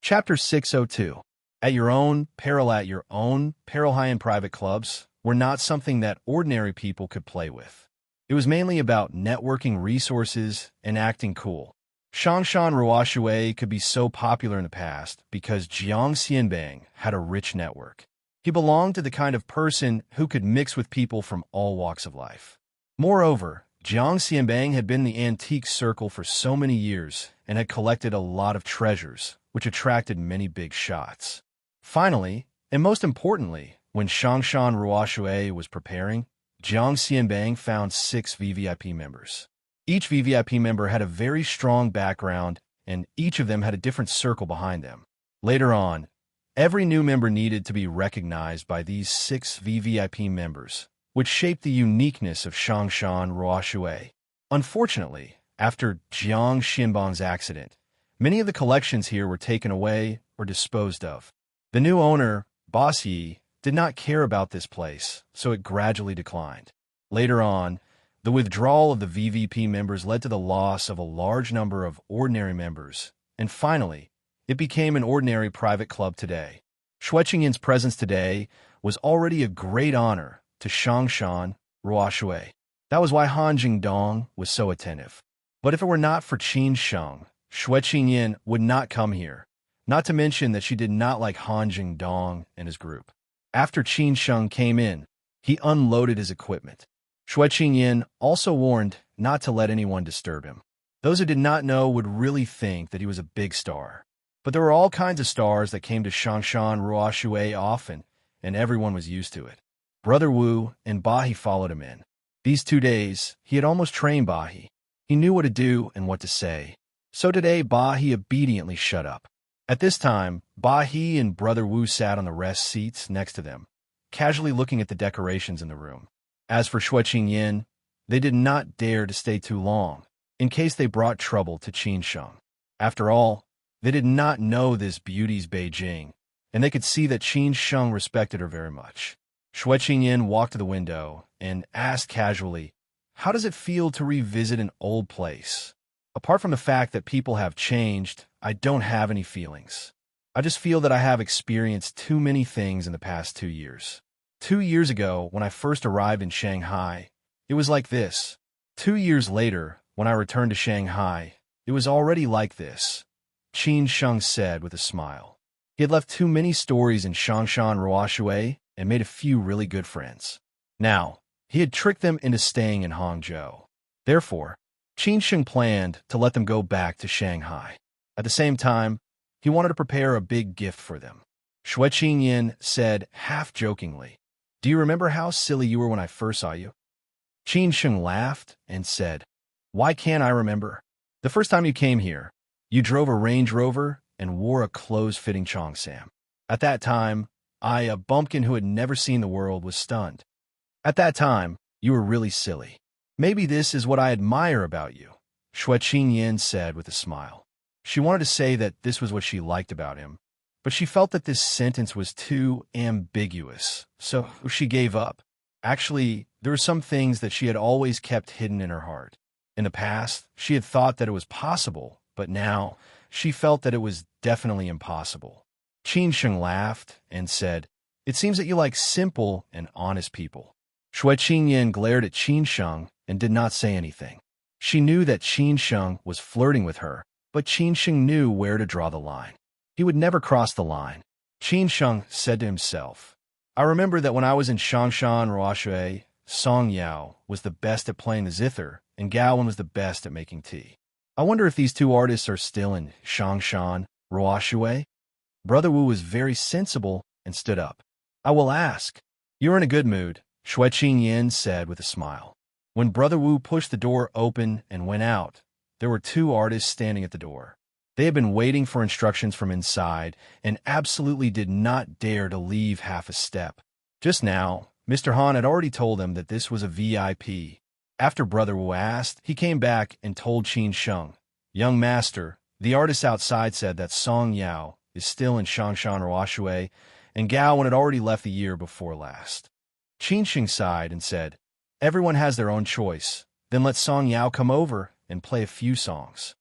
Chapter 602. At your own peril. At your own peril, high-end private clubs were not something that ordinary people could play with. It was mainly about networking resources and acting cool. Shangshan Ruoshui could be so popular in the past because Jiang Xianbang had a rich network. He belonged to the kind of person who could mix with people from all walks of life. Moreover, Jiang Xianbang had been in the antique circle for so many years and had collected a lot of treasures, which attracted many big shots. Finally, and most importantly, when Shangshan Ruoshui was preparing, Jiang Xianbang found 6 VVIP members. Each VVIP member had a very strong background, and each of them had a different circle behind them. Later on, every new member needed to be recognized by these 6 VVIP members, which shaped the uniqueness of Shangshan Ruoshui. Unfortunately, after Jiang Xianbang's accident, many of the collections here were taken away or disposed of. The new owner, Boss Yi, did not care about this place, so it gradually declined. Later on, the withdrawal of the VVP members led to the loss of a large number of ordinary members, and finally, it became an ordinary private club today. Xueqingyin's presence today was already a great honor to Shangshan Ruoshui. That was why Han Jingdong was so attentive. But if it were not for Qin Sheng, Xueqingyin would not come here, not to mention that she did not like Han Jingdong and his group. After Qin Sheng came in, he unloaded his equipment. Xueqingyin also warned not to let anyone disturb him. Those who did not know would really think that he was a big star. But there were all kinds of stars that came to Shangshan Ruoshui often, and everyone was used to it. Brother Wu and Bahi followed him in. These 2 days, he had almost trained Bahi. He knew what to do and what to say. So today, Bahi obediently shut up. At this time, Bahi and Brother Wu sat on the rest seats next to them, casually looking at the decorations in the room. As for Xueqingyin, they did not dare to stay too long, in case they brought trouble to Qin Sheng. After all, they did not know this beauty's Beijing, and they could see that Qin Sheng respected her very much. Xueqingyin walked to the window and asked casually, "How does it feel to revisit an old place? Apart from the fact that people have changed, I don't have any feelings. I just feel that I have experienced too many things in the past 2 years. 2 years ago, when I first arrived in Shanghai, it was like this. 2 years later, when I returned to Shanghai, it was already like this," Qin Sheng said with a smile. He had left too many stories in Shangshan Ruoshui and made a few really good friends. Now, he had tricked them into staying in Hangzhou. Therefore, Qin Sheng planned to let them go back to Shanghai. At the same time, he wanted to prepare a big gift for them. Xueqingyin said half-jokingly, "Do you remember how silly you were when I first saw you?" Qin Sheng laughed and said, "Why can't I remember? The first time you came here, you drove a Range Rover and wore a clothes-fitting cheongsam. At that time, I, a bumpkin who had never seen the world, was stunned. At that time, you were really silly. Maybe this is what I admire about you," Xueqingyin said with a smile. She wanted to say that this was what she liked about him, but she felt that this sentence was too ambiguous, so she gave up. Actually, there were some things that she had always kept hidden in her heart. In the past, she had thought that it was possible, but now she felt that it was definitely impossible. Qin Sheng laughed and said, "It seems that you like simple and honest people." Xueqingyin glared at Qin Sheng and did not say anything. She knew that Qin Sheng was flirting with her, but Qin Sheng knew where to draw the line. He would never cross the line. Qin Sheng said to himself, "I remember that when I was in Shangshan Ruoshui, Song Yao was the best at playing the zither, and Gaowen was the best at making tea. I wonder if these 2 artists are still in Shangshan Ruoshui?" Brother Wu was very sensible and stood up. "I will ask." "You're in a good mood," Xueqingyin said with a smile. When Brother Wu pushed the door open and went out, there were 2 artists standing at the door. They had been waiting for instructions from inside and absolutely did not dare to leave half a step. Just now, Mr. Han had already told them that this was a VIP. After Brother Wu asked, he came back and told Qin Sheng, "Young master, the artist outside said that Song Yao is still in Shangshan Ruoshui, and Gaowen had already left the year before last." Qin Sheng sighed and said, "Everyone has their own choice. Then let Song Yao come over and play a few songs."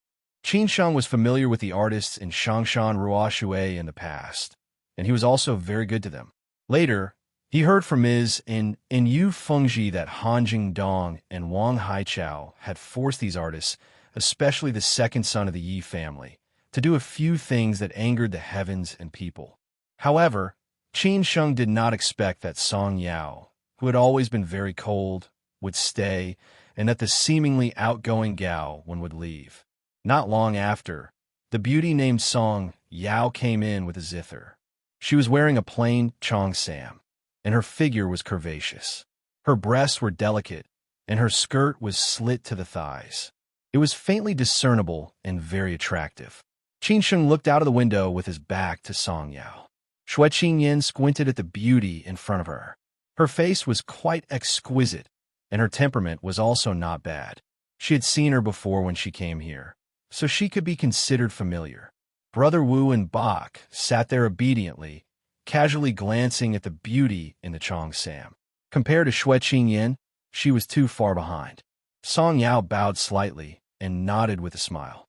Qin Sheng was familiar with the artists in Shangshan Ruoshui in the past, and he was also very good to them. Later, he heard from Ms. in Yu Fengji that Han Jingdong and Wang Haichao had forced these artists, especially the second son of the Yi family, to do a few things that angered the heavens and people. However, Qin Sheng did not expect that Song Yao, who had always been very cold, would stay, and that the seemingly outgoing Gao one would leave. Not long after, the beauty named Song Yao came in with a zither. She was wearing a plain cheongsam, and her figure was curvaceous. Her breasts were delicate, and her skirt was slit to the thighs. It was faintly discernible and very attractive. Qin Sheng looked out of the window with his back to Song Yao. Xue Qingyan squinted at the beauty in front of her. Her face was quite exquisite, and her temperament was also not bad. She had seen her before when she came here, so she could be considered familiar. Brother Wu and Bak sat there obediently, casually glancing at the beauty in the cheongsam. Compared to Xue Qingyan, she was too far behind. Song Yao bowed slightly and nodded with a smile.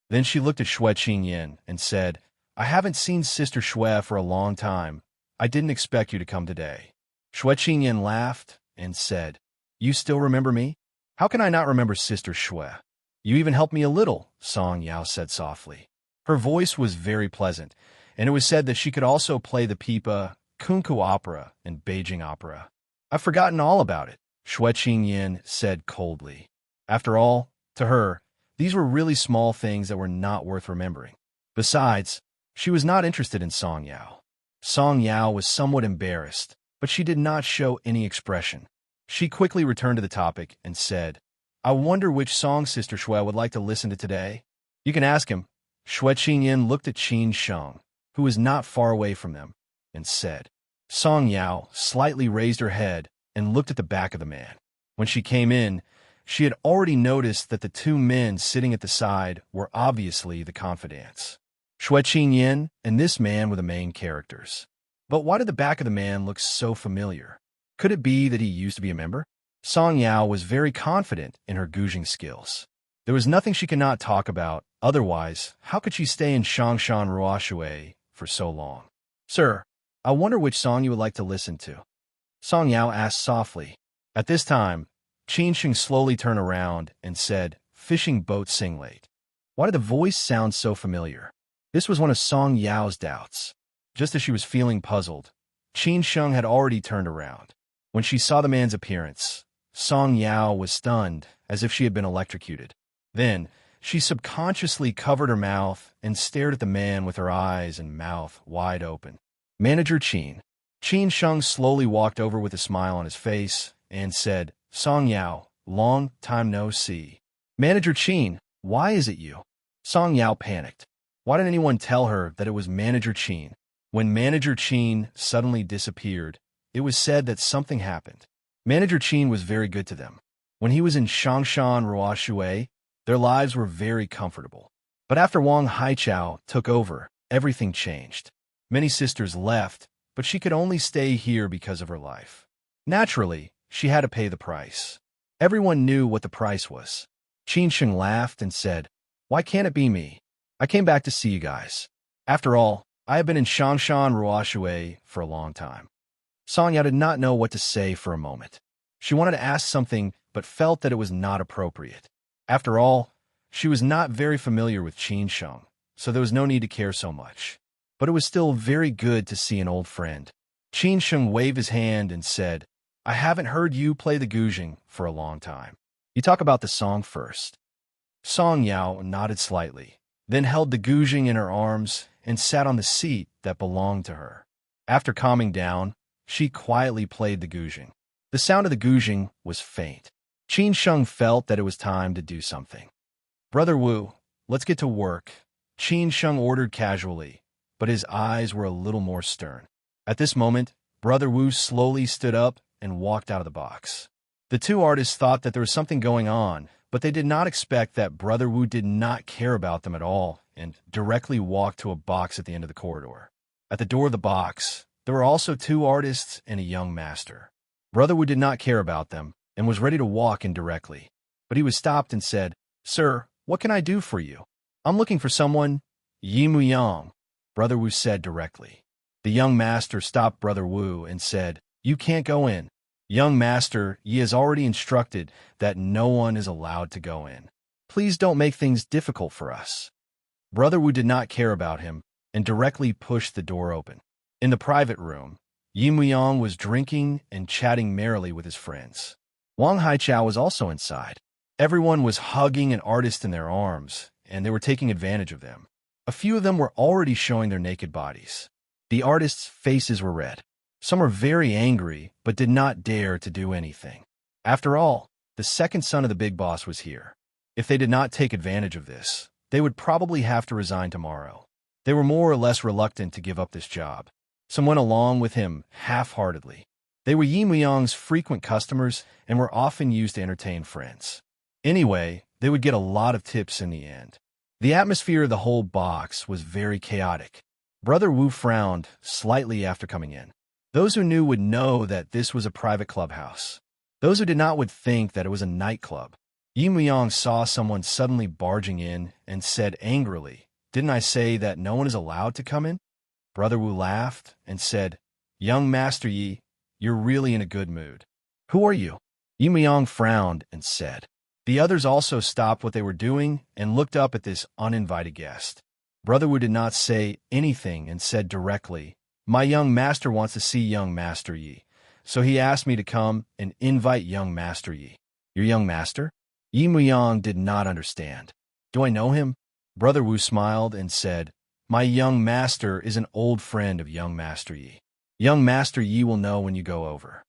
Then she looked at Xue Qingyan and said, "I haven't seen Sister Xue for a long time. I didn't expect you to come today." Xue Qingyan laughed and said, "You still remember me? How can I not remember Sister Xue? You even helped me a little," Song Yao said softly. Her voice was very pleasant, and it was said that she could also play the pipa, kunku opera, and Beijing opera. "I've forgotten all about it," Xue Qingyan said coldly. After all, to her, these were really small things that were not worth remembering. Besides, she was not interested in Song Yao. Song Yao was somewhat embarrassed, but she did not show any expression. She quickly returned to the topic and said, "I wonder which song Sister Xue would like to listen to today. You can ask him." Xue Qingyan looked at Qin Sheng, who was not far away from them, and said. Song Yao slightly raised her head and looked at the back of the man. When she came in, she had already noticed that the two men sitting at the side were obviously the confidants. Xue Qingyan and this man were the main characters. But why did the back of the man look so familiar? Could it be that he used to be a member? Song Yao was very confident in her gouging skills. There was nothing she could not talk about, otherwise, how could she stay in Shangshan Ruoshui for so long? "Sir, I wonder which song you would like to listen to?" Song Yao asked softly. At this time, Qin Sheng slowly turned around and said, "Fishing boat sing late." Why did the voice sound so familiar? This was one of Song Yao's doubts. Just as she was feeling puzzled, Qin Sheng had already turned around. When she saw the man's appearance, Song Yao was stunned, as if she had been electrocuted. Then, she subconsciously covered her mouth and stared at the man with her eyes and mouth wide open. "Manager Qin." Qin Sheng slowly walked over with a smile on his face and said, "Song Yao, long time no see." "Manager Qin, why is it you?" Song Yao panicked. Why didn't anyone tell her that it was Manager Qin? When Manager Qin suddenly disappeared, it was said that something happened. Manager Qin was very good to them. When he was in Shangshan Ruoshui, their lives were very comfortable. But after Wang Haichao took over, everything changed. Many sisters left, but she could only stay here because of her life. Naturally, she had to pay the price. Everyone knew what the price was. Qin Sheng laughed and said, "Why can't it be me? I came back to see you guys. After all, I have been in Shangshan Ruoshui for a long time." Song Yao did not know what to say for a moment. She wanted to ask something, but felt that it was not appropriate. After all, she was not very familiar with Qin Sheng, so there was no need to care so much. But it was still very good to see an old friend. Qin Sheng waved his hand and said, "I haven't heard you play the guzheng for a long time. You talk about the song first." Song Yao nodded slightly, then held the guzheng in her arms and sat on the seat that belonged to her. After calming down, she quietly played the guzheng. The sound of the guzheng was faint. Qin Sheng felt that it was time to do something. "Brother Wu, let's get to work," Qin Sheng ordered casually, but his eyes were a little more stern. At this moment, Brother Wu slowly stood up and walked out of the box. The two artists thought that there was something going on, but they did not expect that Brother Wu did not care about them at all and directly walked to a box at the end of the corridor. At the door of the box, there were also two artists and a young master. Brother Wu did not care about them and was ready to walk in directly, but he was stopped and said, "Sir, what can I do for you?" I'm looking for someone. Yi Muyang, Brother Wu said directly. The young master stopped Brother Wu and said, "You can't go in. Young master, Yi has already instructed that no one is allowed to go in. Please don't make things difficult for us." Brother Wu did not care about him and directly pushed the door open. In the private room, Yi Muyang was drinking and chatting merrily with his friends. Wang Haichao was also inside. Everyone was hugging an artist in their arms, and they were taking advantage of them. A few of them were already showing their naked bodies. The artists' faces were red. Some were very angry, but did not dare to do anything. After all, the second son of the big boss was here. If they did not take advantage of this, they would probably have to resign tomorrow. They were more or less reluctant to give up this job. Some went along with him half-heartedly. They were Yi Muyang's frequent customers and were often used to entertain friends. Anyway, they would get a lot of tips in the end. The atmosphere of the whole box was very chaotic. Brother Wu frowned slightly after coming in. Those who knew would know that this was a private clubhouse. Those who did not would think that it was a nightclub. Yi Muyang saw someone suddenly barging in and said angrily, "Didn't I say that no one is allowed to come in?" Brother Wu laughed and said, "Young Master Yi, you're really in a good mood. Who are you?" Yi Muyang frowned and said. The others also stopped what they were doing and looked up at this uninvited guest. Brother Wu did not say anything and said directly, "My young master wants to see young Master Yi, so he asked me to come and invite young Master Yi." "Your young master?" Yi Muyang did not understand. "Do I know him?" Brother Wu smiled and said, "My young master is an old friend of young Master Yi. Young Master Yi will know when you go over.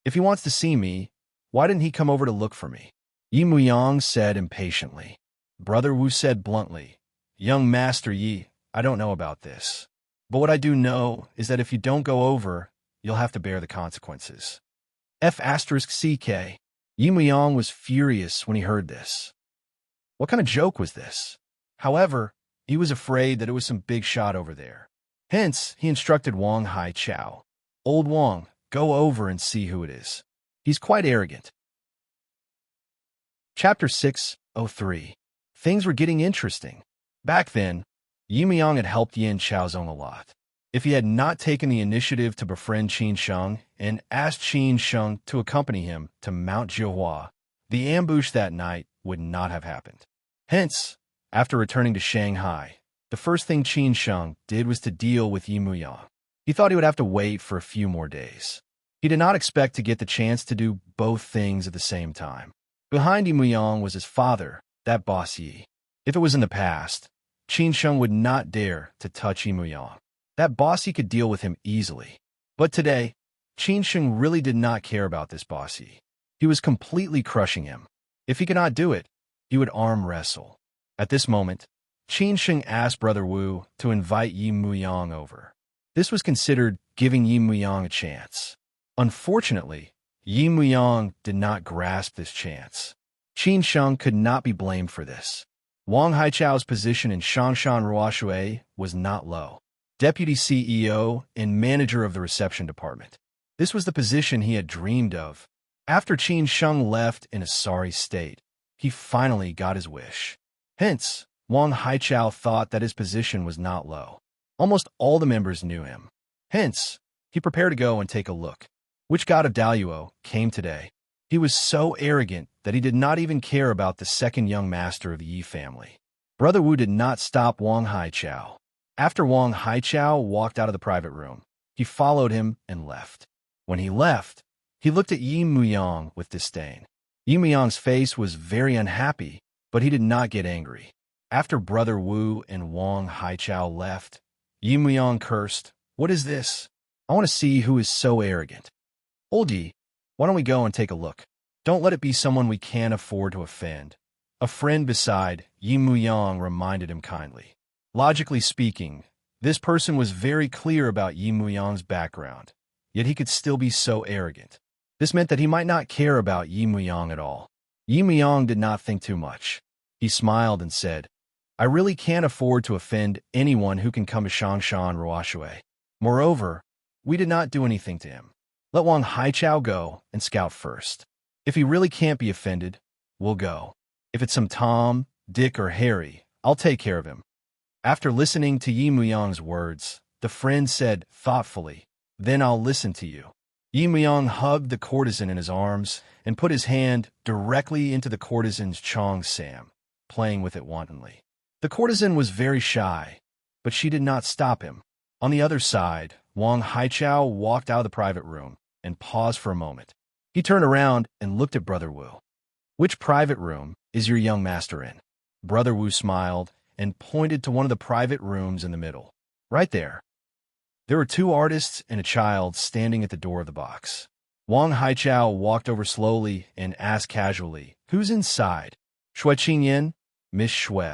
If he wants to see me, why didn't he come over to look for me?" Yi Muyang said impatiently. Brother Wu said bluntly, "Young Master Yi, I don't know about this. But what I do know is that if you don't go over, you'll have to bear the consequences." F***CK. Yi Muyang was furious when he heard this. What kind of joke was this? However, he was afraid that it was some big shot over there. Hence, he instructed Wang Haichao, "Old Wang, go over and see who it is. He's quite arrogant." Chapter 603. Things were getting interesting. Back then, Yi Muyang had helped Yin Chaozong a lot. If he had not taken the initiative to befriend Qin Sheng and asked Qin Sheng to accompany him to Mount Jiuhua, the ambush that night would not have happened. Hence, after returning to Shanghai, the first thing Qin Sheng did was to deal with Yi Muyang. He thought he would have to wait for a few more days. He did not expect to get the chance to do both things at the same time. Behind Yi Muyang was his father, that boss Yi. If it was in the past, Qin Sheng would not dare to touch Yi Muyang. That bossy could deal with him easily. But today, Qin Sheng really did not care about this bossy. He was completely crushing him. If he could not do it, he would arm wrestle. At this moment, Qin Sheng asked Brother Wu to invite Yi Muyang over. This was considered giving Yi Muyang a chance. Unfortunately, Yi Muyang did not grasp this chance. Qin Sheng could not be blamed for this. Wang Haichao's position in Shangshan Ruoshui was not low. Deputy CEO and manager of the reception department. This was the position he had dreamed of. After Qin Sheng left in a sorry state, he finally got his wish. Hence, Wang Haichao thought that his position was not low. Almost all the members knew him. Hence, he prepared to go and take a look. Which god of Daluo came today? He was so arrogant that he did not even care about the second young master of the Yi family. Brother Wu did not stop Wang Haichao. After Wang Haichao walked out of the private room, he followed him and left. When he left, he looked at Yi Muyang with disdain. Yi Muyang's face was very unhappy, but he did not get angry. After Brother Wu and Wang Haichao left, Yi Muyang cursed, "What is this? I want to see who is so arrogant. Old Yi, why don't we go and take a look? Don't let it be someone we can't afford to offend." A friend beside Yi Muyang reminded him kindly. Logically speaking, this person was very clear about Yi Muyang's background, yet he could still be so arrogant. This meant that he might not care about Yi Muyang at all. Yi Muyang did not think too much. He smiled and said, "I really can't afford to offend anyone who can come to Shangshan Ruoshui. Moreover, we did not do anything to him. Let Wang Haichao go and scout first. If he really can't be offended, we'll go. If it's some Tom, Dick, or Harry, I'll take care of him. After listening to Yi Muyang's words, the friend said thoughtfully, then I'll listen to you. Yi Muyang hugged the courtesan in his arms and put his hand directly into the courtesan's Chong Sam, playing with it wantonly. The courtesan was very shy, but she did not stop him. On the other side, Wang Haichao walked out of the private room and paused for a moment. He turned around and looked at Brother Wu. Which private room is your young master in? Brother Wu smiled and pointed to one of the private rooms in the middle. Right there. There were two artists and a child standing at the door of the box. Wang Haichao walked over slowly and asked casually, who's inside? Shui Qingyan, Miss Shui,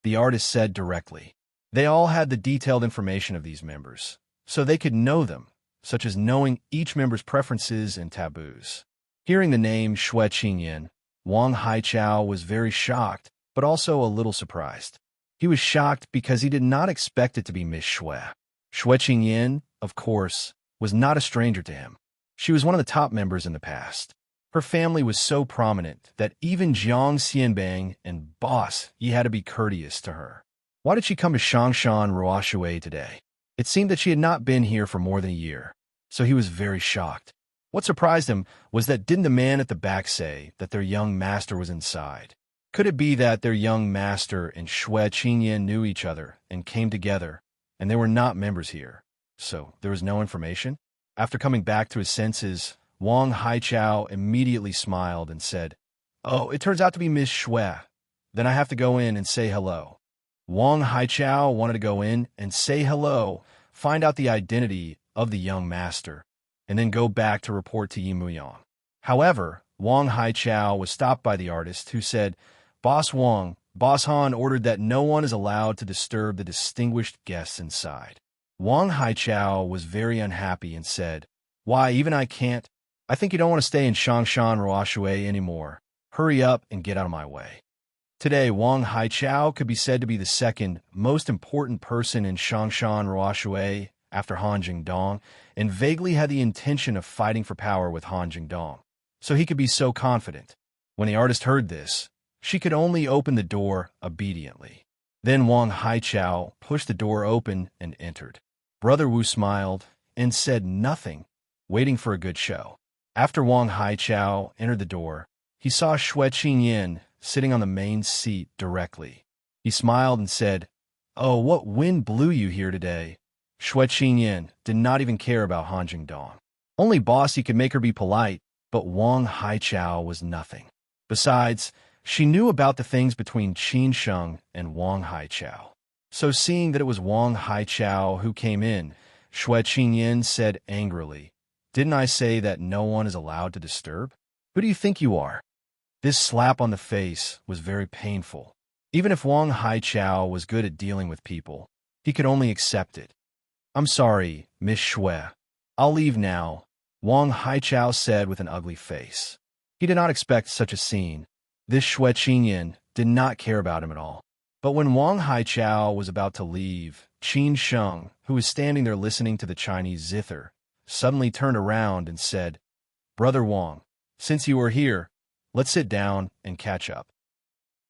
the artist said directly. They all had the detailed information of these members, so they could know them, such as knowing each member's preferences and taboos. Hearing the name Shui Qingyan, Wang Haichao was very shocked, but also a little surprised. He was shocked because he did not expect it to be Miss Shui. Shui Qingyan, of course, was not a stranger to him. She was one of the top members in the past. Her family was so prominent that even Jiang Xianbang and Boss Yi had to be courteous to her. Why did she come to Shangshan Ruoshui today? It seemed that she had not been here for more than a year, so he was very shocked. What surprised him was that didn't the man at the back say that their young master was inside? Could it be that their young master and Shui Qingyan knew each other and came together, and they were not members here, so there was no information? After coming back to his senses, Wang Haichao immediately smiled and said, "Oh, it turns out to be Miss Shui. Then I have to go in and say hello." Wang Haichao wanted to go in and say hello, find out the identity of the young master, and then go back to report to Yi Muyang. However, Wang Haichao was stopped by the artist, who said, Boss Wang, Boss Han ordered that no one is allowed to disturb the distinguished guests inside. Wang Haichao was very unhappy and said, "Why, even I can't? I think you don't want to stay in Shangshan Ruoshui anymore. Hurry up and get out of my way." Today, Wang Haichao could be said to be the second most important person in Shangshan Ruoshui after Han Jingdong, and vaguely had the intention of fighting for power with Han Jingdong. So he could be so confident. When the artist heard this, she could only open the door obediently. Then Wang Haichao pushed the door open and entered. Brother Wu smiled and said nothing, waiting for a good show. After Wang Haichao entered the door, he saw Shui Qingyan sitting on the main seat directly. He smiled and said, "Oh, what wind blew you here today?" Shui Qingyan did not even care about Han Jingdong. Only Bossy could make her be polite, but Wang Haichao was nothing. Besides, she knew about the things between Qin Sheng and Wang Haichao. So seeing that it was Wang Haichao who came in, Shui Qingyan said angrily, "Didn't I say that no one is allowed to disturb? Who do you think you are?" This slap on the face was very painful. Even if Wang Haichao was good at dealing with people, he could only accept it. "I'm sorry, Miss Shui. I'll leave now," Wang Haichao said with an ugly face. He did not expect such a scene. This Shui Qingyan did not care about him at all. But when Wang Haichao was about to leave, Qin Sheng, who was standing there listening to the Chinese zither, suddenly turned around and said, "Brother Wang, since you are here, let's sit down and catch up."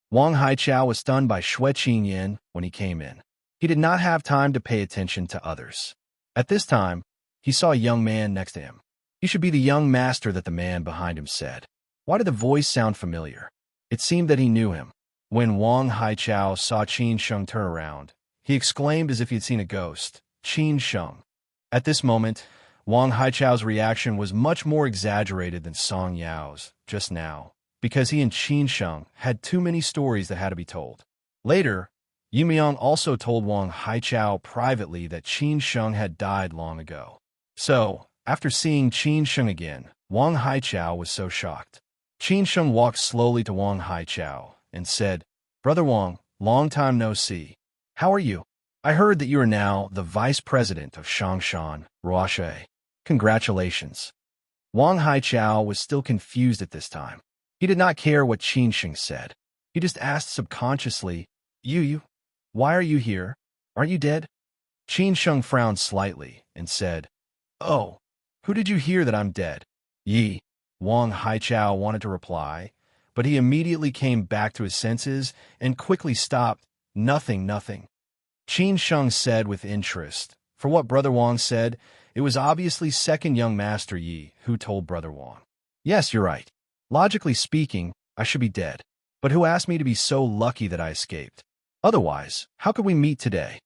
Wang Haichao was stunned by Shui Qingyan when he came in. He did not have time to pay attention to others. At this time, he saw a young man next to him. "He should be the young master," that the man behind him said. Why did the voice sound familiar? It seemed that he knew him. When Wang Haichao saw Qin Sheng turn around, he exclaimed as if he had seen a ghost, "Qin Sheng." At this moment, Wang Haichao's reaction was much more exaggerated than Song Yao's just now, because he and Qin Sheng had too many stories that had to be told. Later, Yi Muyang also told Wang Haichao privately that Qin Sheng had died long ago. So, after seeing Qin Sheng again, Wang Haichao was so shocked. Qin Sheng walked slowly to Wang Haichao and said, "Brother Wang, long time no see. How are you? I heard that you are now the vice president of Shangshan Ruoshui. Congratulations." Wang Haichao was still confused at this time. He did not care what Qin Sheng said. He just asked subconsciously, You, why are you here? Aren't you dead?" Qin Sheng frowned slightly and said, "Oh, who did you hear that I'm dead?" "Yi," Wang Haichao wanted to reply, but he immediately came back to his senses and quickly stopped Nothing, nothing. Qin Sheng said with interest. For what Brother Wang said, it was obviously second young Master Yi who told Brother Wang. Yes, you're right. Logically speaking, I should be dead. But who asked me to be so lucky that I escaped? Otherwise, how could we meet today?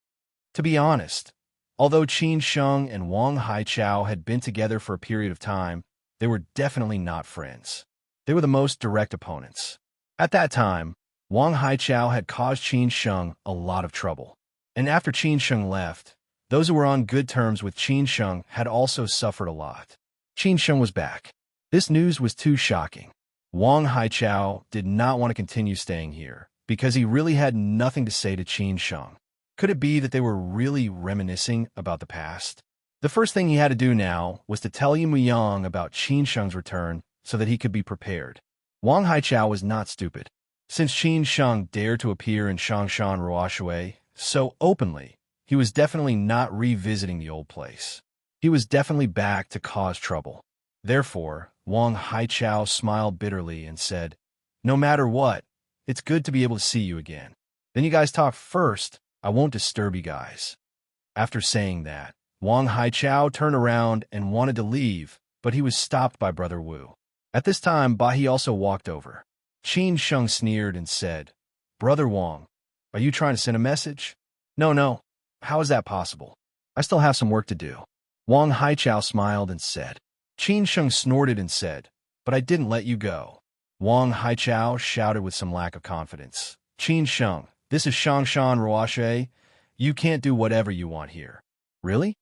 To be honest, although Qin Sheng and Wang Haichao had been together for a period of time, they were definitely not friends. They were the most direct opponents. At that time, Wang Haichao had caused Qin Sheng a lot of trouble. And after Qin Sheng left, those who were on good terms with Qin Sheng had also suffered a lot. Qin Sheng was back. This news was too shocking. Wang Haichao did not want to continue staying here because he really had nothing to say to Qin Sheng. Could it be that they were really reminiscing about the past? The first thing he had to do now was to tell Yi Muyang about Qin Sheng's return so that he could be prepared. Wang Haichao was not stupid. Since Qin Sheng dared to appear in Shangshan Ruoshui so openly, he was definitely not revisiting the old place. He was definitely back to cause trouble. Therefore, Wang Haichao smiled bitterly and said, "No matter what, it's good to be able to see you again. Then you guys talk first. I won't disturb you guys." After saying that, Wang Haichao turned around and wanted to leave, but he was stopped by Brother Wu. At this time, Bahi also walked over. Qin Sheng sneered and said, "Brother Wang, are you trying to send a message?" No. How is that possible? I still have some work to do." Wang Haichao smiled and said. Qin Sheng snorted and said, "But I didn't let you go." Wang Haichao shouted with some lack of confidence. "Qin Sheng, this is Shangshan Ruoshui. You can't do whatever you want here." "Really?"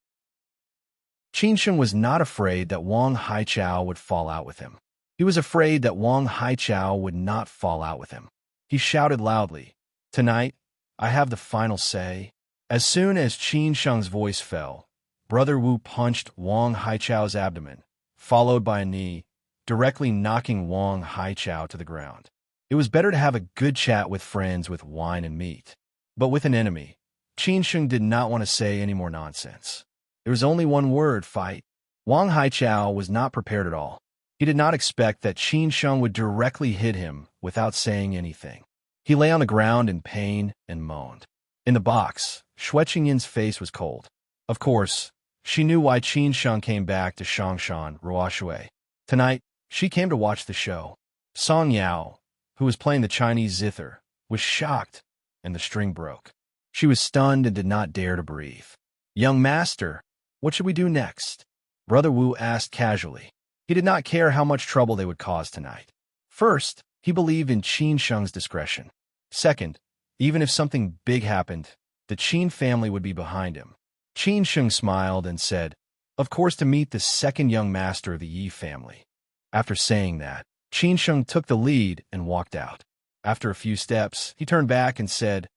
Qin Sheng was not afraid that Wang Haichao would fall out with him. He was afraid that Wang Haichao would not fall out with him. He shouted loudly, "Tonight, I have the final say." As soon as Qin Sheng's voice fell, Brother Wu punched Wang Haichao's abdomen, followed by a knee, directly knocking Wang Haichao to the ground. It was better to have a good chat with friends with wine and meat. But with an enemy, Qin Sheng did not want to say any more nonsense. There was only one word: fight. Wang Haichao was not prepared at all. He did not expect that Qin Sheng would directly hit him without saying anything. He lay on the ground in pain and moaned. In the box, Xue Qingyin's face was cold. Of course, she knew why Qin Sheng came back to Shangshan Ruoshui. Tonight, she came to watch the show. Song Yao, who was playing the Chinese zither, was shocked, and the string broke. She was stunned and did not dare to breathe. "Young master, what should we do next?" Brother Wu asked casually. He did not care how much trouble they would cause tonight. First, he believed in Qin Sheng's discretion. Second, even if something big happened, the Qin family would be behind him. Qin Sheng smiled and said, "Of course, to meet the second young master of the Yi family." After saying that, Qin Sheng took the lead and walked out. After a few steps, he turned back and said,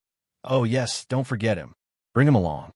"Oh yes, don't forget him. Bring him along."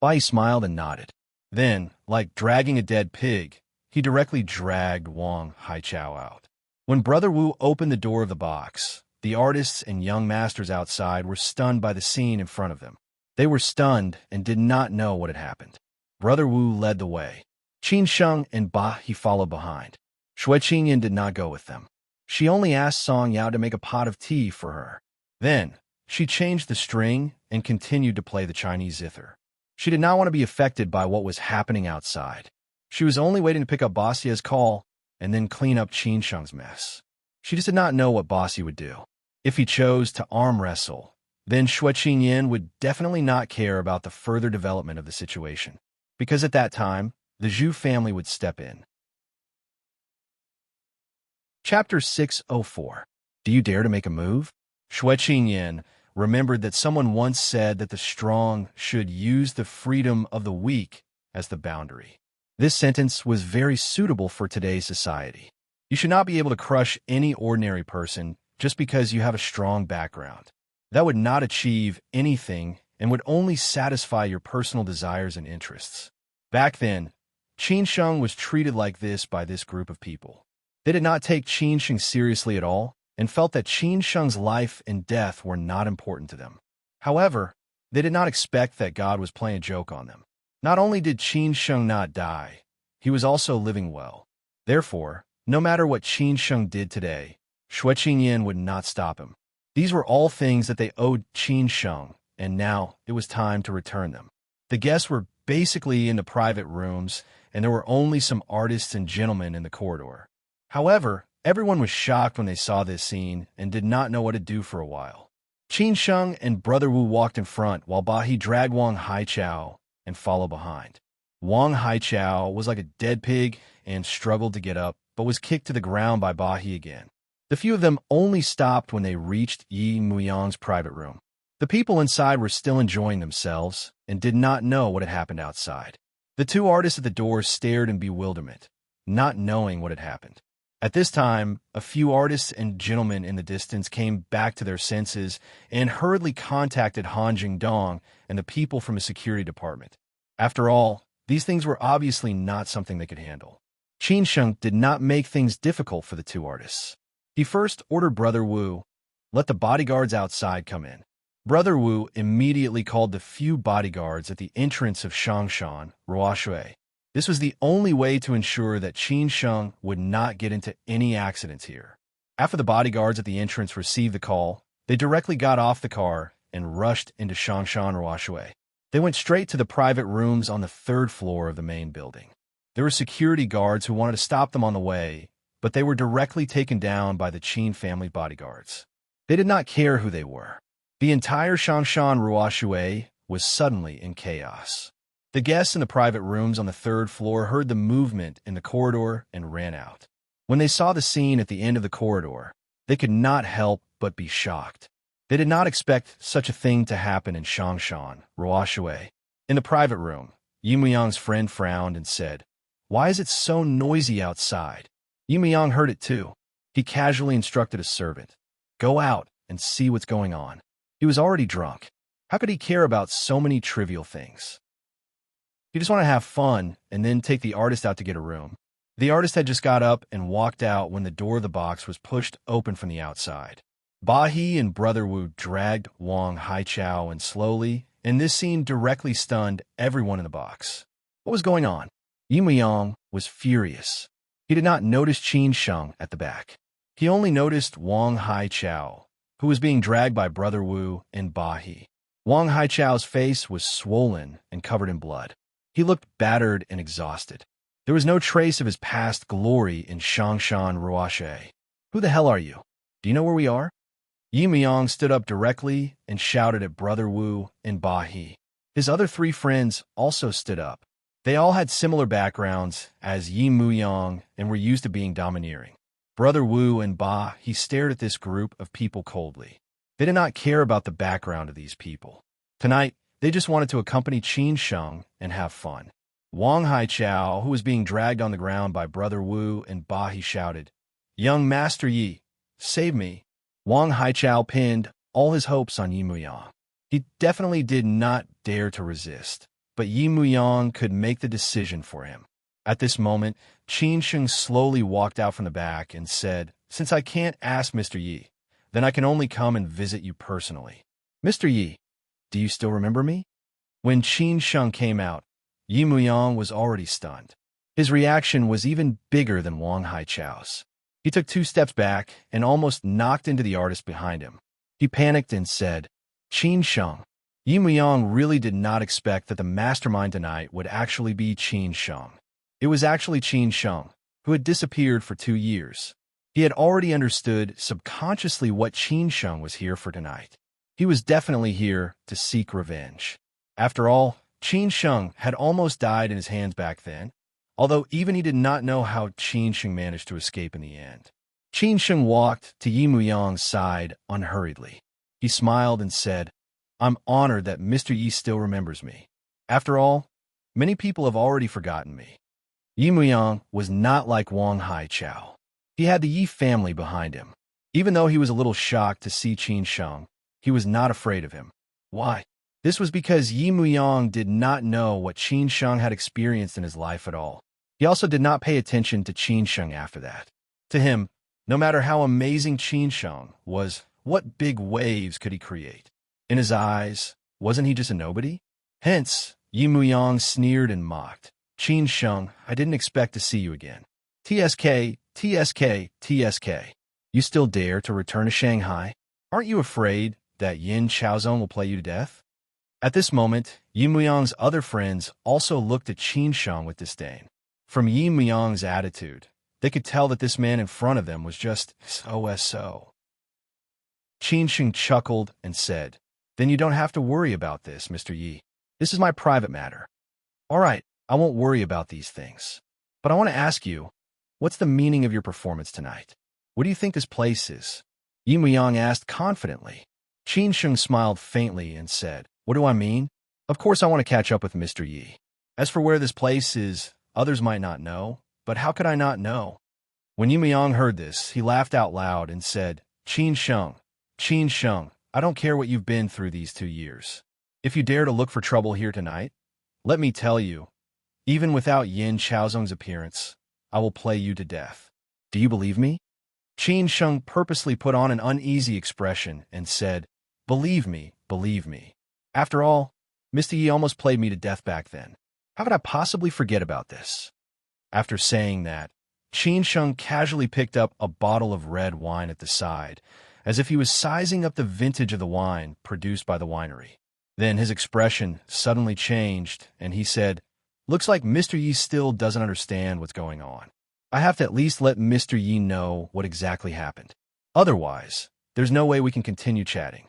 Bai smiled and nodded. Then, like dragging a dead pig, he directly dragged Wang Haichao out. When Brother Wu opened the door of the box, the artists and young masters outside were stunned by the scene in front of them. They were stunned and did not know what had happened. Brother Wu led the way. Qin Sheng and Bahi followed behind. Xue Qingyin did not go with them. She only asked Song Yao to make a pot of tea for her. Then, she changed the string and continued to play the Chinese zither. She did not want to be affected by what was happening outside. She was only waiting to pick up Basia's call and then clean up Qin Sheng's mess. She just did not know what Basia would do. If he chose to arm wrestle, then Xue Qingyin would definitely not care about the further development of the situation, because at that time, the Zhu family would step in. Chapter 604. Do you dare to make a move? Xue Qingyin remembered that someone once said that the strong should use the freedom of the weak as the boundary. This sentence was very suitable for today's society. You should not be able to crush any ordinary person just because you have a strong background. That would not achieve anything and would only satisfy your personal desires and interests. Back then, Qin Sheng was treated like this by this group of people. They did not take Qin Sheng seriously at all and felt that Qin Sheng's life and death were not important to them. However, they did not expect that God was playing a joke on them. Not only did Qin Sheng not die, he was also living well. Therefore, no matter what Qin Sheng did today, Xue Qingyin would not stop him. These were all things that they owed Qin Sheng, and now it was time to return them. The guests were basically in the private rooms, and there were only some artists and gentlemen in the corridor. However, everyone was shocked when they saw this scene and did not know what to do for a while. Qin Sheng and Brother Wu walked in front while Bahi dragged Wang Haichao and followed behind. Wang Haichao was like a dead pig and struggled to get up, but was kicked to the ground by Bahi again. The few of them only stopped when they reached Yi Muyang's private room. The people inside were still enjoying themselves and did not know what had happened outside. The two artists at the door stared in bewilderment, not knowing what had happened. At this time, a few artists and gentlemen in the distance came back to their senses and hurriedly contacted Han Jingdong and the people from the security department. After all, these things were obviously not something they could handle. Qin Sheng did not make things difficult for the two artists. He first ordered Brother Wu, "Let the bodyguards outside come in." Brother Wu immediately called the few bodyguards at the entrance of Shangshan, Ruoshui. This was the only way to ensure that Qin Sheng would not get into any accidents here. After the bodyguards at the entrance received the call, they directly got off the car and rushed into Shangshan Ruoshui. They went straight to the private rooms on the third floor of the main building. There were security guards who wanted to stop them on the way, but they were directly taken down by the Qin family bodyguards. They did not care who they were. The entire Shangshan Ruoshui was suddenly in chaos. The guests in the private rooms on the third floor heard the movement in the corridor and ran out. When they saw the scene at the end of the corridor, they could not help but be shocked. They did not expect such a thing to happen in Shangshan, Ruoshui. In the private room, Yi Muyang's friend frowned and said, "Why is it so noisy outside?" Yi Muyang heard it too. He casually instructed a servant, "Go out and see what's going on." He was already drunk. How could he care about so many trivial things? He just wanted to have fun and then take the artist out to get a room. The artist had just got up and walked out when the door of the box was pushed open from the outside. Bahi and Brother Wu dragged Wang Haichao in slowly, and this scene directly stunned everyone in the box. What was going on? Yi Muyang was furious. He did not notice Qin Sheng at the back. He only noticed Wang Haichao, who was being dragged by Brother Wu and Bahi. Wang Haichao's face was swollen and covered in blood. He looked battered and exhausted. There was no trace of his past glory in Shangshan Ruoshui. "Who the hell are you? Do you know where we are?" Yi Muyang stood up directly and shouted at Brother Wu and Bahi. His other three friends also stood up. They all had similar backgrounds as Yi Muyang and were used to being domineering. Brother Wu and Bahi stared at this group of people coldly. They did not care about the background of these people. Tonight, they just wanted to accompany Qin Sheng and have fun. Wang Haichao, who was being dragged on the ground by Brother Wu and Bahi, shouted, "Young Master Yi, save me." Wang Haichao pinned all his hopes on Yi Muyang. He definitely did not dare to resist, but Yi Muyang could make the decision for him. At this moment, Qin Sheng slowly walked out from the back and said, "Since I can't ask Mr. Yi, then I can only come and visit you personally. Mr. Yi, do you still remember me?" When Qin Sheng came out, Yi Muyang was already stunned. His reaction was even bigger than Wang Haichao's. He took 2 steps back and almost knocked into the artist behind him. He panicked and said, "Qin Sheng." Yi Muyang really did not expect that the mastermind tonight would actually be Qin Sheng. It was actually Qin Sheng, who had disappeared for 2 years. He had already understood subconsciously what Qin Sheng was here for tonight. He was definitely here to seek revenge. After all, Qin Sheng had almost died in his hands back then, although even he did not know how Qin Sheng managed to escape in the end. Qin Sheng walked to Yi Muyang's side unhurriedly. He smiled and said, "I'm honored that Mr. Yi still remembers me. After all, many people have already forgotten me." Yi Muyang was not like Wang Haichao. He had the Yi family behind him. Even though he was a little shocked to see Qin Sheng, he was not afraid of him. Why? This was because Yi Muyang did not know what Qin Sheng had experienced in his life at all. He also did not pay attention to Qin Sheng after that. To him, no matter how amazing Qin Sheng was, what big waves could he create? In his eyes, wasn't he just a nobody? Hence, Yi Muyang sneered and mocked. "Qin Sheng, I didn't expect to see you again. TSK, TSK, TSK. You still dare to return to Shanghai?" Aren't you afraid that Yin Chaozong will play you to death? At this moment, Yi Muyang's other friends also looked at Qin Sheng with disdain. From Yi Muyang's attitude, they could tell that this man in front of them was just so. Qin Sheng chuckled and said, "Then you don't have to worry about this, Mr. Yi. This is my private matter. All right, I won't worry about these things. But I want to ask you, what's the meaning of your performance tonight? What do you think this place is?" Yi Muyang asked confidently. Qin Sheng smiled faintly and said, "What do I mean? Of course I want to catch up with Mr. Yi. As for where this place is, others might not know, but how could I not know?" When Yi Muyang heard this, he laughed out loud and said, Qin Sheng, I don't care what you've been through these 2 years. If you dare to look for trouble here tonight, let me tell you, even without Yin Chaozong's appearance, I will play you to death. Do you believe me?" Qin Sheng purposely put on an uneasy expression and said, Believe me. After all, Mr. Yi almost played me to death back then. How could I possibly forget about this?" After saying that, Qin Sheng casually picked up a bottle of red wine at the side, as if he was sizing up the vintage of the wine produced by the winery. Then his expression suddenly changed, and he said, "Looks like Mr. Yi still doesn't understand what's going on. I have to at least let Mr. Yi know what exactly happened. Otherwise, there's no way we can continue chatting."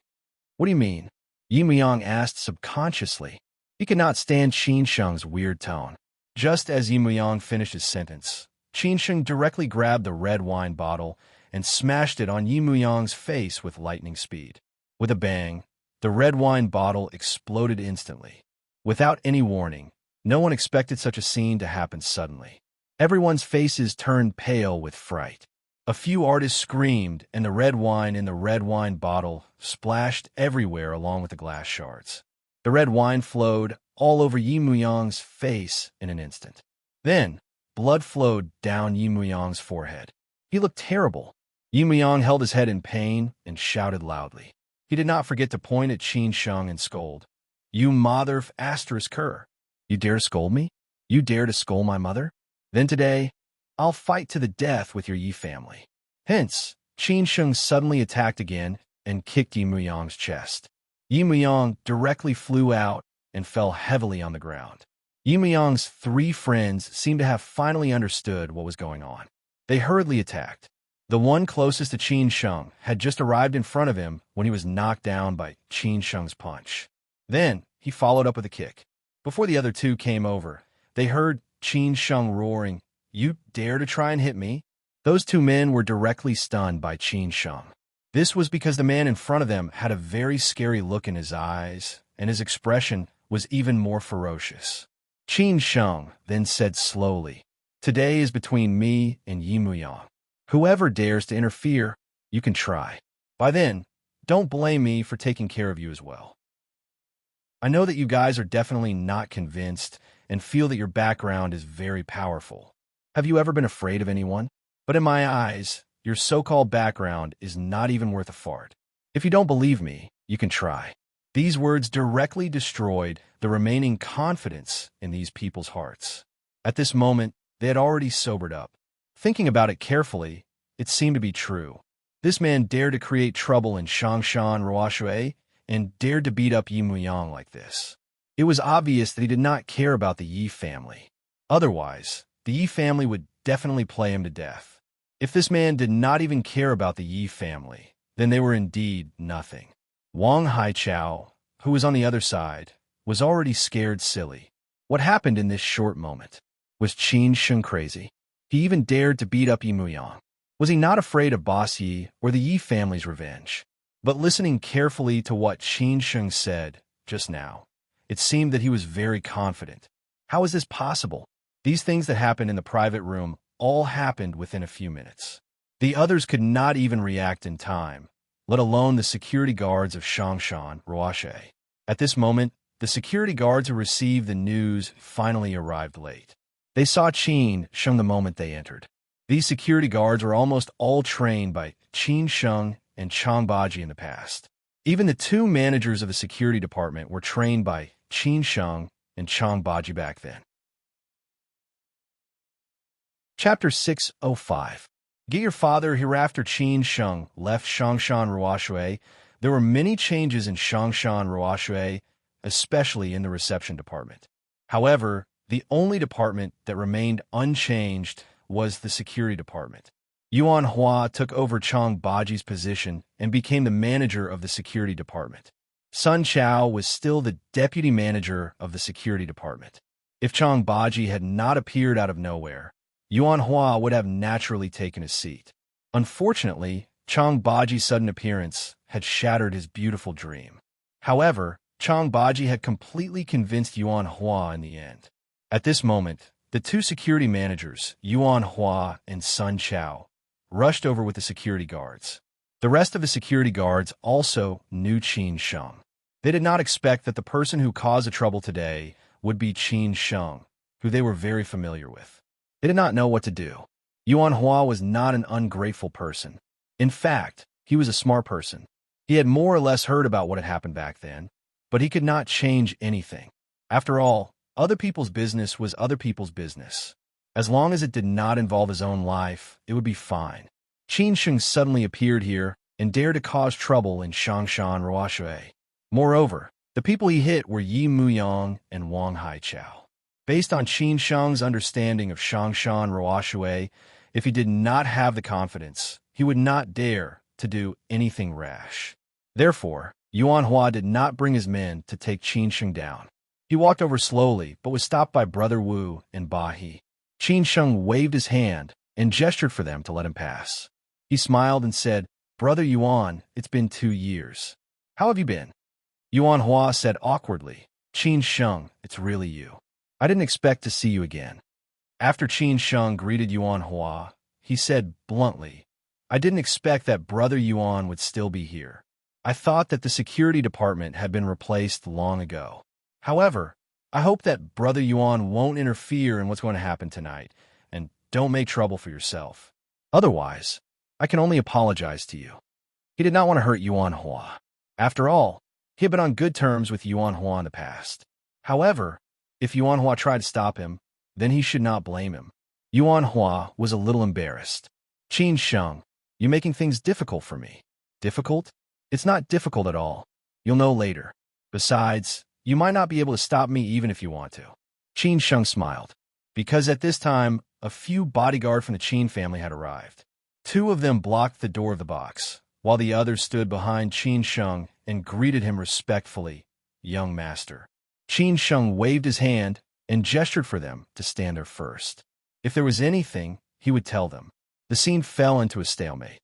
"What do you mean?" Yi Muyang asked subconsciously. He could not stand Qin Sheng's weird tone. Just as Yi Muyang finished his sentence, Qin Sheng directly grabbed the red wine bottle and smashed it on Yi Muyang's face with lightning speed. With a bang, the red wine bottle exploded instantly. Without any warning, no one expected such a scene to happen suddenly. Everyone's faces turned pale with fright. A few artists screamed, and the red wine in the red wine bottle splashed everywhere along with the glass shards. The red wine flowed all over Yi Muyang's face in an instant. Then, blood flowed down Yi Muyang's forehead. He looked terrible. Yi Muyang held his head in pain and shouted loudly. He did not forget to point at Qin Sheng and scold. "You mother f***! You dare to scold me? You dare to scold my mother? Then today, I'll fight to the death with your Yi family." Hence, Qin Sheng suddenly attacked again and kicked Yi Muyang's chest. Yi Muyang directly flew out and fell heavily on the ground. Yi Muyang's 3 friends seemed to have finally understood what was going on. They hurriedly attacked. The one closest to Qin Sheng had just arrived in front of him when he was knocked down by Qin Sheng's punch. Then, he followed up with a kick. Before the other 2 came over, they heard Qin Sheng roaring, "You dare to try and hit me?" Those 2 men were directly stunned by Qin Sheng. This was because the man in front of them had a very scary look in his eyes, and his expression was even more ferocious. Qin Sheng then said slowly, "Today is between me and Yi Muyang. Whoever dares to interfere, you can try. By then, don't blame me for taking care of you as well." I know that you guys are definitely not convinced and feel that your background is very powerful. Have you ever been afraid of anyone? But in my eyes, your so-called background is not even worth a fart. If you don't believe me, you can try. These words directly destroyed the remaining confidence in these people's hearts. At this moment, they had already sobered up. Thinking about it carefully, it seemed to be true. This man dared to create trouble in Shangshan Ruoshui and dared to beat up Yi Muyang like this. It was obvious that he did not care about the Yi family. Otherwise, the Yi family would definitely play him to death. If this man did not even care about the Yi family, then they were indeed nothing. Wang Haichao, who was on the other side, was already scared silly. What happened in this short moment? Was Qin Sheng crazy? He even dared to beat up Yi Muyang. Was he not afraid of Boss Yi or the Yi family's revenge? But listening carefully to what Qin Sheng said just now, it seemed that he was very confident. How is this possible? These things that happened in the private room all happened within a few minutes. The others could not even react in time, let alone the security guards of Shangshan Ruoshui. At this moment, the security guards who received the news finally arrived late. They saw Qin Sheng the moment they entered. These security guards were almost all trained by Qin Sheng and Chang Baji in the past. Even the 2 managers of the security department were trained by Qin Sheng and Chang Baji back then. Chapter 605. Get your father hereafter Qin Sheng left Shongshan Ruoshui. There were many changes in Shongshan Ruoshui, especially in the reception department. However, the only department that remained unchanged was the security department. Yuan Hua took over Chang Baji's position and became the manager of the security department. Sun Chao was still the deputy manager of the security department. If Chang Baji had not appeared out of nowhere, Yuan Hua would have naturally taken his seat. Unfortunately, Chang Baji's sudden appearance had shattered his beautiful dream. However, Chang Baji had completely convinced Yuan Hua in the end. At this moment, the two security managers, Yuan Hua and Sun Chao, rushed over with the security guards. The rest of the security guards also knew Qin Sheng. They did not expect that the person who caused the trouble today would be Qin Sheng, who they were very familiar with. They did not know what to do. Yuan Hua was not an ungrateful person. In fact, he was a smart person. He had more or less heard about what had happened back then, but he could not change anything. After all, other people's business was other people's business. As long as it did not involve his own life, it would be fine. Qin Sheng suddenly appeared here and dared to cause trouble in Shongshan Ruoshui. Moreover, the people he hit were Yi Muyang and Wang Haichao. Based on Qin Sheng's understanding of Shongshan Ruoshui, if he did not have the confidence, he would not dare to do anything rash. Therefore, Yuan Hua did not bring his men to take Qin Sheng down. He walked over slowly, but was stopped by Brother Wu and Ba He. Qin Sheng waved his hand and gestured for them to let him pass. He smiled and said, "Brother Yuan, it's been 2 years. How have you been?" Yuan Hua said awkwardly, "Qin Sheng, it's really you. I didn't expect to see you again." After Qin Sheng greeted Yuan Hua, he said bluntly, "I didn't expect that Brother Yuan would still be here. I thought that the security department had been replaced long ago. However, I hope that Brother Yuan won't interfere in what's going to happen tonight, and don't make trouble for yourself. Otherwise, I can only apologize to you." He did not want to hurt Yuan Hua. After all, he had been on good terms with Yuan Hua in the past. However, if Yuan Hua tried to stop him, then he should not blame him. Yuan Hua was a little embarrassed. "Qin Sheng, you're making things difficult for me." "Difficult? It's not difficult at all. You'll know later. Besides, you might not be able to stop me even if you want to." Qin Sheng smiled, because at this time, a few bodyguards from the Qin family had arrived. 2 of them blocked the door of the box, while the others stood behind Qin Sheng and greeted him respectfully, "Young master." Qin Sheng waved his hand and gestured for them to stand there first. If there was anything, he would tell them. The scene fell into a stalemate.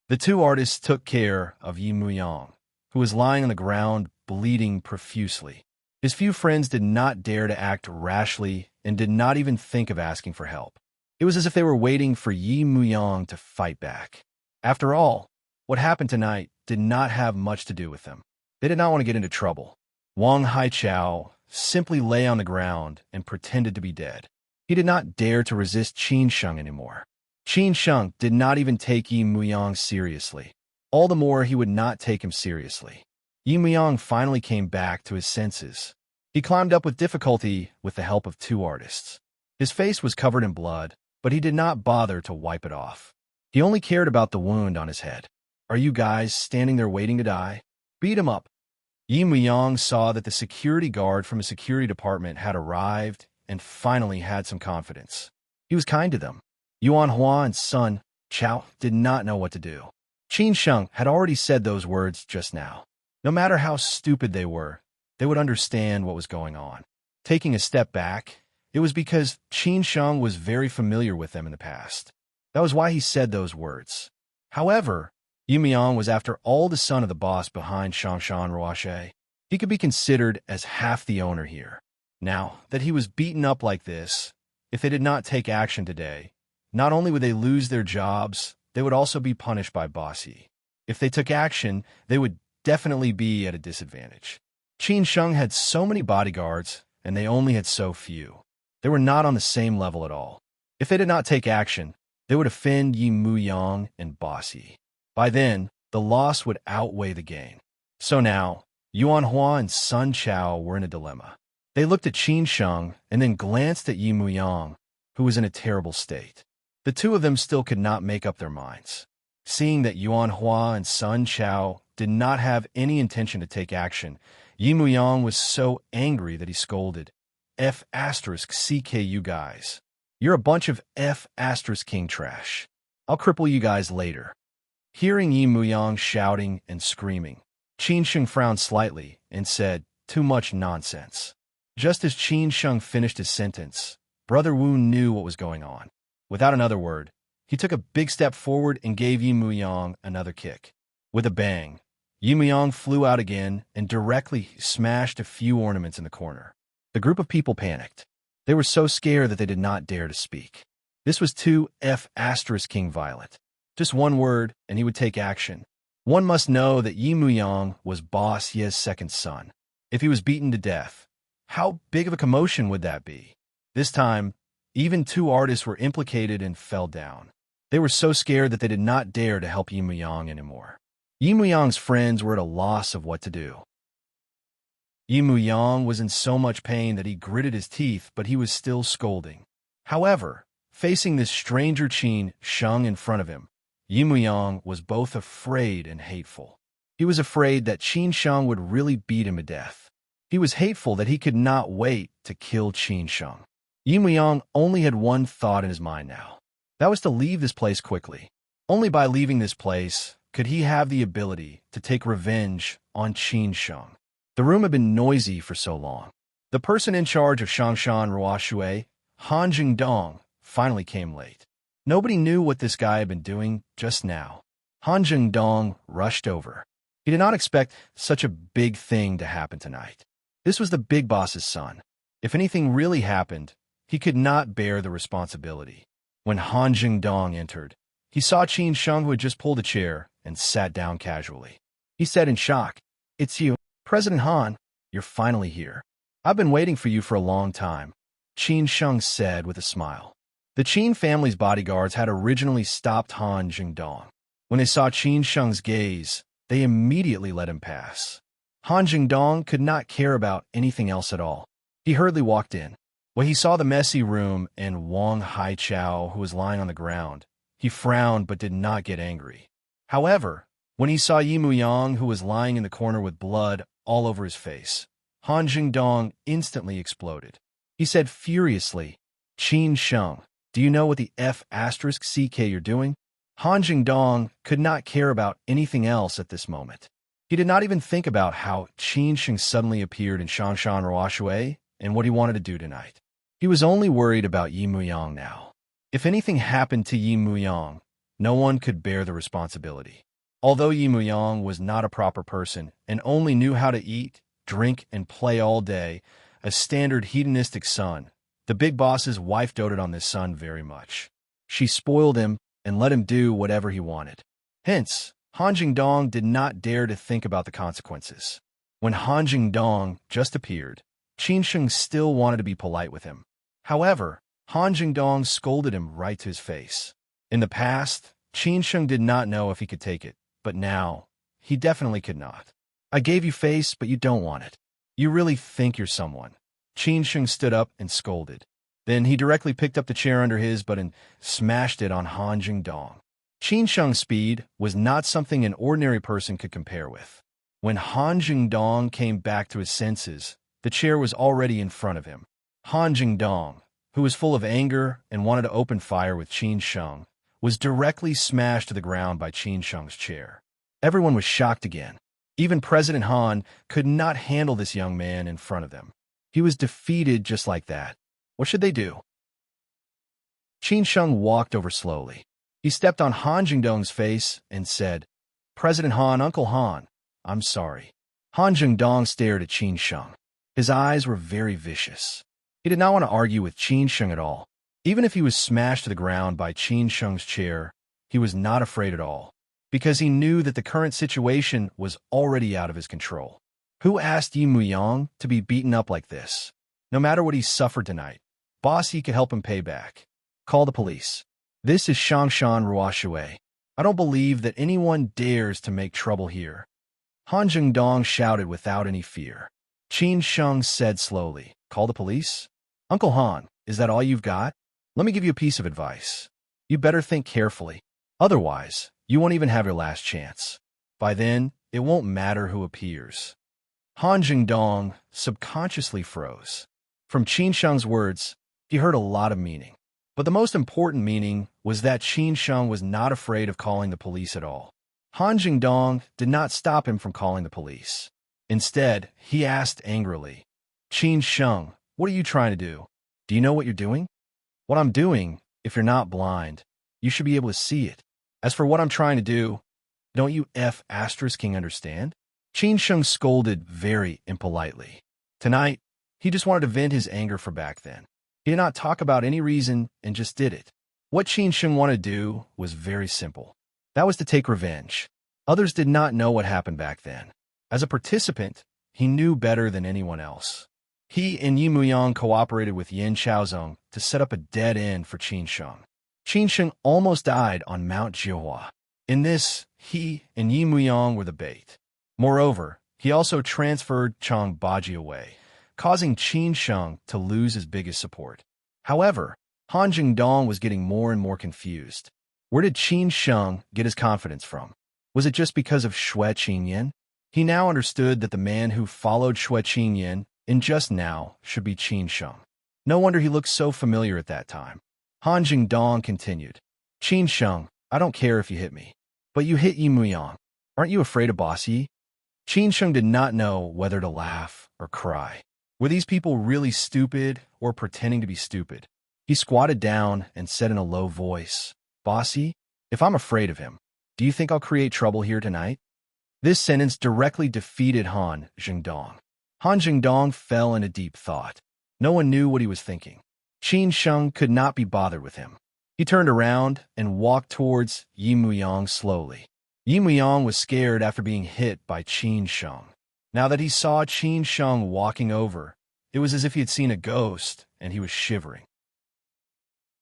The 2 artists took care of Yi Muyang, who was lying on the ground bleeding profusely. His few friends did not dare to act rashly and did not even think of asking for help. It was as if they were waiting for Yi Muyang to fight back. After all, what happened tonight did not have much to do with them. They did not want to get into trouble. Wang Haichao simply lay on the ground and pretended to be dead. He did not dare to resist Qin Sheng anymore. Qin Sheng did not even take Yi Muyang seriously. All the more he would not take him seriously. Yi Muyang finally came back to his senses. He climbed up with difficulty with the help of 2 artists. His face was covered in blood, but he did not bother to wipe it off. He only cared about the wound on his head. "Are you guys standing there waiting to die? Beat him up." Yi Muyang saw that the security guard from the security department had arrived and finally had some confidence. He was kind to them. Yuan Hua and Sun Chao did not know what to do. Qin Sheng had already said those words just now. No matter how stupid they were, they would understand what was going on. Taking a step back, it was because Qin Sheng was very familiar with them in the past. That was why he said those words. However, Yi Muyang was after all the son of the boss behind Shongshan Ruoshui. He could be considered as half the owner here. Now that he was beaten up like this, if they did not take action today, not only would they lose their jobs, they would also be punished by Boss Yi. If they took action, they would definitely be at a disadvantage. Qin Sheng had so many bodyguards, and they only had so few. They were not on the same level at all. If they did not take action, they would offend Yi Muyang and Boss Yi. By then, the loss would outweigh the gain. So now, Yuan Hua and Sun Chao were in a dilemma. They looked at Qin Sheng and then glanced at Yi Muyang, who was in a terrible state. The two of them still could not make up their minds. Seeing that Yuan Hua and Sun Chao did not have any intention to take action, Yi Muyang was so angry that he scolded, F asterisk CK you guys. You're a bunch of F asterisk king trash. I'll cripple you guys later. Hearing Yi Muyang shouting and screaming, Qin Sheng frowned slightly and said, too much nonsense. Just as Qin Sheng finished his sentence, Brother Wu knew what was going on. Without another word, he took a big step forward and gave Yi Muyang another kick. With a bang, Yi Muyang flew out again and directly smashed a few ornaments in the corner. The group of people panicked. They were so scared that they did not dare to speak. This was too F asterisk king violent. Just one word, and he would take action. One must know that Yi Muyang was Boss Ye's second son. If he was beaten to death, how big of a commotion would that be? This time, even two artists were implicated and fell down. They were so scared that they did not dare to help Yi Muyang anymore. Yi Muyang's friends were at a loss of what to do. Yi Muyang was in so much pain that he gritted his teeth, but he was still scolding. However, facing this stranger Qin Sheng in front of him, Yi Muyang was both afraid and hateful. He was afraid that Qin Sheng would really beat him to death. He was hateful that he could not wait to kill Qin Sheng. Yi Muyang only had one thought in his mind now. That was to leave this place quickly. Only by leaving this place could he have the ability to take revenge on Qin Sheng. The room had been noisy for so long. The person in charge of Shangshan Ruoshui, Han Jingdong, finally came late. Nobody knew what this guy had been doing just now. Han Jingdong rushed over. He did not expect such a big thing to happen tonight. This was the big boss's son. If anything really happened, he could not bear the responsibility. When Han Jingdong entered, he saw Qin Sheng, who had just pulled a chair and sat down casually. He said in shock, "It's you, President Han. You're finally here. I've been waiting for you for a long time," Qin Sheng said with a smile. The Qin family's bodyguards had originally stopped Han Jingdong. When they saw Qin Sheng's gaze, they immediately let him pass. Han Jingdong could not care about anything else at all. He hurriedly walked in. When he saw the messy room and Wang Haichao, who was lying on the ground, he frowned but did not get angry. However, when he saw Yi Muyang, who was lying in the corner with blood all over his face, Han Jingdong instantly exploded. He said furiously, "Qin Sheng, do you know what the F asterisk CK you're doing?" Han Jingdong could not care about anything else at this moment. He did not even think about how Qin Sheng suddenly appeared in Shangshan Ruoshui and what he wanted to do tonight. He was only worried about Yi Muyang now. If anything happened to Yi Muyang, no one could bear the responsibility. Although Yi Muyang was not a proper person and only knew how to eat, drink, and play all day, a standard hedonistic son, the big boss's wife doted on this son very much. She spoiled him and let him do whatever he wanted. Hence, Han Jingdong did not dare to think about the consequences. When Han Jingdong just appeared, Qin Sheng still wanted to be polite with him. However, Han Jingdong scolded him right to his face. In the past, Qin Sheng did not know if he could take it, but now, he definitely could not. "I gave you face, but you don't want it. You really think you're someone." Qin Sheng stood up and scolded. Then he directly picked up the chair under his butt and smashed it on Han Jingdong. Qin Sheng's speed was not something an ordinary person could compare with. When Han Jingdong came back to his senses, the chair was already in front of him. Han Jingdong, who was full of anger and wanted to open fire with Qin Sheng, was directly smashed to the ground by Qin Sheng's chair. Everyone was shocked again. Even President Han could not handle this young man in front of them. He was defeated just like that. What should they do? Qin Sheng walked over slowly. He stepped on Han Jingdong's face and said, "President Han, Uncle Han, I'm sorry." Han Jingdong stared at Qin Sheng. His eyes were very vicious. He did not want to argue with Qin Sheng at all. Even if he was smashed to the ground by Qin Sheng's chair, he was not afraid at all, because he knew that the current situation was already out of his control. Who asked Yi Muyang to be beaten up like this? No matter what he suffered tonight, Boss Yi could help him pay back. Call the police. This is Shangshan Ruoshui. I don't believe that anyone dares to make trouble here. Han Jingdong shouted without any fear. Qin Sheng said slowly, "Call the police? Uncle Han, is that all you've got? Let me give you a piece of advice. You better think carefully. Otherwise, you won't even have your last chance. By then, it won't matter who appears. Han Jingdong subconsciously froze. From Qin Sheng's words, he heard a lot of meaning. But the most important meaning was that Qin Sheng was not afraid of calling the police at all. Han Jingdong did not stop him from calling the police. Instead, he asked angrily, Qin Sheng, what are you trying to do? Do you know what you're doing? What I'm doing, if you're not blind, you should be able to see it. As for what I'm trying to do, don't you King understand? Qin Sheng scolded very impolitely. Tonight, he just wanted to vent his anger for back then. He did not talk about any reason and just did it. What Qin Sheng wanted to do was very simple. That was to take revenge. Others did not know what happened back then. As a participant, he knew better than anyone else. He and Yi Muyang cooperated with Yin Chaozong to set up a dead end for Qin Sheng. Qin Sheng almost died on Mount Jiuhua. In this, he and Yi Muyang were the bait. Moreover, he also transferred Chang Baji away, causing Qin Sheng to lose his biggest support. However, Han Jingdong was getting more and more confused. Where did Qin Sheng get his confidence from? Was it just because of Xue Qinyan? He now understood that the man who followed Xue Qinyan in just now should be Qin Sheng. No wonder he looked so familiar at that time. Han Jingdong continued, Qin Sheng, I don't care if you hit me, but you hit Yi Muyang. Aren't you afraid of Boss Yi? Qin Sheng did not know whether to laugh or cry. Were these people really stupid or pretending to be stupid? He squatted down and said in a low voice, Bossy, if I'm afraid of him, do you think I'll create trouble here tonight? This sentence directly defeated Han Jingdong. Han Jingdong fell into deep thought. No one knew what he was thinking. Qin Sheng could not be bothered with him. He turned around and walked towards Yi Muyang slowly. Yi Muyang was scared after being hit by Qin Sheng. Now that he saw Qin Sheng walking over, it was as if he had seen a ghost, and he was shivering.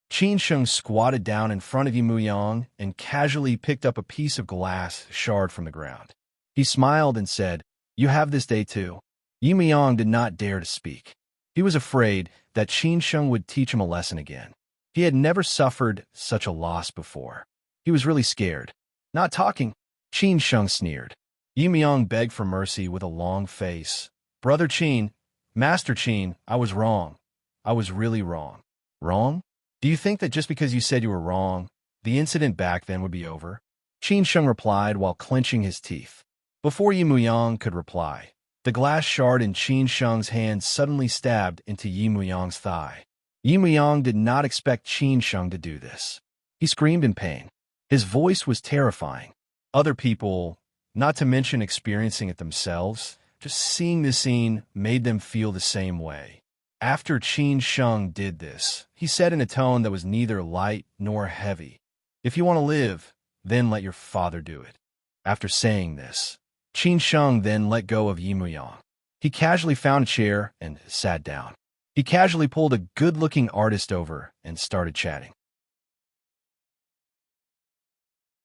Qin Sheng squatted down in front of Yi Muyang and casually picked up a piece of glass shard from the ground. He smiled and said, You have this day too. Yi Muyang did not dare to speak. He was afraid that Qin Sheng would teach him a lesson again. He had never suffered such a loss before. He was really scared. Not talking, Qin Sheng sneered. Yi Muyang begged for mercy with a long face. Brother Qin, Master Qin, I was wrong. I was really wrong. Wrong? Do you think that just because you said you were wrong, the incident back then would be over? Qin Sheng replied while clenching his teeth. Before Yi Muyang could reply, the glass shard in Qin Sheng's hand suddenly stabbed into Yi Muyang's thigh. Yi Muyang did not expect Qin Sheng to do this. He screamed in pain. His voice was terrifying. Other people, not to mention experiencing it themselves, just seeing this scene made them feel the same way. After Qin Sheng did this, he said in a tone that was neither light nor heavy, If you want to live, then let your father do it. After saying this, Qin Sheng then let go of Yi Muyang. He casually found a chair and sat down. He casually pulled a good-looking artist over and started chatting.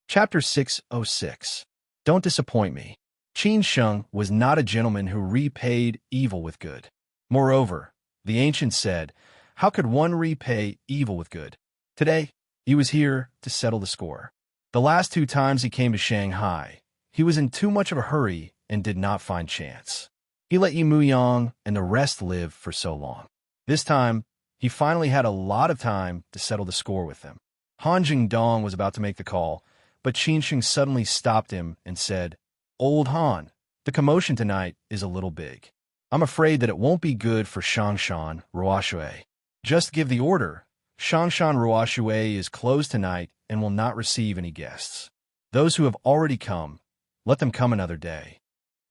Chapter 606. Don't disappoint me. Qin Sheng was not a gentleman who repaid evil with good. Moreover, the ancient said, how could one repay evil with good? Today, he was here to settle the score. The last 2 times he came to Shanghai, he was in too much of a hurry and did not find chance. He let Yi Muyang and the rest live for so long. This time, he finally had a lot of time to settle the score with them. Han Jingdong was about to make the call, but Qin Sheng suddenly stopped him and said, Old Han, the commotion tonight is a little big. I'm afraid that it won't be good for Shangshan Ruoshui. Just give the order. Shangshan Ruoshui is closed tonight and will not receive any guests. Those who have already come, let them come another day.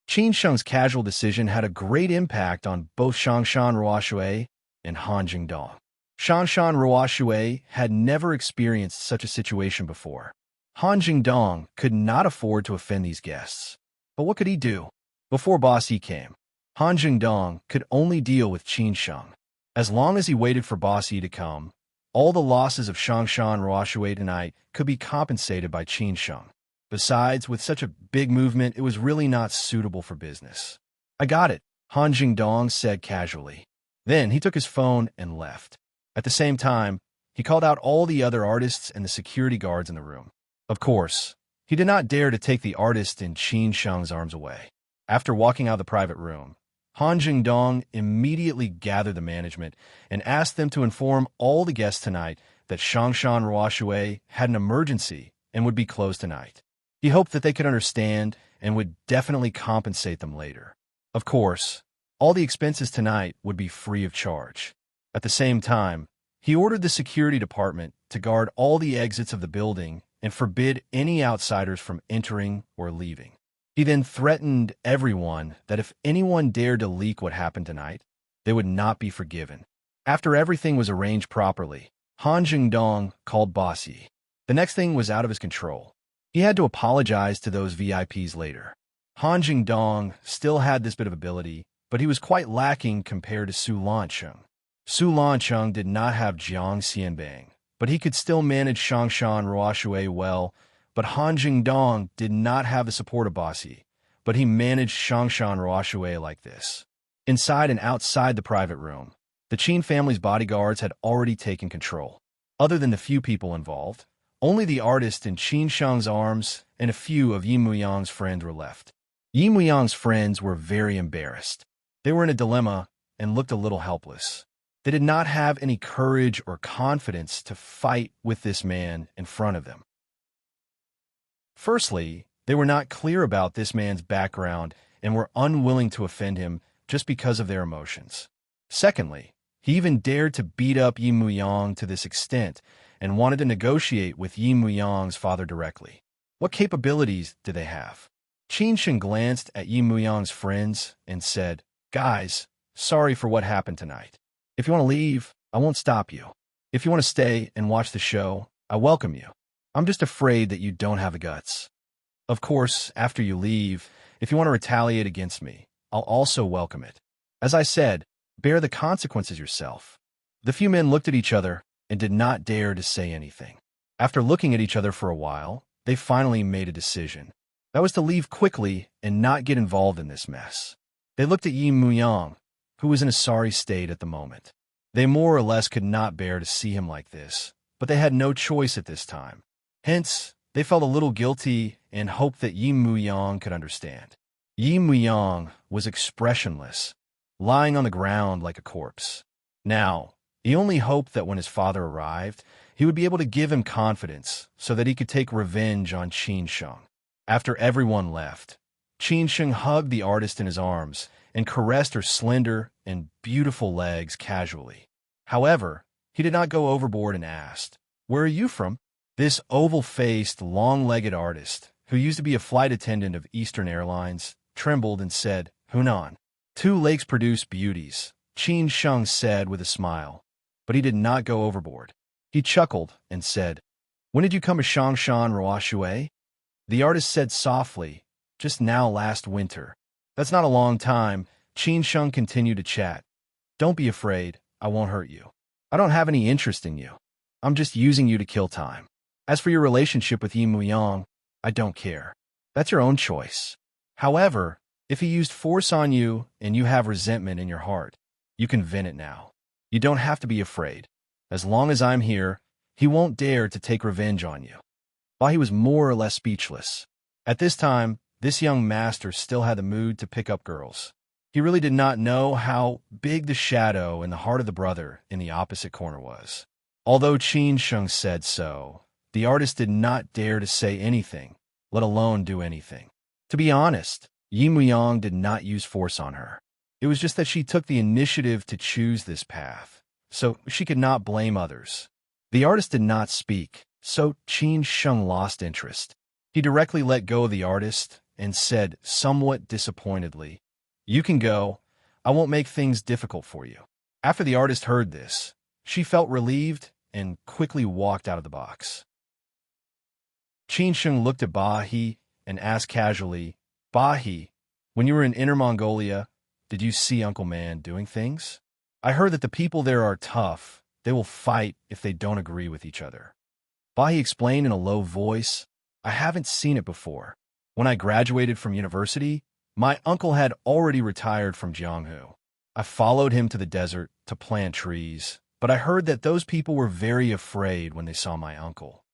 Qin Sheng's casual decision had a great impact on both Shangshan Ruoshui and Han Jingdong. Shangshan Ruoshui had never experienced such a situation before. Han Jingdong could not afford to offend these guests. But what could he do? Before Boss Yi came, Han Jingdong could only deal with Qin Sheng. As long as he waited for Boss Yi to come, all the losses of Shangshan Ruoshui tonight could be compensated by Qin Sheng. Besides, with such a big movement, it was really not suitable for business. I got it, Han Jingdong said casually. Then he took his phone and left. At the same time, he called out all the other artists and the security guards in the room. Of course, he did not dare to take the artist in Qin Sheng's arms away. After walking out of the private room, Han Jingdong immediately gathered the management and asked them to inform all the guests tonight that Shangshan Ruoshui had an emergency and would be closed tonight. He hoped that they could understand and would definitely compensate them later. Of course, all the expenses tonight would be free of charge. At the same time, he ordered the security department to guard all the exits of the building and forbid any outsiders from entering or leaving. He then threatened everyone that if anyone dared to leak what happened tonight, they would not be forgiven. After everything was arranged properly, Han Jingdong called Bossy. The next thing was out of his control. He had to apologize to those VIPs later. Han Jingdong still had this bit of ability, but he was quite lacking compared to Su Lancheng. Su Lancheng did not have Jiang Xianbang, but he could still manage Shangshan Ruoshui well. But Han Jingdong did not have the support of Bossy, but he managed Shangshan Ruoshui like this. Inside and outside the private room, the Qin family's bodyguards had already taken control. Other than the few people involved, only the artist in Qin Sheng's arms and a few of Yi Muyang's friends were left. Yi Muyang's friends were very embarrassed. They were in a dilemma and looked a little helpless. They did not have any courage or confidence to fight with this man in front of them. Firstly, they were not clear about this man's background and were unwilling to offend him just because of their emotions. Secondly, he even dared to beat up Yi Muyang to this extent and wanted to negotiate with Yi Muyang's father directly. What capabilities do they have? Qin Sheng glanced at Yi Muyang's friends and said, "Guys, sorry for what happened tonight. If you want to leave, I won't stop you. If you want to stay and watch the show, I welcome you. I'm just afraid that you don't have the guts. Of course, after you leave, if you want to retaliate against me, I'll also welcome it. As I said, bear the consequences yourself." The few men looked at each other and did not dare to say anything. After looking at each other for a while, they finally made a decision. That was to leave quickly and not get involved in this mess. They looked at Yi Muyang, who was in a sorry state at the moment. They more or less could not bear to see him like this, but they had no choice at this time. Hence, they felt a little guilty and hoped that Yi Muyang could understand. Yi Muyang was expressionless, lying on the ground like a corpse. Now, he only hoped that when his father arrived, he would be able to give him confidence so that he could take revenge on Qin Sheng. After everyone left, Qin Sheng hugged the artist in his arms and caressed her slender and beautiful legs casually. However, he did not go overboard and asked, "Where are you from?" This oval-faced, long-legged artist, who used to be a flight attendant of Eastern Airlines, trembled and said, "Hunan." "Two lakes produce beauties," Qin Sheng said with a smile, but he did not go overboard. He chuckled and said, "When did you come to Shangshan Ruoshui?" The artist said softly, "Just now last winter." "That's not a long time," Qin Sheng continued to chat. "Don't be afraid, I won't hurt you. I don't have any interest in you. I'm just using you to kill time. As for your relationship with Yi Muyang, I don't care. That's your own choice. However, if he used force on you and you have resentment in your heart, you can vent it now. You don't have to be afraid. As long as I'm here, he won't dare to take revenge on you." While he was more or less speechless. At this time, this young master still had the mood to pick up girls. He really did not know how big the shadow in the heart of the brother in the opposite corner was. Although Qin Sheng said so, the artist did not dare to say anything, let alone do anything. To be honest, Yi Muyang did not use force on her. It was just that she took the initiative to choose this path, so she could not blame others. The artist did not speak, so Qin Sheng lost interest. He directly let go of the artist and said somewhat disappointedly, "You can go. I won't make things difficult for you." After the artist heard this, she felt relieved and quickly walked out of the box. Qin Sheng looked at Bahi and asked casually, "Bahi, when you were in Inner Mongolia, did you see Uncle Man doing things? I heard that the people there are tough. They will fight if they don't agree with each other." Bahi explained in a low voice, "I haven't seen it before. When I graduated from university, my uncle had already retired from Jianghu. I followed him to the desert to plant trees, but I heard that those people were very afraid when they saw my uncle."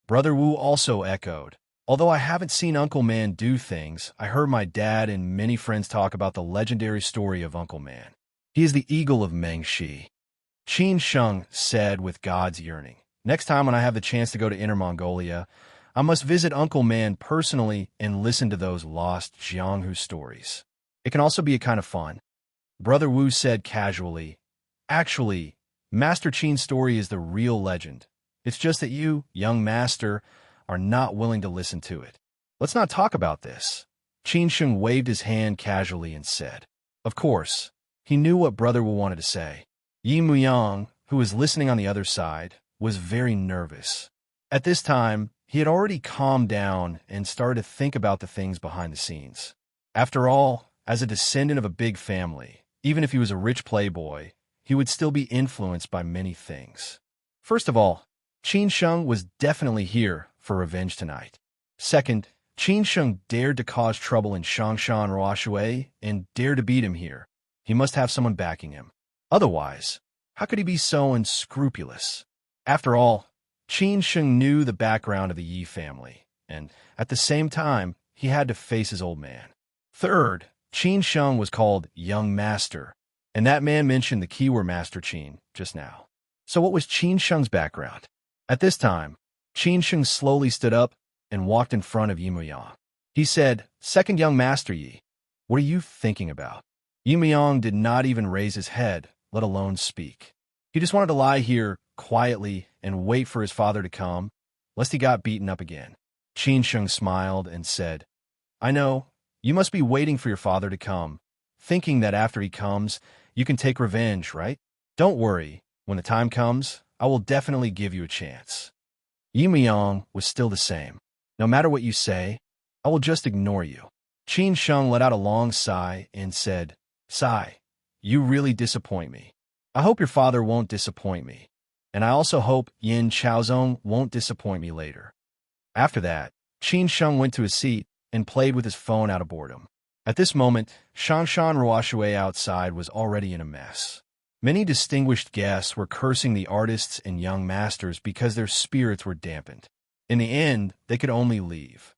Brother Wu also echoed, "Although I haven't seen Uncle Man do things, I heard my dad and many friends talk about the legendary story of Uncle Man. He is the eagle of Mengxi." Qin Sheng said with God's yearning, "Next time when I have the chance to go to Inner Mongolia, I must visit Uncle Man personally and listen to those lost Jianghu stories. It can also be a kind of fun." Brother Wu said casually, "Actually, Master Qin's story is the real legend. It's just that you, young master, are not willing to listen to it. Let's not talk about this." Qin Sheng waved his hand casually and said, "Of course." He knew what Brother Wu wanted to say. Yi Muyang, who was listening on the other side, was very nervous. At this time, he had already calmed down and started to think about the things behind the scenes. After all, as a descendant of a big family, even if he was a rich playboy, he would still be influenced by many things. First of all, Qin Sheng was definitely here for revenge tonight. Second, Qin Sheng dared to cause trouble in Shangshan Ruoshui and dared to beat him here. He must have someone backing him. Otherwise, how could he be so unscrupulous? After all, Qin Sheng knew the background of the Yi family, and at the same time, he had to face his old man. Third, Qin Sheng was called Young Master, and that man mentioned the keyword Master Qin just now. So what was Qin Sheng's background? At this time, Qin Sheng slowly stood up and walked in front of Yi Muyang. He said, "Second young master Yi, what are you thinking about?" Yi Muyang did not even raise his head, let alone speak. He just wanted to lie here quietly and wait for his father to come, lest he got beaten up again. Qin Sheng smiled and said, "I know, you must be waiting for your father to come, thinking that after he comes, you can take revenge, right? Don't worry, when the time comes, I will definitely give you a chance." Yi Muyang was still the same. "No matter what you say, I will just ignore you." Qin Sheng let out a long sigh and said, "Sigh, you really disappoint me. I hope your father won't disappoint me, and I also hope Yin Chaozong won't disappoint me later." After that, Qin Sheng went to his seat and played with his phone out of boredom. At this moment, Shangshan Ruoshui outside was already in a mess. Many distinguished guests were cursing the artists and young masters because their spirits were dampened. In the end, they could only leave.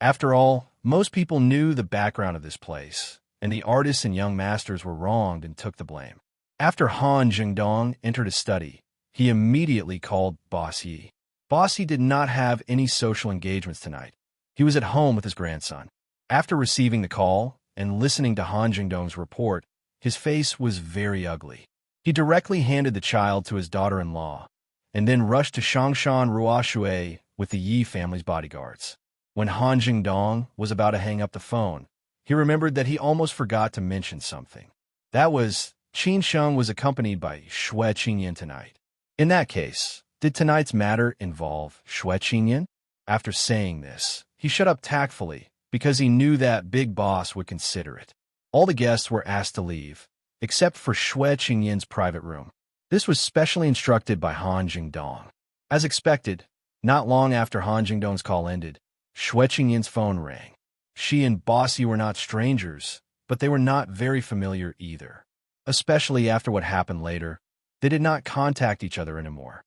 After all, most people knew the background of this place, and the artists and young masters were wronged and took the blame. After Han Jingdong entered his study, he immediately called Boss Yi. Boss Yi did not have any social engagements tonight. He was at home with his grandson. After receiving the call and listening to Han Jingdong's report, his face was very ugly. He directly handed the child to his daughter-in-law, and then rushed to Shangshan Ruoshui with the Yi family's bodyguards. When Han Jingdong was about to hang up the phone, he remembered that he almost forgot to mention something. That was, Qin Sheng was accompanied by Xue Qingyan tonight. In that case, did tonight's matter involve Xue Qingyan? After saying this, he shut up tactfully because he knew that Big Boss would consider it. All the guests were asked to leave, except for Xue Qingyan's private room. This was specially instructed by Han Jingdong. As expected, not long after Han Jingdong's call ended, Xue Qingyan's phone rang. She and Bossy were not strangers, but they were not very familiar either. Especially after what happened later, they did not contact each other anymore.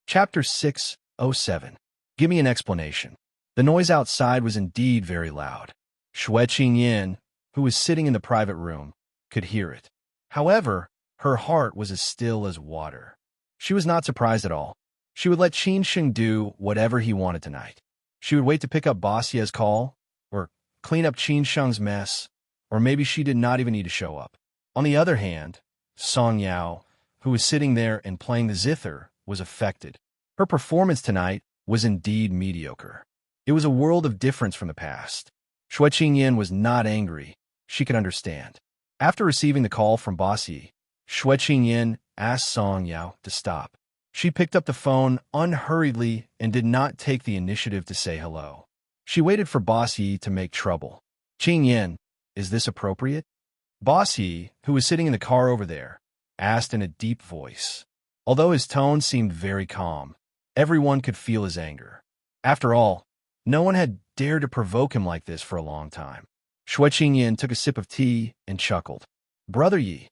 Chapter 607. Give me an explanation. The noise outside was indeed very loud. Xue Qingyan, who was sitting in the private room, could hear it. However, her heart was as still as water. She was not surprised at all. She would let Qin Sheng do whatever he wanted tonight. She would wait to pick up Boss Ye's call, or clean up Qin Sheng's mess, or maybe she did not even need to show up. On the other hand, Song Yao, who was sitting there and playing the zither, was affected. Her performance tonight was indeed mediocre. It was a world of difference from the past. Xue Qingyan was not angry. She could understand. After receiving the call from Boss Yi, Xue Qingyan asked Song Yao to stop. She picked up the phone unhurriedly and did not take the initiative to say hello. She waited for Boss Yi to make trouble. "Qingyan, is this appropriate?" Boss Yi, who was sitting in the car over there, asked in a deep voice. Although his tone seemed very calm, everyone could feel his anger. After all, no one had dared to provoke him like this for a long time. Xue Qingyan took a sip of tea and chuckled. Brother Yi,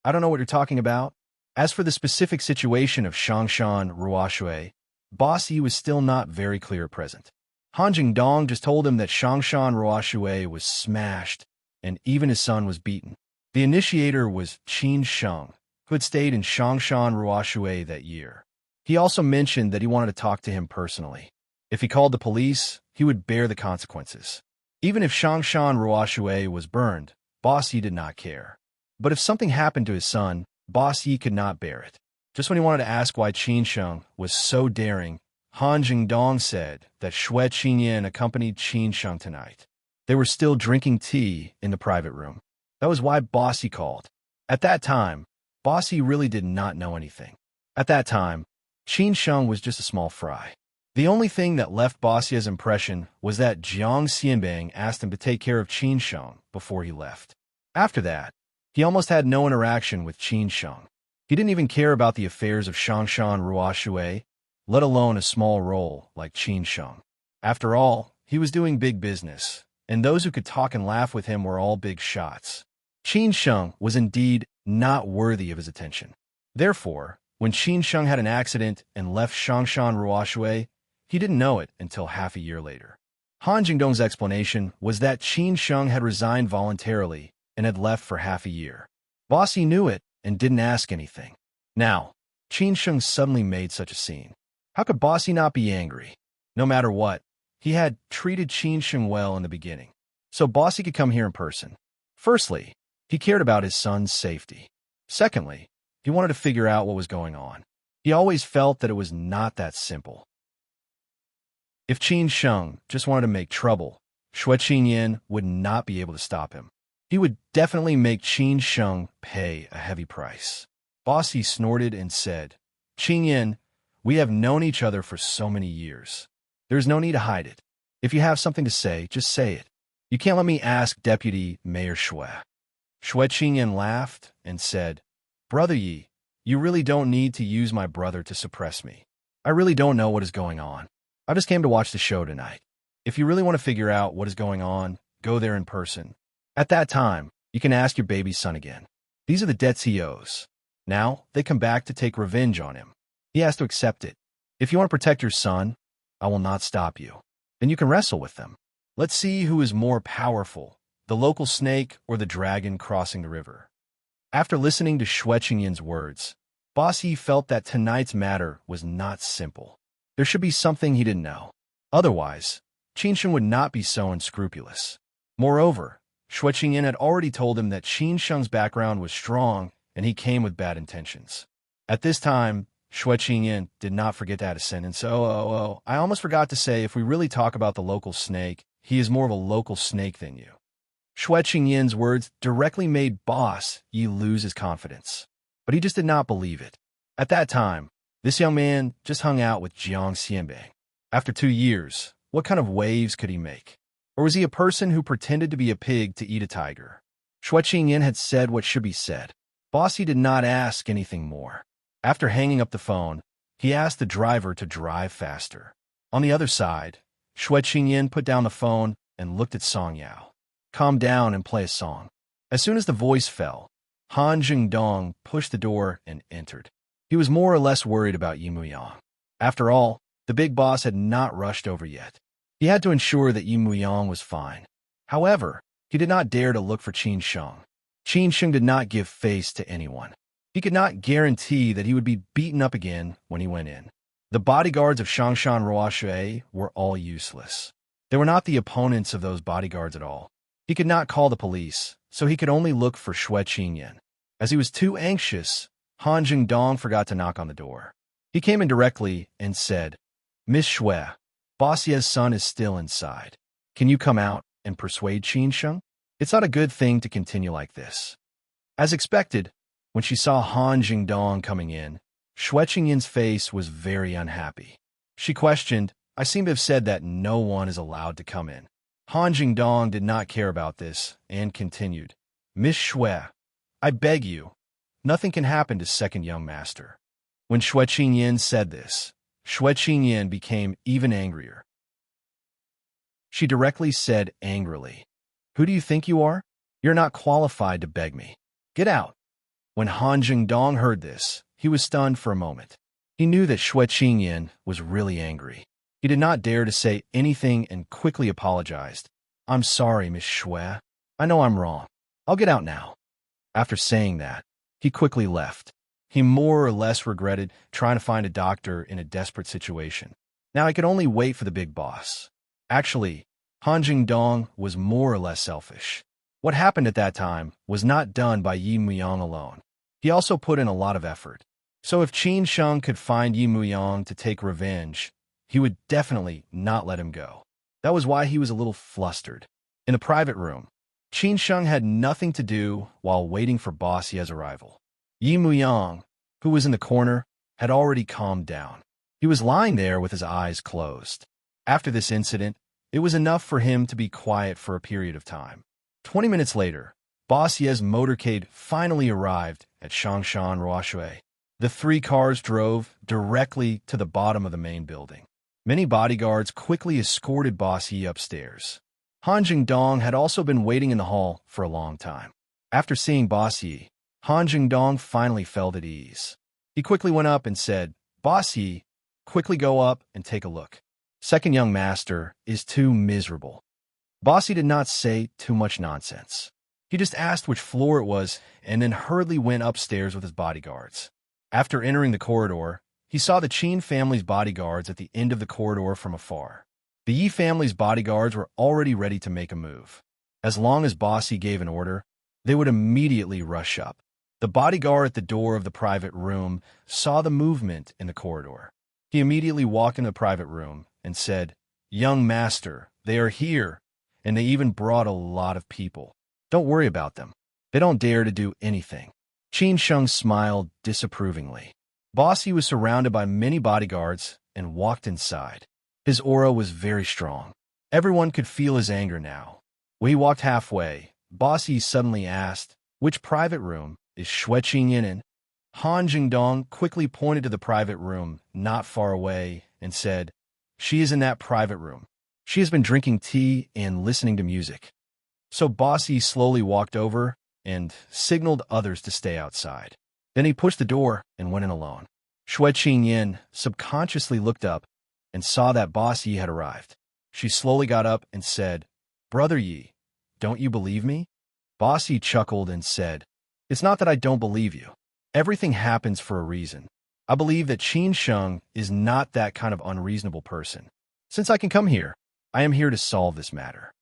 I don't know what you're talking about. As for the specific situation of Shangshan Ruoshui, Boss Yi was still not very clear at present. Han Jingdong just told him that Shangshan Ruoshui was smashed, and even his son was beaten. The initiator was Qin Sheng, who had stayed in Shangshan Ruoshui that year. He also mentioned that he wanted to talk to him personally. If he called the police, he would bear the consequences. Even if Shangshan Ruoshui was burned, Boss Yi did not care. But if something happened to his son, Boss Yi could not bear it. Just when he wanted to ask why Qin Sheng was so daring, Han Jingdong said that Xue Qingyan accompanied Qin Sheng tonight. They were still drinking tea in the private room. That was why Boss Yi called. At that time, Boss Yi really did not know anything. At that time, Qin Sheng was just a small fry. The only thing that left Boss Yi's impression was that Jiang Xianbang asked him to take care of Qin Sheng before he left. After that, he almost had no interaction with Qin Sheng. He didn't even care about the affairs of Shangshan Ruoshui, let alone a small role like Qin Sheng. After all, he was doing big business, and those who could talk and laugh with him were all big shots. Qin Sheng was indeed not worthy of his attention. Therefore, when Qin Sheng had an accident and left Shangshan Ruoshui, he didn't know it until half a year later. Han Jingdong's explanation was that Qin Sheng had resigned voluntarily and had left for half a year. Boss Yi knew it and didn't ask anything. Now, Qin Sheng suddenly made such a scene. How could Boss Yi not be angry? No matter what, he had treated Qin Sheng well in the beginning, so Boss Yi could come here in person. Firstly, he cared about his son's safety. Secondly, he wanted to figure out what was going on. He always felt that it was not that simple. If Qin Sheng just wanted to make trouble, Xue Qingyan would not be able to stop him. He would definitely make Qin Sheng pay a heavy price. Boss Yi snorted and said, Qingyan, we have known each other for so many years. There's no need to hide it. If you have something to say, just say it. You can't let me ask Deputy Mayor Xue. Xue Qingyan laughed and said, Brother Yi, you really don't need to use my brother to suppress me. I really don't know what is going on. I just came to watch the show tonight. If you really want to figure out what is going on, go there in person. At that time, you can ask your baby son again. These are the debts he owes. Now, they come back to take revenge on him. He has to accept it. If you want to protect your son, I will not stop you. Then you can wrestle with them. Let's see who is more powerful, the local snake or the dragon crossing the river. After listening to Xue Qingyan's words, Boss Yi felt that tonight's matter was not simple. There should be something he didn't know. Otherwise, Qin Sheng would not be so unscrupulous. Moreover, Xue Qingyan had already told him that Qin Sheng's background was strong and he came with bad intentions. At this time, Xue Qingyan did not forget to add a sentence. I almost forgot to say, if we really talk about the local snake, he is more of a local snake than you. Xue Qingyan's words directly made Boss Yi lose his confidence. But he just did not believe it. At that time, this young man just hung out with Jiang Xianbang. After 2 years, what kind of waves could he make? Or was he a person who pretended to be a pig to eat a tiger? Xue Qingyan had said what should be said. Boss Yi did not ask anything more. After hanging up the phone, he asked the driver to drive faster. On the other side, Xue Qingyan put down the phone and looked at Song Yao. Calm down and play a song. As soon as the voice fell, Han Jingdong pushed the door and entered. He was more or less worried about Yi Muyang. After all, the big boss had not rushed over yet. He had to ensure that Yi Muyang was fine. However, he did not dare to look for Qin Sheng. Qin Sheng did not give face to anyone. He could not guarantee that he would be beaten up again when he went in. The bodyguards of Shangshan Ruoshui were all useless. They were not the opponents of those bodyguards at all. He could not call the police, so he could only look for Xue Qingyan. As he was too anxious, Han Jingdong forgot to knock on the door. He came in directly and said, Miss Xue, Boss Ye's son is still inside. Can you come out and persuade Qin Sheng? It's not a good thing to continue like this. As expected, when she saw Han Jingdong coming in, Xue Qingyan's face was very unhappy. She questioned, I seem to have said that no one is allowed to come in. Han Jingdong did not care about this and continued, Miss Xue, I beg you, nothing can happen to second young master. When Xue Qingyan said this, Xue Qingyan became even angrier. She directly said angrily, Who do you think you are? You're not qualified to beg me. Get out. When Han Jingdong heard this, he was stunned for a moment. He knew that Xue Qingyan was really angry. He did not dare to say anything and quickly apologized. I'm sorry, Miss Xue. I know I'm wrong. I'll get out now. After saying that, he quickly left. He more or less regretted trying to find a doctor in a desperate situation. Now he could only wait for the big boss. Actually, Han Jingdong was more or less selfish. What happened at that time was not done by Yi Muyang alone. He also put in a lot of effort. So if Qin Sheng could find Yi Muyang to take revenge, he would definitely not let him go. That was why he was a little flustered. In the private room, Qin Sheng had nothing to do while waiting for Boss Ye's arrival. Yi Muyang, who was in the corner, had already calmed down. He was lying there with his eyes closed. After this incident, it was enough for him to be quiet for a period of time. 20 minutes later, Boss Ye's motorcade finally arrived at Shangshan Ruoshui. The 3 cars drove directly to the bottom of the main building. Many bodyguards quickly escorted Boss Ye upstairs. Han Jingdong had also been waiting in the hall for a long time. After seeing Boss Ye, Han Jingdong finally felt at ease. He quickly went up and said, Boss Ye, quickly go up and take a look. Second young master is too miserable. Boss Ye did not say too much nonsense. He just asked which floor it was and then hurriedly went upstairs with his bodyguards. After entering the corridor, he saw the Qin family's bodyguards at the end of the corridor from afar. The Yi family's bodyguards were already ready to make a move. As long as Boss Ye gave an order, they would immediately rush up. The bodyguard at the door of the private room saw the movement in the corridor. He immediately walked in the private room and said, Young master, they are here, and they even brought a lot of people. Don't worry about them. They don't dare to do anything. Qin Sheng smiled disapprovingly. Boss Ye was surrounded by many bodyguards and walked inside. His aura was very strong. Everyone could feel his anger now. When he walked halfway, Boss Ye suddenly asked, Which private room is Xue Qingyan in? Han Jingdong quickly pointed to the private room not far away and said, She is in that private room. She has been drinking tea and listening to music. So Boss Ye slowly walked over and signaled others to stay outside. Then he pushed the door and went in alone. Xue Qingyan subconsciously looked up and saw that Boss Ye had arrived. She slowly got up and said, Brother Yi, don't you believe me? Boss Ye chuckled and said, It's not that I don't believe you. Everything happens for a reason. I believe that Qin Sheng is not that kind of unreasonable person. Since I can come here, I am here to solve this matter.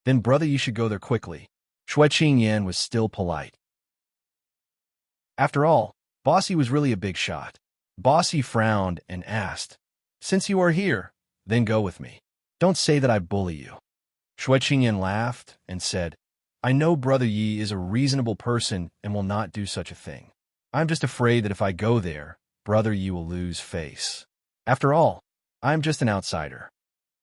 Then Brother Yi should go there quickly. Xue Qingyan was still polite. After all, Boss Ye was really a big shot. Boss Ye frowned and asked, Since you are here, then go with me. Don't say that I bully you. Xue Qingyan laughed and said, I know Brother Yi is a reasonable person and will not do such a thing. I'm just afraid that if I go there, Brother Yi will lose face. After all, I'm just an outsider.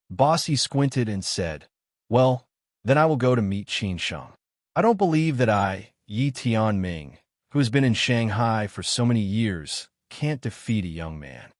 Boss Ye squinted and said, Well, then I will go to meet Qin Sheng. I don't believe that I, Yi Tianming, who has been in Shanghai for so many years, can't defeat a young man.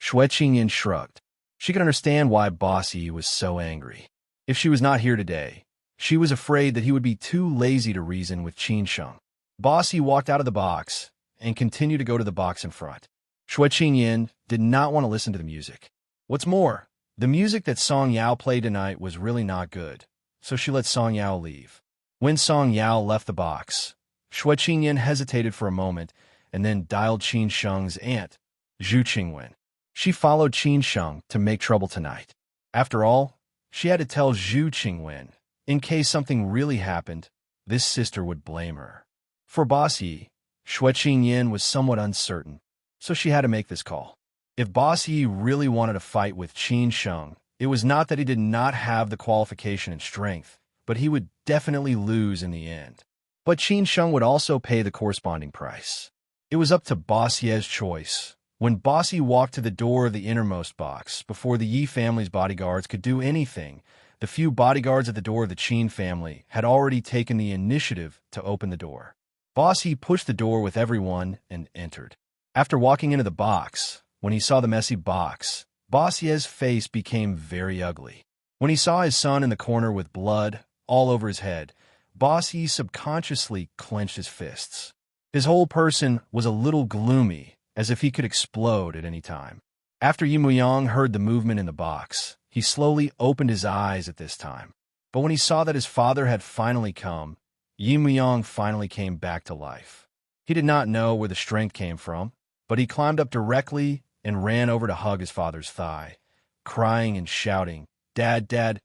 Xue Qingyan shrugged. She could understand why Boss Ye was so angry. If she was not here today, she was afraid that he would be too lazy to reason with Qin Sheng. Boss Ye walked out of the box and continued to go to the box in front. Xue Qingyan did not want to listen to the music. What's more, the music that Song Yao played tonight was really not good, so she let Song Yao leave. When Song Yao left the box, Xue Qingyan hesitated for a moment and then dialed Qin Sheng's aunt, Zhu Qingwen. She followed Qin Sheng to make trouble tonight. After all, she had to tell Zhu Qingwen, in case something really happened, this sister would blame her. For Boss Ye, Xue Qingyan was somewhat uncertain, so she had to make this call. If Boss Ye really wanted to fight with Qin Sheng, it was not that he did not have the qualification and strength, but he would definitely lose in the end. But Qin Sheng would also pay the corresponding price. It was up to Boss Ye's choice. When Boss Ye walked to the door of the innermost box, before the Yi family's bodyguards could do anything, the few bodyguards at the door of the Qin family had already taken the initiative to open the door. Boss Ye pushed the door with everyone and entered. After walking into the box, when he saw the messy box, Boss Ye's face became very ugly. When he saw his son in the corner with blood all over his head, Boss Yi subconsciously clenched his fists. His whole person was a little gloomy, as if he could explode at any time. After Yi Muyang heard the movement in the box, he slowly opened his eyes at this time. But when he saw that his father had finally come, Yi Muyang finally came back to life. He did not know where the strength came from, but he climbed up directly and ran over to hug his father's thigh, crying and shouting, "Dad, Dad,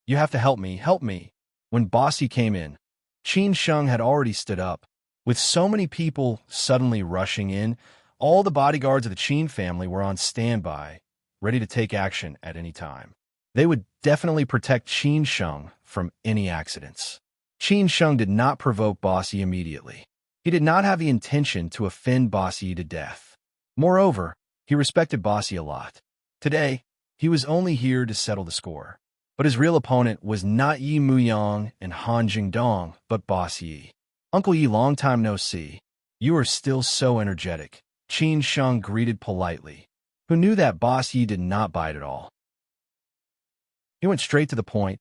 you have to help me, help me." When Bossy came in, Qin Sheng had already stood up. With so many people suddenly rushing in, all the bodyguards of the Qin family were on standby, ready to take action at any time. They would definitely protect Qin Sheng from any accidents. Qin Sheng did not provoke Bossy immediately. He did not have the intention to offend Bossy to death. Moreover, he respected Bossy a lot. Today, he was only here to settle the score. But his real opponent was not Yi Muyang and Han Jingdong, but Boss Yi. "Uncle Yi, long time no see. You are still so energetic," Qin Sheng greeted politely, who knew that Boss Yi did not bite at all. He went straight to the point.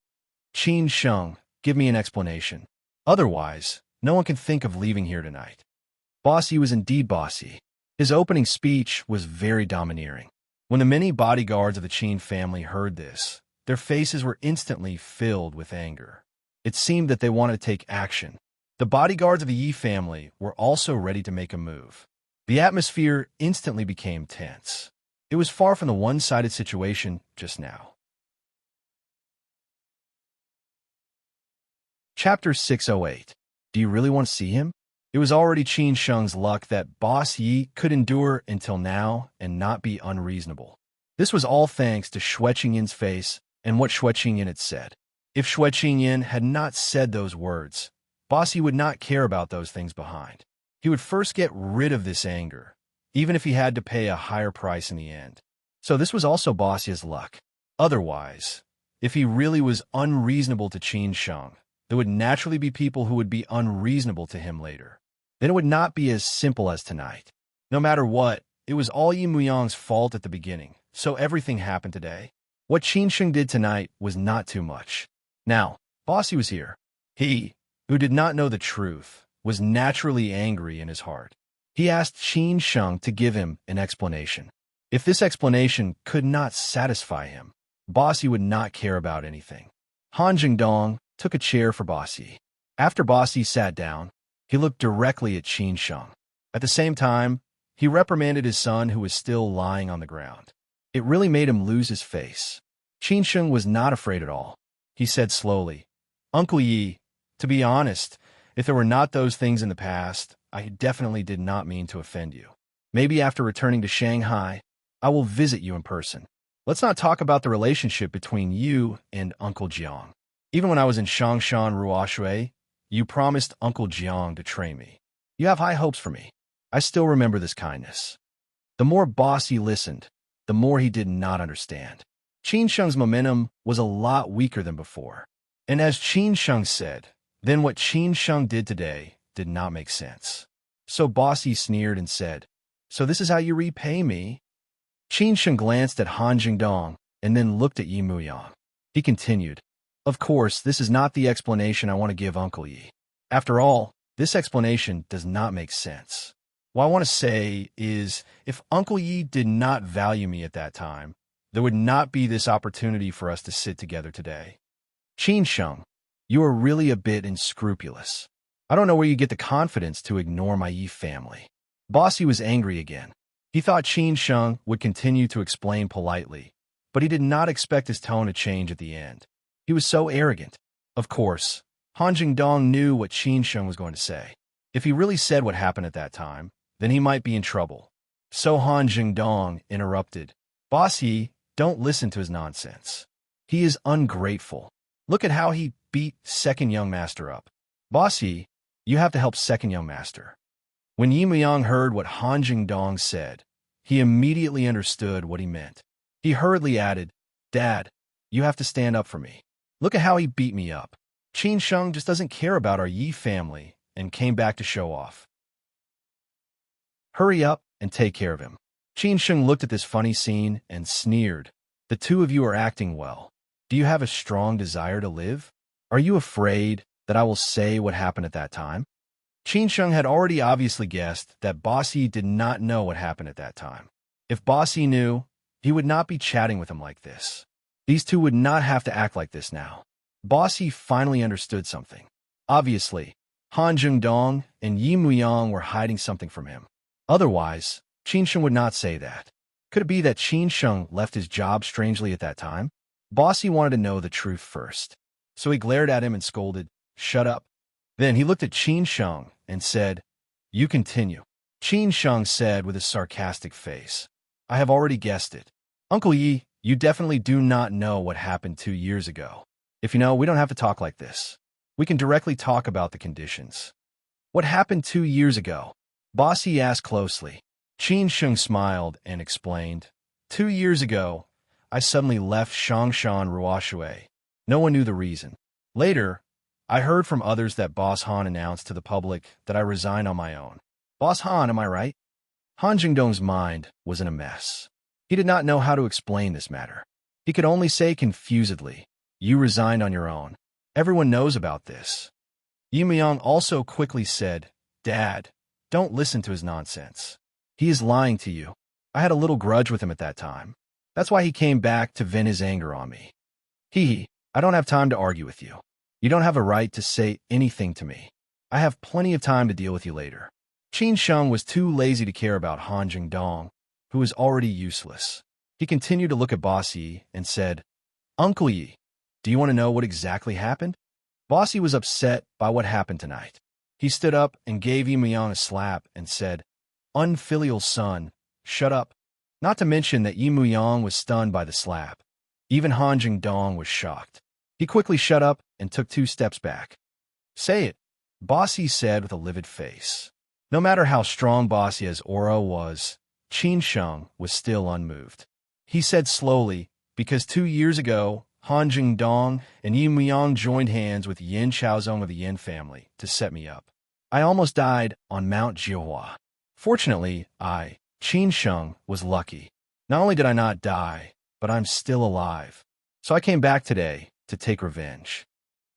"Qin Sheng, give me an explanation. Otherwise, no one can think of leaving here tonight." Boss Yi was indeed bossy. His opening speech was very domineering. When the many bodyguards of the Qin family heard this, their faces were instantly filled with anger. It seemed that they wanted to take action. The bodyguards of the Yi family were also ready to make a move. The atmosphere instantly became tense. It was far from the one-sided situation just now. Chapter 608. Do you really want to see him? It was already Qin Sheng's luck that Boss Yi could endure until now and not be unreasonable. This was all thanks to Xue Qingyin's face and what Xue Qingyin had said. If Xue Qingyin had not said those words, Boss Yi would not care about those things behind. He would first get rid of this anger, even if he had to pay a higher price in the end. So this was also Boss Yi's luck. Otherwise, if he really was unreasonable to Qin Sheng, there would naturally be people who would be unreasonable to him later. Then it would not be as simple as tonight. No matter what, it was all Yi Muyang's fault at the beginning, so everything happened today. What Qin Sheng did tonight was not too much. Now, Bossy was here. He, who did not know the truth, was naturally angry in his heart. He asked Qin Sheng to give him an explanation. If this explanation could not satisfy him, Bossy would not care about anything. Han Jingdong took a chair for Bossy. After Bossy sat down, he looked directly at Qin Sheng. At the same time, he reprimanded his son who was still lying on the ground. It really made him lose his face. Qin Sheng was not afraid at all. He said slowly, "Uncle Yi, to be honest, if there were not those things in the past, I definitely did not mean to offend you. Maybe after returning to Shanghai, I will visit you in person. Let's not talk about the relationship between you and Uncle Jiang. Even when I was in Shangshan Ruoshui, you promised Uncle Jiang to train me. You have high hopes for me. I still remember this kindness." The more Bossy listened, the more he did not understand. Qin Sheng's momentum was a lot weaker than before. And as Qin Sheng said, then what Qin Sheng did today did not make sense. So Bossy sneered and said, "So this is how you repay me?" Qin Sheng glanced at Han Jingdong and then looked at Yi Muyang. He continued, "Of course, this is not the explanation I want to give Uncle Yi. After all, this explanation does not make sense. What I want to say is, if Uncle Yi did not value me at that time, there would not be this opportunity for us to sit together today. Qin Sheng, you are really a bit unscrupulous. I don't know where you get the confidence to ignore my Yi family." Bossy was angry again. He thought Qin Sheng would continue to explain politely, but he did not expect his tone to change at the end. He was so arrogant. Of course, Han Jingdong knew what Qin Sheng was going to say. If he really said what happened at that time, then he might be in trouble. So Han Jingdong interrupted, "Bossy, don't listen to his nonsense. He is ungrateful. Look at how he beat second young master up. Bossy, you have to help second young master." When Yi Muyang heard what Han Jingdong said, he immediately understood what he meant. He hurriedly added, "Dad, you have to stand up for me. Look at how he beat me up. Qin Sheng just doesn't care about our Yi family and came back to show off. Hurry up and take care of him." Qin Sheng looked at this funny scene and sneered. "The two of you are acting well. Do you have a strong desire to live? Are you afraid that I will say what happened at that time? Qin Sheng had already obviously guessed that Boss Yi did not know what happened at that time. If Boss Yi knew, he would not be chatting with him like this. These two would not have to act like this now. Boss Yi finally understood something. Obviously, Han Jingdong and Yi Muyang were hiding something from him. Otherwise, Qin Sheng would not say that. Could it be that Qin Sheng left his job strangely at that time? Boss Yi wanted to know the truth first. So he glared at him and scolded, "Shut up." Then he looked at Qin Sheng and said, "You continue." Qin Sheng said with a sarcastic face, "I have already guessed it. Uncle Yi, you definitely do not know what happened 2 years ago. If you know, we don't have to talk like this. We can directly talk about the conditions." "What happened 2 years ago?" Boss Yi asked closely. Qin Sheng smiled and explained, "2 years ago, I suddenly left Shangshan Ruoshui. No one knew the reason. Later, I heard from others that Boss Han announced to the public that I resigned on my own." "Boss Han, am I right?" Han Jingdong's mind was in a mess. He did not know how to explain this matter. He could only say confusedly, "You resigned on your own. Everyone knows about this." Yi Muyang also quickly said, "Dad, don't listen to his nonsense. He is lying to you. I had a little grudge with him at that time. That's why he came back to vent his anger on me. I don't have time to argue with you. You don't have a right to say anything to me. I have plenty of time to deal with you later." Qin Sheng was too lazy to care about Han Jingdong, who was already useless. He continued to look at Boss Yi and said, "Uncle Yi, do you want to know what exactly happened?" Boss Yi was upset by what happened tonight. He stood up and gave Yi Muyang a slap and said, "Unfilial son, shut up." Not to mention that Yi Muyang was stunned by the slap. Even Han Jingdong was shocked. He quickly shut up and took 2 steps back. "Say it," Boss Yi said with a livid face. No matter how strong Boss Yi's aura was, Qin Sheng was still unmoved. He said slowly, "Because 2 years ago, Han Jingdong and Yi Muyang joined hands with Yin Chaozong of the Yin family to set me up. I almost died on Mount Jiuhua. Fortunately, Qin Sheng, was lucky. Not only did I not die, but I'm still alive. So I came back today to take revenge."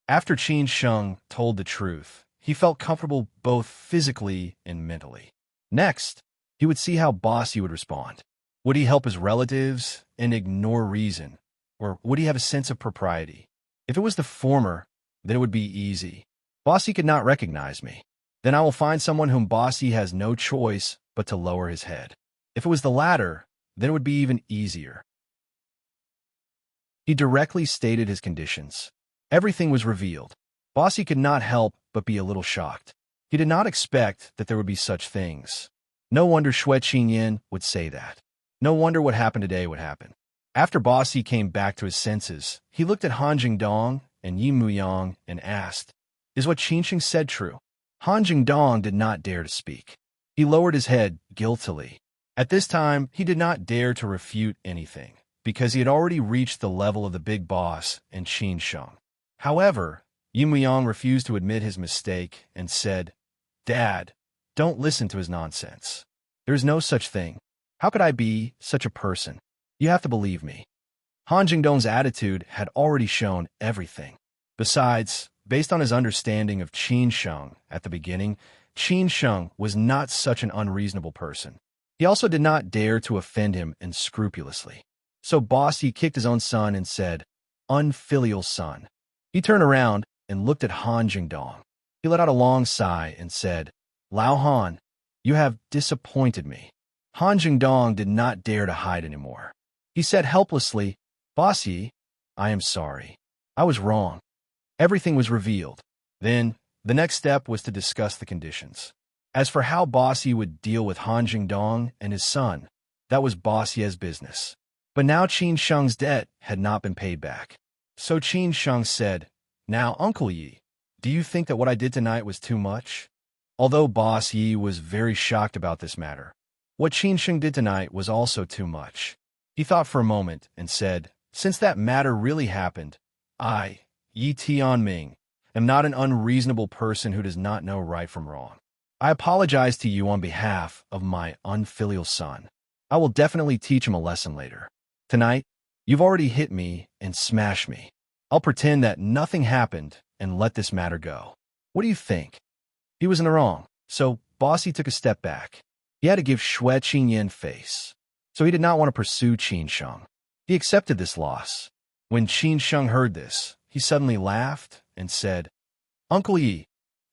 After Qin Sheng told the truth, he felt comfortable both physically and mentally. Next, he would see how Boss Yi would respond. Would he help his relatives and ignore reason? Or would he have a sense of propriety? If it was the former, then it would be easy. Boss Yi could not recognize me. Then I will find someone whom Boss Yi has no choice but to lower his head. If it was the latter, then it would be even easier. He directly stated his conditions. Everything was revealed. Boss Yi could not help but be a little shocked. He did not expect that there would be such things. No wonder Xue Qingyan would say that. No wonder what happened today would happen. After Boss Yi came back to his senses, he looked at Han Jingdong and Yi Muyang and asked, "Is what Qin Sheng said true?" Han Jingdong did not dare to speak. He lowered his head guiltily. At this time, he did not dare to refute anything, because he had already reached the level of the big boss and Qin Sheng. However, Yi Muyang refused to admit his mistake and said, "Dad, don't listen to his nonsense. There is no such thing. How could I be such a person? You have to believe me." Han Jingdong's attitude had already shown everything. Besides, based on his understanding of Qin Sheng at the beginning, Qin Sheng was not such an unreasonable person. He also did not dare to offend him unscrupulously. So Boss Yi kicked his own son and said, "Unfilial son." He turned around and looked at Han Jingdong. He let out a long sigh and said, "Lao Han, you have disappointed me." Han Jingdong did not dare to hide anymore. He said helplessly, "Boss Yi, I am sorry. I was wrong." Everything was revealed. Then, the next step was to discuss the conditions. As for how Boss Yi would deal with Han Jingdong and his son, that was Boss Ye's business. But now Qin Sheng's debt had not been paid back. So Qin Sheng said, "Now, Uncle Yi, do you think that what I did tonight was too much?" Although Boss Yi was very shocked about this matter, what Qin Sheng did tonight was also too much. He thought for a moment and said, "Since that matter really happened, I, Yi Tianming, am not an unreasonable person who does not know right from wrong. I apologize to you on behalf of my unfilial son. I will definitely teach him a lesson later. Tonight, you've already hit me and smashed me. I'll pretend that nothing happened and let this matter go. What do you think? He was in the wrong, so Bossy took a step back. He had to give Xue Qingyan face, so he did not want to pursue Qin Sheng. He accepted this loss. When Qin Sheng heard this, he suddenly laughed and said, "Uncle Yi,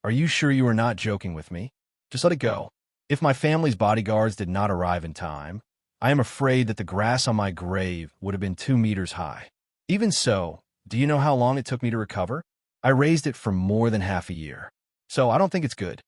are you sure you are not joking with me? Just let it go. If my family's bodyguards did not arrive in time, I am afraid that the grass on my grave would have been 2 meters high. Even so, do you know how long it took me to recover? I raised it for more than half a year. So I don't think it's good."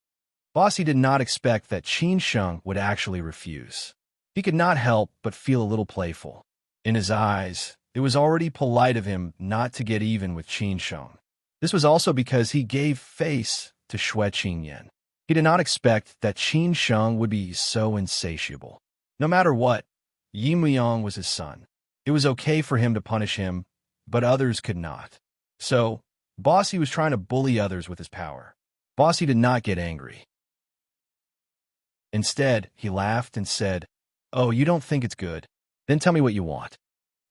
Bossy did not expect that Qin Sheng would actually refuse. He could not help but feel a little playful. In his eyes, it was already polite of him not to get even with Qin Sheng. This was also because he gave face to Xue Qingyan. He did not expect that Qin Sheng would be so insatiable. No matter what, Yi Muyang was his son. It was okay for him to punish him, but others could not. So, Bossy was trying to bully others with his power. Bossy did not get angry. Instead, he laughed and said, "Oh, you don't think it's good? Then tell me what you want."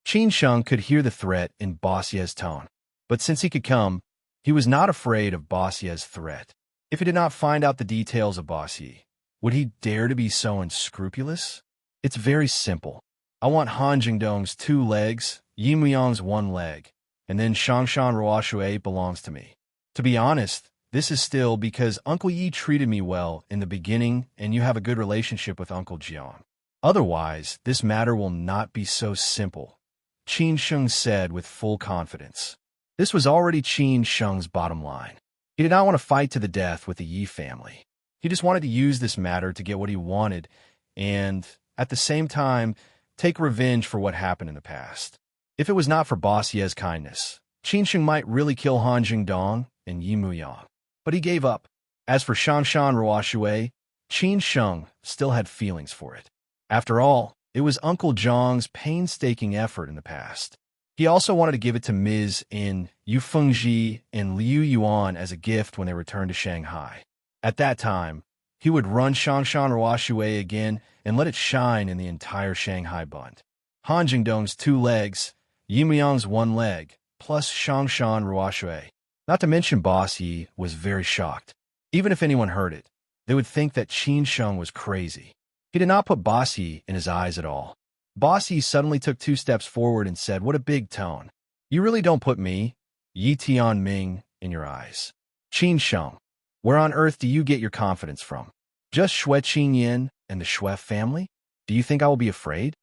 Qin Sheng could hear the threat in Bossie's tone, but since he could come, he was not afraid of Bossie's threat. If he did not find out the details of Bossie, would he dare to be so unscrupulous? It's very simple. I want Han Jingdong's 2 legs, Yi Muyang's 1 leg, and then Shangshan Ruoshui belongs to me. To be honest, this is still because Uncle Yi treated me well in the beginning and you have a good relationship with Uncle Jiang. Otherwise, this matter will not be so simple, Qin Sheng said with full confidence. This was already Qin Sheng's bottom line. He did not want to fight to the death with the Yi family. He just wanted to use this matter to get what he wanted and, at the same time, take revenge for what happened in the past. If it was not for Bossie's kindness, Qin Sheng might really kill Han Jingdong and Yi Muyang. But he gave up. As for Shangshan Ruoshui, Qin Sheng still had feelings for it. After all, it was Uncle Zhang's painstaking effort in the past. He also wanted to give it to Ms. In, Yu Fengji, and Liu Yuan as a gift when they returned to Shanghai. At that time, he would run Shangshan Ruoshui again and let it shine in the entire Shanghai Bund. Han Jingdong's 2 legs, Yi Muyang's 1 leg, plus Shangshan Ruoshui. Not to mention Bossy was very shocked. Even if anyone heard it, they would think that Qin Sheng was crazy. He did not put Bossy in his eyes at all. Bossy suddenly took 2 steps forward and said, "What a big tone. You really don't put me, Yi Tianming, in your eyes. Qin Sheng, where on earth do you get your confidence from? Just Xue Qingyan and the Xue family? Do you think I will be afraid?"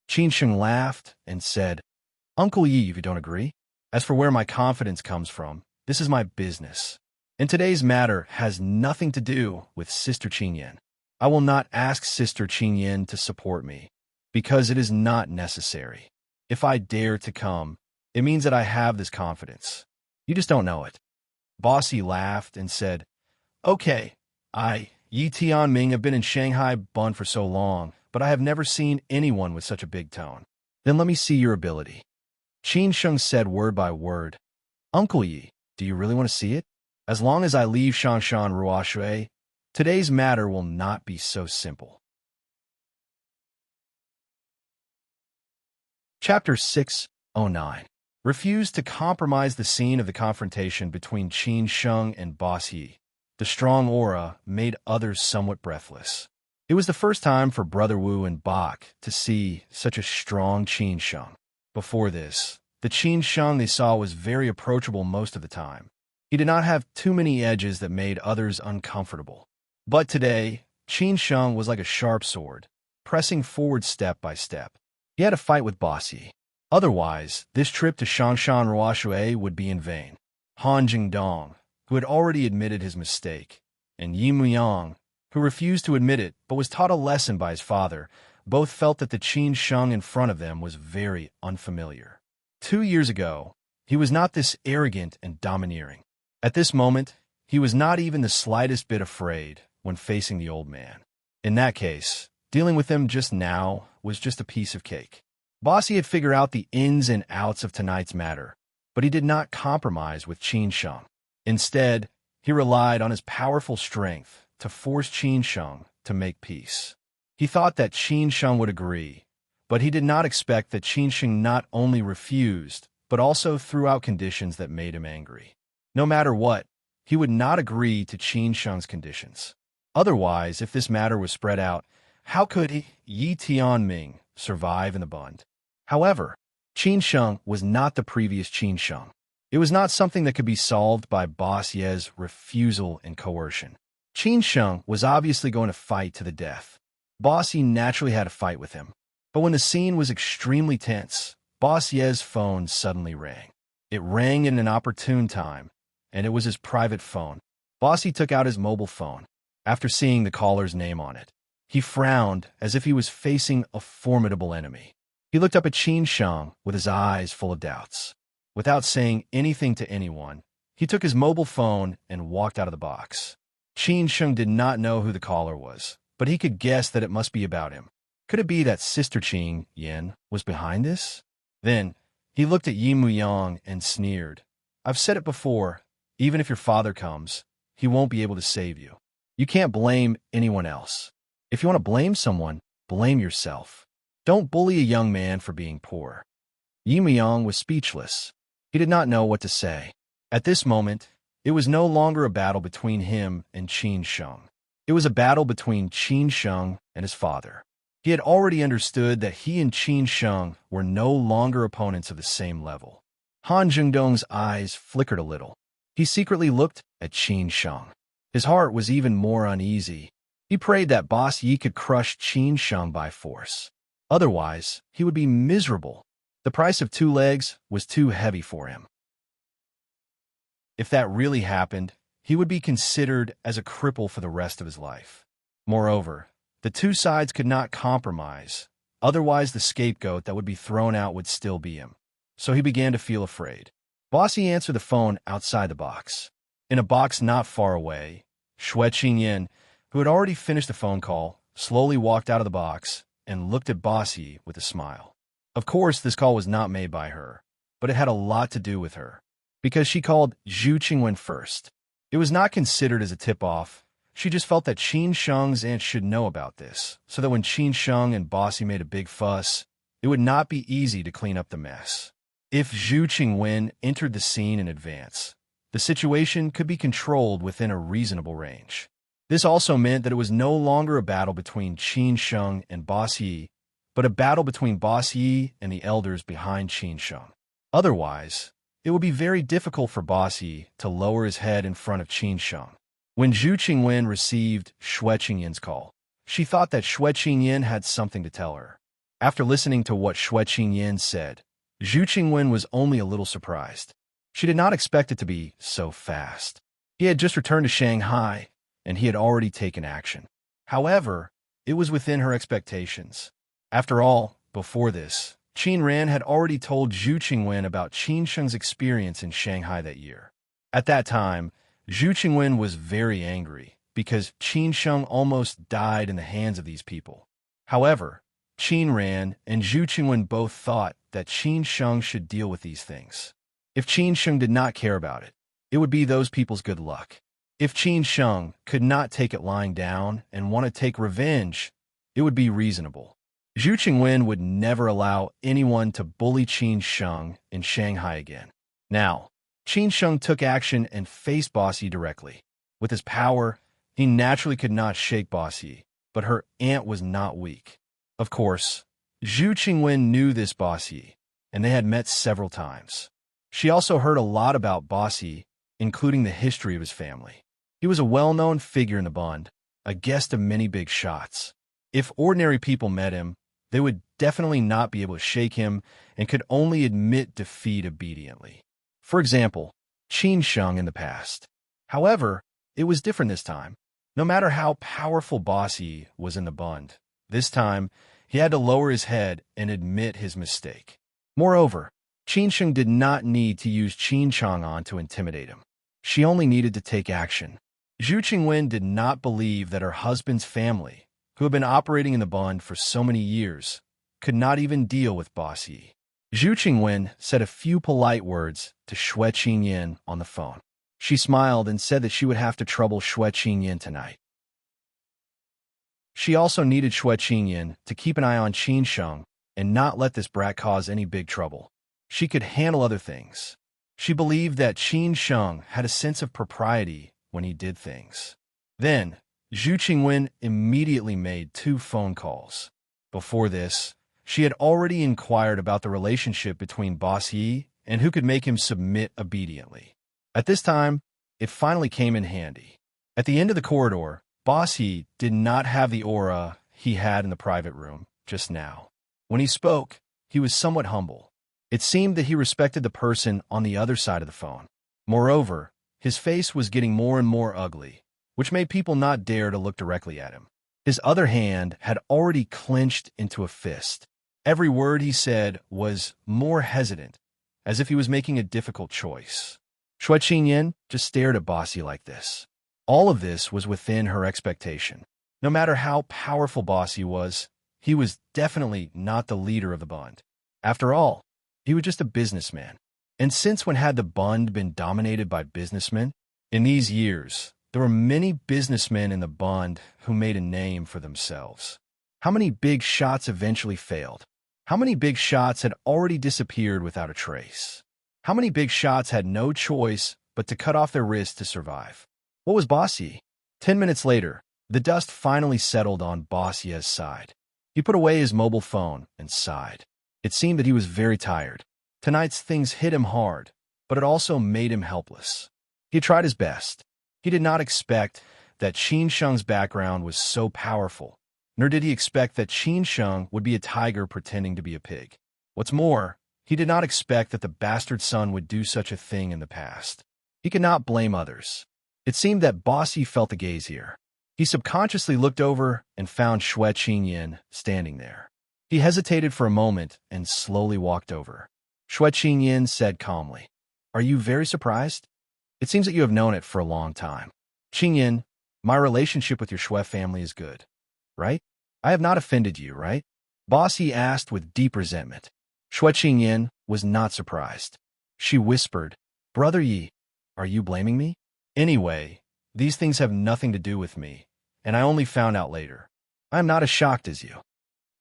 Qin Sheng laughed and said, "Uncle Yi, if you don't agree. As for where my confidence comes from, this is my business. And today's matter has nothing to do with Sister Qingyan. I will not ask Sister Qingyan to support me, because it is not necessary. If I dare to come, it means that I have this confidence. You just don't know it." Bossy laughed and said, "Okay, Yi Tianming, have been in Shanghai Bund for so long, but I have never seen anyone with such a big tone. Then let me see your ability." Qin Sheng said word by word, "Uncle Yi, do you really want to see it? As long as I leave Shangshan Ruoshui, today's matter will not be so simple." Chapter 609. Refused to compromise the scene of the confrontation between Qin Sheng and Boss Yi. The strong aura made others somewhat breathless. It was the first time for Brother Wu and Bak to see such a strong Qin Sheng. Before this, the Qin Sheng they saw was very approachable most of the time. He did not have too many edges that made others uncomfortable. But today, Qin Sheng was like a sharp sword, pressing forward step by step. He had a fight with Boss Yi. Otherwise, this trip to Shangshan Ruoshui would be in vain. Han Jingdong, who had already admitted his mistake, and Yi Muyang, who refused to admit it but was taught a lesson by his father, both felt that the Qin Sheng in front of them was very unfamiliar. 2 years ago, he was not this arrogant and domineering. At this moment, he was not even the slightest bit afraid when facing the old man. In that case, dealing with him just now was just a piece of cake. Bossy had figured out the ins and outs of tonight's matter, but he did not compromise with Qin Sheng. Instead, he relied on his powerful strength to force Qin Sheng to make peace. He thought that Qin Sheng would agree, but he did not expect that Qin Sheng not only refused, but also threw out conditions that made him angry. No matter what, he would not agree to Qin Sheng's conditions. Otherwise, if this matter was spread out, how could Yi Tianming survive in the bund? However, Qin Sheng was not the previous Qin Sheng. It was not something that could be solved by Boss Ye's refusal and coercion. Qin Sheng was obviously going to fight to the death. Boss Ye naturally had a fight with him. But when the scene was extremely tense, Boss Ye's phone suddenly rang. It rang in an opportune time, and it was his private phone. Boss Ye took out his mobile phone. After seeing the caller's name on it, he frowned as if he was facing a formidable enemy. He looked up at Qin Sheng with his eyes full of doubts. Without saying anything to anyone, he took his mobile phone and walked out of the box. Qin Sheng did not know who the caller was, but he could guess that it must be about him. Could it be that Sister Qing Yin was behind this? Then, he looked at Yi Muyang and sneered. I've said it before, even if your father comes, he won't be able to save you. You can't blame anyone else. If you want to blame someone, blame yourself. Don't bully a young man for being poor. Yi Muyang was speechless. He did not know what to say. At this moment, it was no longer a battle between him and Qin Sheng. It was a battle between Qin Sheng and his father. He had already understood that he and Qin Sheng were no longer opponents of the same level. Han Jingdong's eyes flickered a little. He secretly looked at Qin Sheng. His heart was even more uneasy. He prayed that Boss Yi could crush Qin Sheng by force. Otherwise, he would be miserable. The price of 2 legs was too heavy for him. If that really happened, he would be considered as a cripple for the rest of his life. Moreover, the two sides could not compromise, otherwise the scapegoat that would be thrown out would still be him. So he began to feel afraid. Bossy answered the phone outside the box. In a box not far away, Xue Qingyin, who had already finished the phone call, slowly walked out of the box and looked at Bossy with a smile. Of course, this call was not made by her, but it had a lot to do with her, because she called Zhu Qingwen first. It was not considered as a tip-off. She just felt that Qin Sheng's aunt should know about this, so that when Qin Sheng and Bossy made a big fuss, it would not be easy to clean up the mess. If Zhu Qingwen entered the scene in advance, the situation could be controlled within a reasonable range. This also meant that it was no longer a battle between Qin Sheng and Boss Yi, but a battle between Boss Yi and the elders behind Qin Sheng. Otherwise, it would be very difficult for Boss Yi to lower his head in front of Qin Sheng. When Zhu Qingwen received Xue Qingyin's call, she thought that Xue Qingyin had something to tell her. After listening to what Xue Qingyin said, Zhu Qingwen was only a little surprised. She did not expect it to be so fast. He had just returned to Shanghai, and he had already taken action. However, it was within her expectations. After all, before this, Qin Ran had already told Zhu Qingwen about Qin Sheng's experience in Shanghai that year. At that time, Zhu Qingwen was very angry because Qin Sheng almost died in the hands of these people. However, Qin Ran and Zhu Qingwen both thought that Qin Sheng should deal with these things. If Qin Sheng did not care about it, it would be those people's good luck. If Qin Sheng could not take it lying down and want to take revenge, it would be reasonable. Zhu Qingwen would never allow anyone to bully Qin Sheng in Shanghai again. Now, Qin Sheng took action and faced Boss Yi directly. With his power, he naturally could not shake Boss Yi, but her aunt was not weak. Of course, Zhu Qingwen knew this Boss Yi, and they had met several times. She also heard a lot about Boss Yi, including the history of his family. He was a well-known figure in the bund, a guest of many big shots. If ordinary people met him, they would definitely not be able to shake him and could only admit defeat obediently. For example, Qin Sheng in the past. However, it was different this time. No matter how powerful Boss Yi was in the bund, this time he had to lower his head and admit his mistake. Moreover, Qin Sheng did not need to use Qin Chang'an to intimidate him. She only needed to take action. Zhu Qingwen did not believe that her husband's family, who had been operating in the bund for so many years, could not even deal with Boss Yi. Zhu Qingwen said a few polite words to Xue Qingyin on the phone. She smiled and said that she would have to trouble Xue Qingyin tonight. She also needed Xue Qingyin to keep an eye on Qin Sheng and not let this brat cause any big trouble. She could handle other things. She believed that Qin Sheng had a sense of propriety when he did things. Then, Zhu Qingwen immediately made 2 phone calls. Before this, she had already inquired about the relationship between Boss Yi and who could make him submit obediently. At this time, it finally came in handy. At the end of the corridor, Boss Yi did not have the aura he had in the private room just now. When he spoke, he was somewhat humble. It seemed that he respected the person on the other side of the phone. Moreover, his face was getting more and more ugly, which made people not dare to look directly at him. His other hand had already clenched into a fist. Every word he said was more hesitant, as if he was making a difficult choice. Shui Qingyan just stared at Bossy like this. All of this was within her expectation. No matter how powerful Bossy was, he was definitely not the leader of the bund. After all, he was just a businessman. And since when had the bund been dominated by businessmen? In these years, there were many businessmen in the bund who made a name for themselves. How many big shots eventually failed? How many big shots had already disappeared without a trace? How many big shots had no choice but to cut off their wrists to survive? What was Bossy? 10 minutes later, the dust finally settled on Bossy's side. He put away his mobile phone and sighed. It seemed that he was very tired. Tonight's things hit him hard, but it also made him helpless. He tried his best. He did not expect that Qin Sheng's background was so powerful, nor did he expect that Qin Sheng would be a tiger pretending to be a pig. What's more, he did not expect that the bastard son would do such a thing in the past. He could not blame others. It seemed that Bossy felt the gaze here. He subconsciously looked over and found Shui Qingyan standing there. He hesitated for a moment and slowly walked over. Shui Qingyan said calmly, "Are you very surprised? It seems that you have known it for a long time. Qingyan, my relationship with your Shui family is good, right? I have not offended you, right?" Bossy asked with deep resentment. Shui Qingyan was not surprised. She whispered, "Brother Yi, are you blaming me? Anyway, these things have nothing to do with me, and I only found out later. I am not as shocked as you."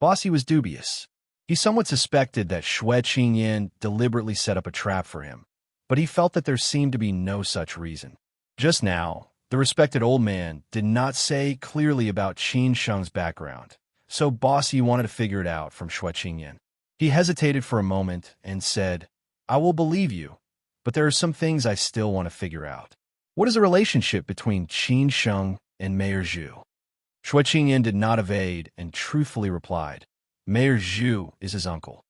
Bossy was dubious. He somewhat suspected that Shui Qingyan deliberately set up a trap for him, but he felt that there seemed to be no such reason. Just now, the respected old man did not say clearly about Qin Sheng's background, so Bossy wanted to figure it out from Shui Qingyan. He hesitated for a moment and said, "I will believe you, but there are some things I still want to figure out. What is the relationship between Qin Sheng and Mayor Zhu?" Shui Qingyan did not evade and truthfully replied, "Mayor Zhu is his uncle."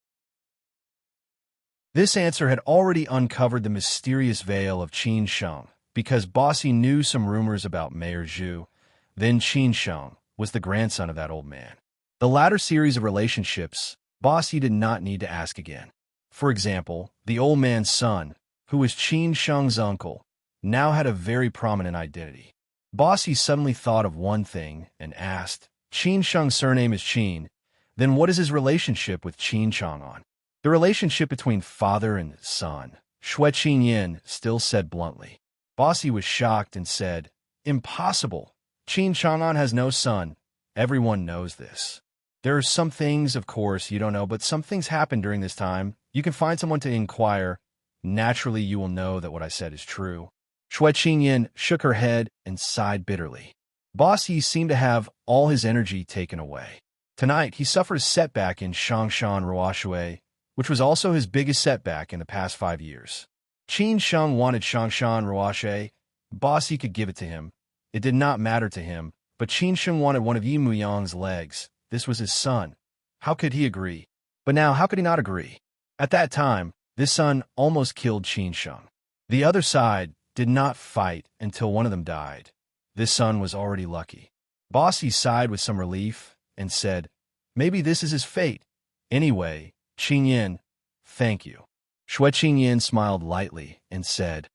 This answer had already uncovered the mysterious veil of Qin Sheng, because Bossy knew some rumors about Mayor Zhu. Then Qin Sheng was the grandson of that old man. The latter series of relationships, Bossy did not need to ask again. For example, the old man's son, who was Qin Sheng's uncle, now had a very prominent identity. Bossy suddenly thought of one thing and asked, "Qin Sheng's surname is Qin, then what is his relationship with Qin Chang'an?" "The relationship between father and son," Shui Qingyan still said bluntly. Bossy was shocked and said, "Impossible. Qin Chang'an has no son. Everyone knows this. There are some things, of course, you don't know, but some things happen during this time. You can find someone to inquire. Naturally, you will know that what I said is true." Shui Qingyan shook her head and sighed bitterly. Bossy seemed to have all his energy taken away. Tonight, he suffered a setback in Shangshan Ruoshui, which was also his biggest setback in the past 5 years. Qin Sheng wanted Shangshan Ruoshui. Bossy could give it to him. It did not matter to him, but Qin Sheng wanted one of Yi Muyang's legs. This was his son. How could he agree? But now, how could he not agree? At that time, this son almost killed Qin Sheng. The other side did not fight until one of them died. This son was already lucky. Bossy sighed with some relief and said, "Maybe this is his fate. Anyway, Qingyan, thank you." Shui Qingyan smiled lightly and said,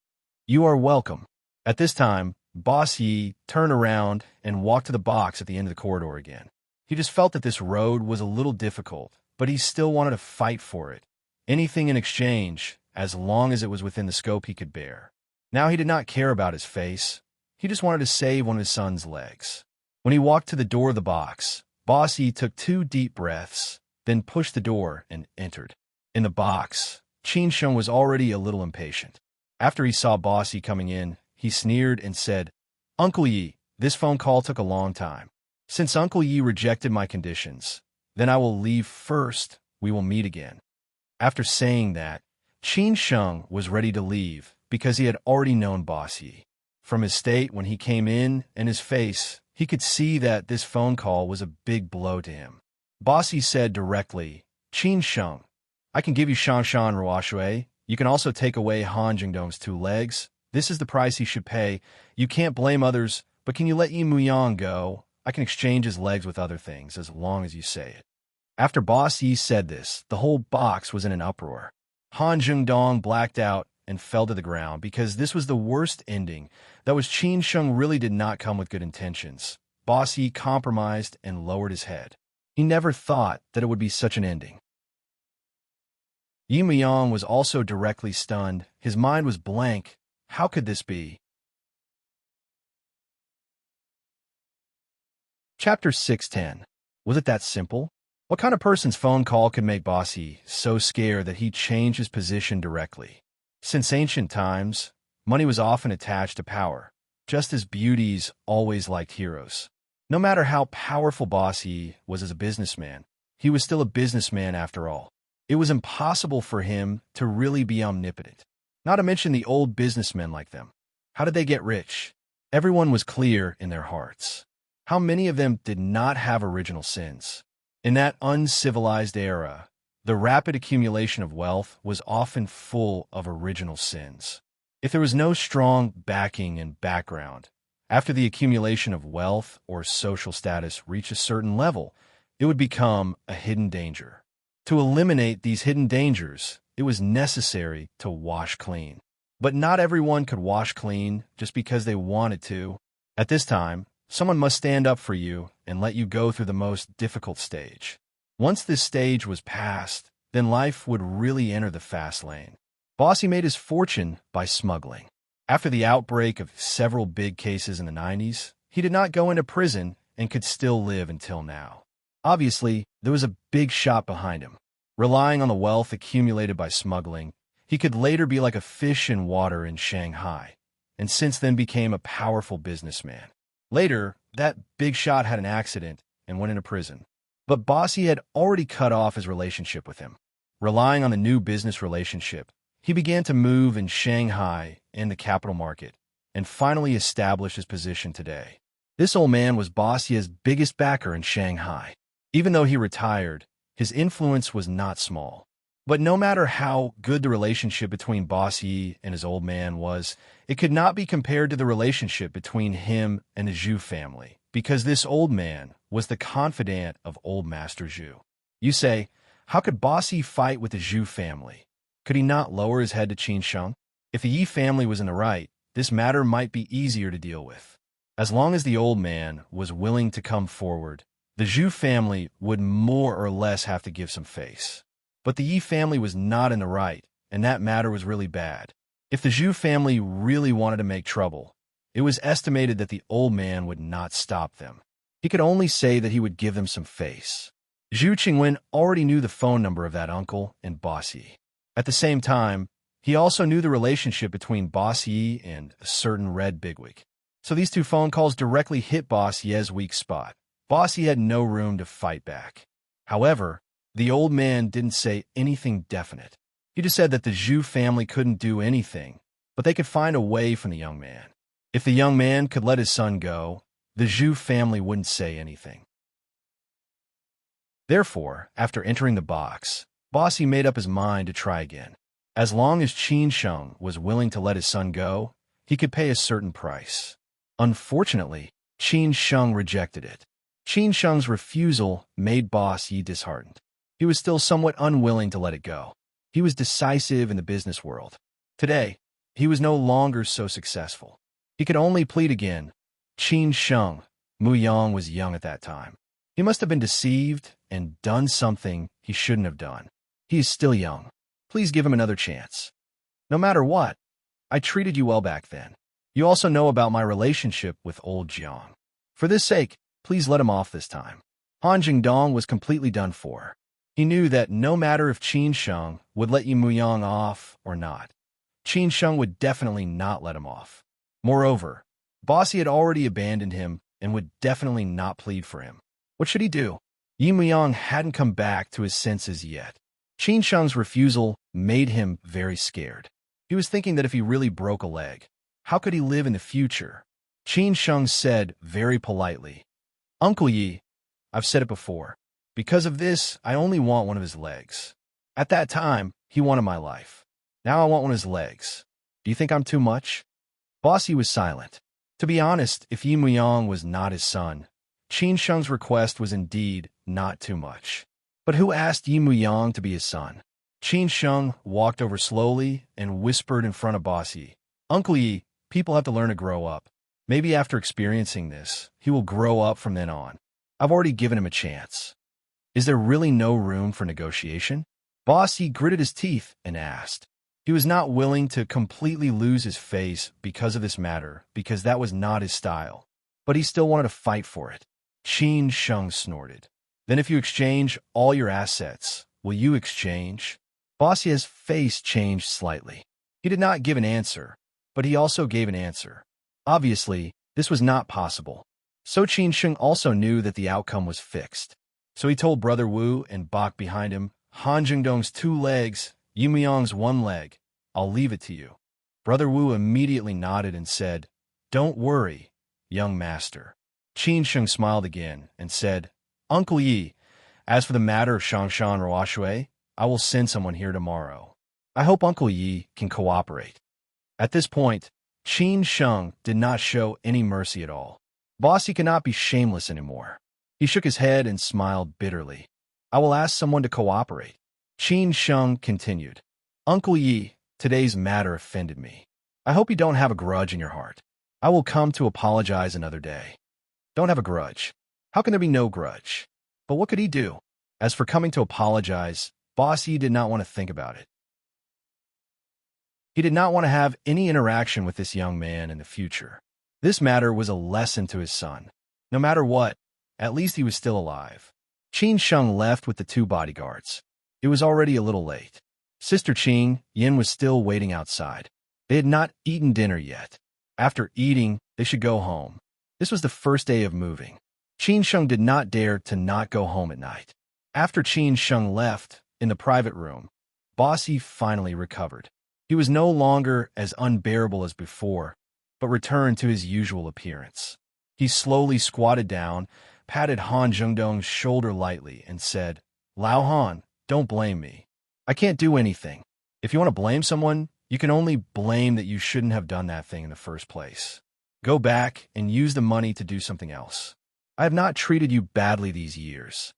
"You are welcome." At this time, Bossy turned around and walked to the box at the end of the corridor again. He just felt that this road was a little difficult, but he still wanted to fight for it. Anything in exchange, as long as it was within the scope he could bear. Now he did not care about his face. He just wanted to save one of his son's legs. When he walked to the door of the box, Bossy took 2 deep breaths, then pushed the door and entered. In the box, Qin Sheng was already a little impatient. After he saw Boss Yi coming in, he sneered and said, "Uncle Yi, this phone call took a long time. Since Uncle Yi rejected my conditions, then I will leave first. We will meet again." After saying that, Qin Sheng was ready to leave because he had already known Boss Yi. From his state when he came in and his face, he could see that this phone call was a big blow to him. Boss Yi said directly, "Qin Sheng, I can give you Shanshan Ruoshui. You can also take away Han Jingdong's 2 legs. This is the price he should pay. You can't blame others, but can you let Yi Muyang go? I can exchange his legs with other things as long as you say it." After Boss Yi said this, the whole box was in an uproar. Han Jingdong blacked out and fell to the ground because this was the worst ending. That was Qin Sheng really did not come with good intentions. Boss Yi compromised and lowered his head. He never thought that it would be such an ending. Yi Muyang was also directly stunned. His mind was blank. How could this be? Chapter 610. Was it that simple? What kind of person's phone call could make Boss Yi so scared that he changed his position directly? Since ancient times, money was often attached to power, just as beauties always liked heroes. No matter how powerful Boss Yi was as a businessman, he was still a businessman after all. It was impossible for him to really be omnipotent. Not to mention the old businessmen like them. How did they get rich? Everyone was clear in their hearts. How many of them did not have original sins? In that uncivilized era, the rapid accumulation of wealth was often full of original sins. If there was no strong backing and background, after the accumulation of wealth or social status reached a certain level, it would become a hidden danger. To eliminate these hidden dangers, it was necessary to wash clean. But not everyone could wash clean just because they wanted to. At this time, someone must stand up for you and let you go through the most difficult stage. Once this stage was passed, then life would really enter the fast lane. Boss Yi made his fortune by smuggling. After the outbreak of several big cases in the 90s, he did not go into prison and could still live until now. Obviously, there was a big shot behind him. Relying on the wealth accumulated by smuggling, he could later be like a fish in water in Shanghai, and since then became a powerful businessman. Later, that big shot had an accident and went into prison. But Boss Yi had already cut off his relationship with him. Relying on the new business relationship, he began to move in Shanghai and the capital market, and finally established his position today. This old man was Boss Yi's biggest backer in Shanghai. Even though he retired, his influence was not small. But no matter how good the relationship between Boss Yi and his old man was, it could not be compared to the relationship between him and the Zhu family, because this old man was the confidant of old Master Zhu. You say, how could Boss Yi fight with the Zhu family? Could he not lower his head to Qin Sheng? If the Yi family was in the right, this matter might be easier to deal with. As long as the old man was willing to come forward, the Zhu family would more or less have to give some face. But the Yi family was not in the right, and that matter was really bad. If the Zhu family really wanted to make trouble, it was estimated that the old man would not stop them. He could only say that he would give them some face. Zhu Qingwen already knew the phone number of that uncle and Boss Yi. At the same time, he also knew the relationship between Boss Yi and a certain red bigwig. So these 2 phone calls directly hit Boss Yi's weak spot. Boss Yi had no room to fight back. However, the old man didn't say anything definite. He just said that the Zhu family couldn't do anything, but they could find a way from the young man. If the young man could let his son go, the Zhu family wouldn't say anything. Therefore, after entering the box, Boss Yi made up his mind to try again. As long as Qin Sheng was willing to let his son go, he could pay a certain price. Unfortunately, Qin Sheng rejected it. Qin Sheng's refusal made Boss Yi disheartened. He was still somewhat unwilling to let it go. He was decisive in the business world. Today, he was no longer so successful. He could only plead again. Qin Sheng, Muyang was young at that time. He must have been deceived and done something he shouldn't have done. He is still young. Please give him another chance. No matter what, I treated you well back then. You also know about my relationship with old Jiang. For this sake, please let him off this time. Han Jingdong was completely done for. He knew that no matter if Qin Sheng would let Yi Muyang off or not, Qin Sheng would definitely not let him off. Moreover, Bossy had already abandoned him and would definitely not plead for him. What should he do? Yi Muyang hadn't come back to his senses yet. Qin Sheng's refusal made him very scared. He was thinking that if he really broke a leg, how could he live in the future? Qin Sheng said very politely, "Uncle Yi, I've said it before. Because of this, I only want one of his legs. At that time, he wanted my life. Now I want one of his legs. Do you think I'm too much?" Bossy was silent. To be honest, if Yi Muyang was not his son, Qin Sheng's request was indeed not too much. But who asked Yi Muyang to be his son? Qin Sheng walked over slowly and whispered in front of Bossy, "Uncle Yi, people have to learn to grow up. Maybe after experiencing this, he will grow up from then on. I've already given him a chance. Is there really no room for negotiation?" Bossy gritted his teeth and asked. He was not willing to completely lose his face because of this matter, because that was not his style. But he still wanted to fight for it. Qin Sheng snorted. "Then if you exchange all your assets, will you exchange?" Bossy's face changed slightly. He did not give an answer, but he also gave an answer. Obviously, this was not possible. So Qin Sheng also knew that the outcome was fixed. So he told Brother Wu and Bak behind him, "Han Jingdong's 2 legs, Yi Muyang's 1 leg. I'll leave it to you." Brother Wu immediately nodded and said, "Don't worry, young master." Qin Sheng smiled again and said, "Uncle Yi, as for the matter of Shangshan Ruoshui, I will send someone here tomorrow. I hope Uncle Yi can cooperate." At this point, Qin Sheng did not show any mercy at all. Bossy cannot be shameless anymore. He shook his head and smiled bitterly. "I will ask someone to cooperate." Qin Sheng continued, "Uncle Yi, today's matter offended me. I hope you don't have a grudge in your heart. I will come to apologize another day." Don't have a grudge. How can there be no grudge? But what could he do? As for coming to apologize, Bossy did not want to think about it. He did not want to have any interaction with this young man in the future. This matter was a lesson to his son. No matter what, at least he was still alive. Qin Sheng left with the 2 bodyguards. It was already a little late. Sister Qing Yin was still waiting outside. They had not eaten dinner yet. After eating, they should go home. This was the first day of moving. Qin Sheng did not dare to not go home at night. After Qin Sheng left, in the private room, Bossy finally recovered. He was no longer as unbearable as before, but returned to his usual appearance. He slowly squatted down, patted Han Jingdong's shoulder lightly, and said, "Lao Han, don't blame me. I can't do anything. If you want to blame someone, you can only blame that you shouldn't have done that thing in the first place. Go back and use the money to do something else. I have not treated you badly these years."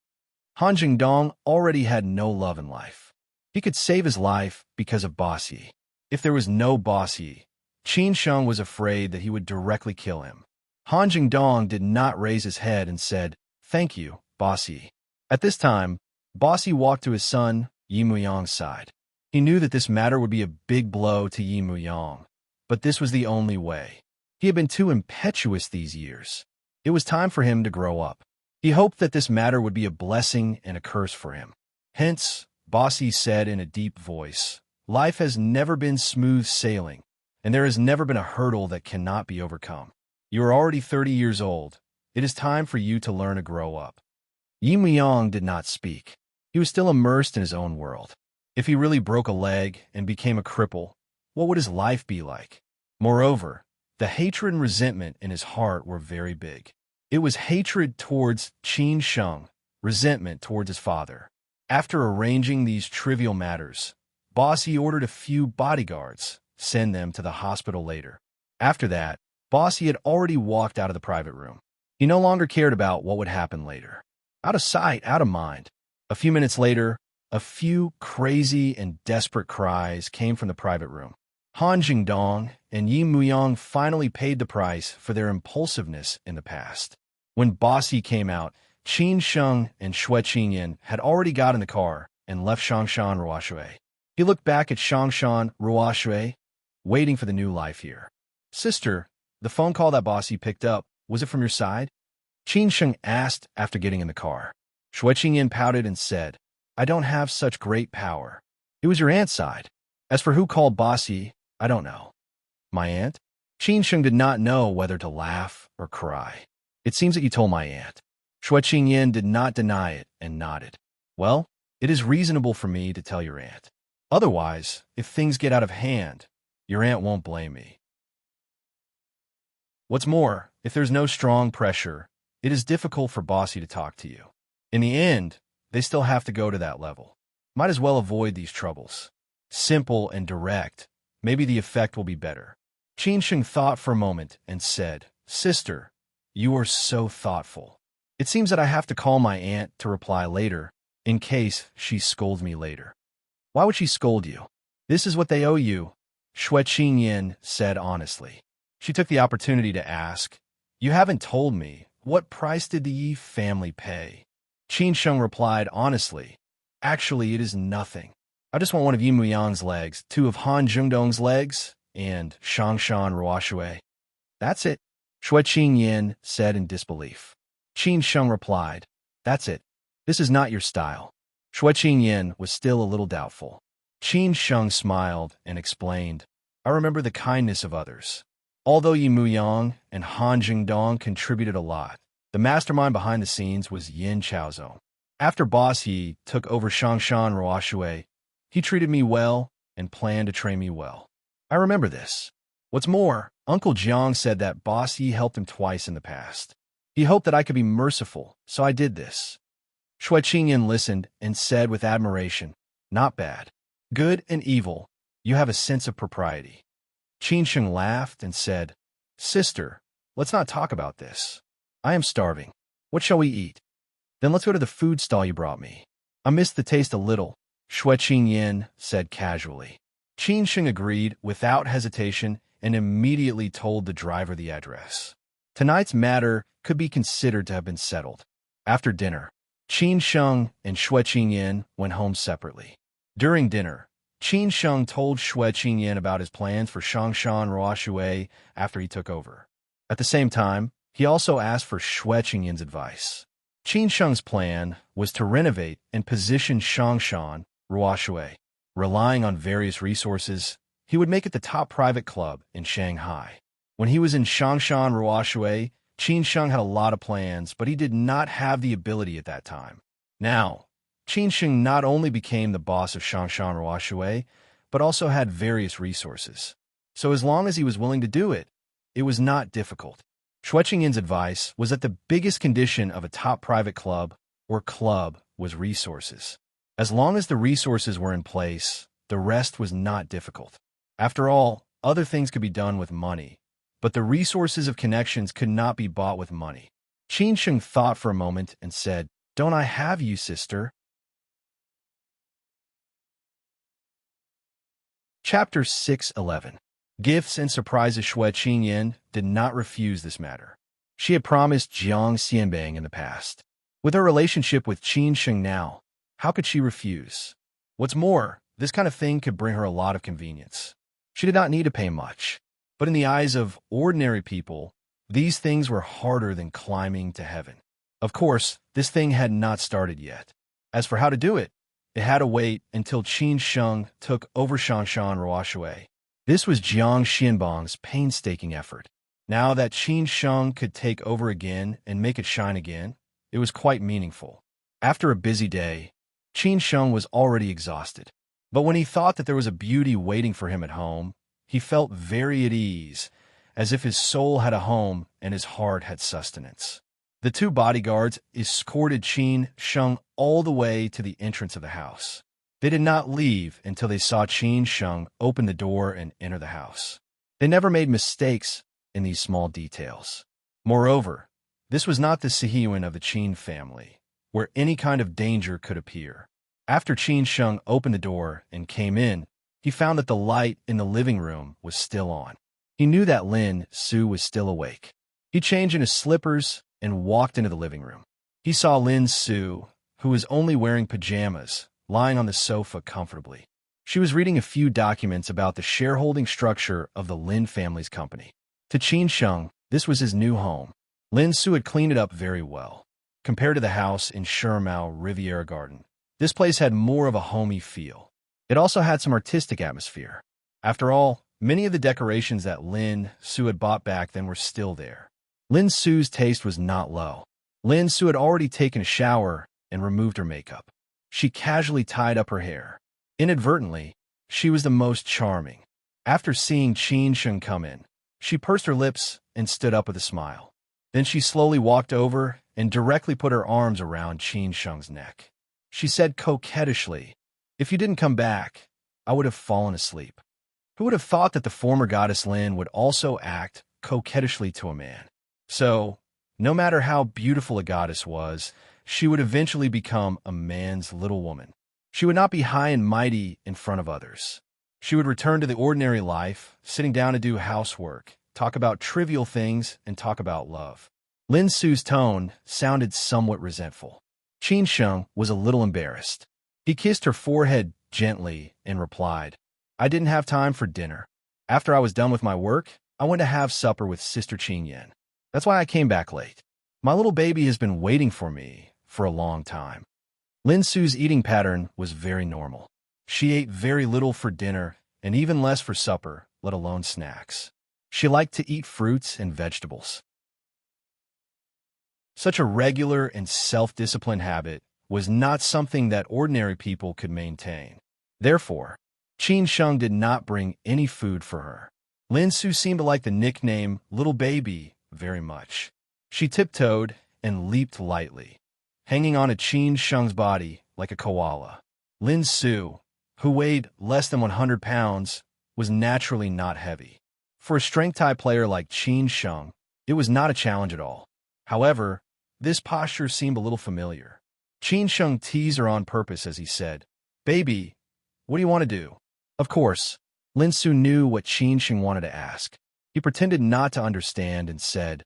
Han Jingdong already had no love in life. He could save his life because of Bossy. If there was no Bossy, Qin Sheng was afraid that he would directly kill him. Han Jingdong did not raise his head and said, "Thank you, Bossy." At this time, Bossy walked to his son, Yi Muyang's side. He knew that this matter would be a big blow to Yi Muyang, but this was the only way. He had been too impetuous these years. It was time for him to grow up. He hoped that this matter would be a blessing and a curse for him. Hence, Bossy said in a deep voice, "Life has never been smooth sailing, and there has never been a hurdle that cannot be overcome. You are already 30 years old. It is time for you to learn to grow up." Yi Muyang did not speak. He was still immersed in his own world. If he really broke a leg and became a cripple, what would his life be like? Moreover, the hatred and resentment in his heart were very big. It was hatred towards Qin Sheng, resentment towards his father. After arranging these trivial matters, Bossy ordered a few bodyguards, send them to the hospital later. After that, Bossy had already walked out of the private room. He no longer cared about what would happen later. Out of sight, out of mind. A few minutes later, a few crazy and desperate cries came from the private room. Han Jingdong and Yi Muyang finally paid the price for their impulsiveness in the past. When Bossy came out, Qin Sheng and Shui Qingyan had already got in the car and left Shangshan Ruoshui. He looked back at Shangshan Ruoshui, waiting for the new life here. "Sister, the phone call that Bossy picked up, was it from your side?" Qin Sheng asked after getting in the car. Shui Qingyan pouted and said, I don't have such great power. It was your aunt's side. As for who called bossy, I don't know. My aunt? Qin Sheng did not know whether to laugh or cry. It seems that you told my aunt. Shui Qingyan did not deny it and nodded. Well, it is reasonable for me to tell your aunt. Otherwise, if things get out of hand, your aunt won't blame me. What's more, if there's no strong pressure, it is difficult for Bossy to talk to you. In the end, they still have to go to that level. Might as well avoid these troubles. Simple and direct, maybe the effect will be better. Qin Sheng thought for a moment and said, Sister, you are so thoughtful. It seems that I have to call my aunt to reply later, in case she scolds me later. Why would she scold you? This is what they owe you, Shui Qingyan said honestly. She took the opportunity to ask, You haven't told me, what price did the Yi family pay? Qin Sheng replied honestly, Actually, it is nothing. I just want one of Yi Muyang's legs, 2 of Han Zhengdong's legs, and Shangshan Ruoshui. That's it, Shui Qingyan said in disbelief. Qin Sheng replied, That's it. This is not your style. Shui Qingyan was still a little doubtful. Qin Sheng smiled and explained, I remember the kindness of others. Although Yi Muyang and Han Zhengdong contributed a lot, the mastermind behind the scenes was Yin Chaozong. After Boss Yi took over Shangshan Ruoshui, he treated me well and planned to train me well. I remember this. What's more, Uncle Jiang said that Boss Yi helped him twice in the past. He hoped that I could be merciful, so I did this. Shui Qingyan listened and said with admiration, Not bad. Good and evil, you have a sense of propriety. Qin Sheng laughed and said, Sister, let's not talk about this. I am starving. What shall we eat? Then let's go to the food stall you brought me. I missed the taste a little, Shui Qingyan said casually. Qin Sheng agreed without hesitation and immediately told the driver the address. Tonight's matter could be considered to have been settled. After dinner, Qin Sheng and Shui Qingyan went home separately. During dinner, Qin Sheng told Shui Qingyan about his plans for Shangshan Ruoshui after he took over. At the same time, he also asked for Shui Qingyan's advice. Qin Sheng's plan was to renovate and position Shangshan Ruoshui. Relying on various resources, he would make it the top private club in Shanghai. When he was in Shangshan Ruoshui, Qin Sheng had a lot of plans, but he did not have the ability at that time. Now, Qin Sheng not only became the boss of Shangshan Ruoshui, but also had various resources. So as long as he was willing to do it, it was not difficult. Shui Qingyan's advice was that the biggest condition of a top private club or club was resources. As long as the resources were in place, the rest was not difficult. After all, other things could be done with money, but the resources of connections could not be bought with money. Qin Sheng thought for a moment and said, Don't I have you, sister? Chapter 6:11. Gifts and surprises. Shui Qingyan did not refuse this matter. She had promised Jiang Xianbang in the past. With her relationship with Qin Sheng now, how could she refuse? What's more, this kind of thing could bring her a lot of convenience. She did not need to pay much, but in the eyes of ordinary people, these things were harder than climbing to heaven. Of course, this thing had not started yet. As for how to do it, it had to wait until Qin Sheng took over Shangshan Ruoshui. This was Jiang Xianbang's painstaking effort. Now that Qin Sheng could take over again and make it shine again, it was quite meaningful. After a busy day, Qin Sheng was already exhausted. But when he thought that there was a beauty waiting for him at home, he felt very at ease, as if his soul had a home and his heart had sustenance. The 2 bodyguards escorted Qin Sheng all the way to the entrance of the house. They did not leave until they saw Qin Sheng open the door and enter the house. They never made mistakes in these small details. Moreover, this was not the Sihiyuan of the Qin family, where any kind of danger could appear. After Qin Sheng opened the door and came in, he found that the light in the living room was still on. He knew that Lin Su was still awake. He changed into slippers and walked into the living room. He saw Lin Su, who was only wearing pajamas, lying on the sofa comfortably. She was reading a few documents about the shareholding structure of the Lin family's company. To Qin Sheng, this was his new home. Lin Su had cleaned it up very well. Compared to the house in Shermao Riviera Garden, This place had more of a homey feel. It also had some artistic atmosphere. After all, many of the decorations that Lin Su had bought back then were still there. Lin Su's taste was not low. Lin Su had already taken a shower and removed her makeup. She casually tied up her hair. Inadvertently, she was the most charming. After seeing Qin Sheng come in, she pursed her lips and stood up with a smile. Then she slowly walked over and directly put her arms around Qin Sheng's neck. She said coquettishly, "If you didn't come back, I would have fallen asleep." Who would have thought that the former goddess Lin would also act coquettishly to a man? So, no matter how beautiful a goddess was, she would eventually become a man's little woman. She would not be high and mighty in front of others. She would return to the ordinary life, sitting down to do housework, talk about trivial things, and talk about love. Lin Su's tone sounded somewhat resentful. Qin Sheng was a little embarrassed. He kissed her forehead gently and replied, "I didn't have time for dinner. After I was done with my work, I went to have supper with Sister Qin Yan. That's why I came back late. My little baby has been waiting for me for a long time." Lin Su's eating pattern was very normal. She ate very little for dinner and even less for supper, let alone snacks. She liked to eat fruits and vegetables. Such a regular and self-disciplined habit was not something that ordinary people could maintain. Therefore, Qin Sheng did not bring any food for her. Lin Su seemed to like the nickname Little Baby very much. She tiptoed and leaped lightly, hanging on to Qin Sheng's body like a koala. Lin Su, who weighed less than 100 pounds, was naturally not heavy. For a strength-type player like Qin Sheng, it was not a challenge at all. However, this posture seemed a little familiar. Qin Sheng teased her on purpose as he said, "Baby, what do you want to do?" Of course, Lin Su knew what Qin Sheng wanted to ask. He pretended not to understand and said,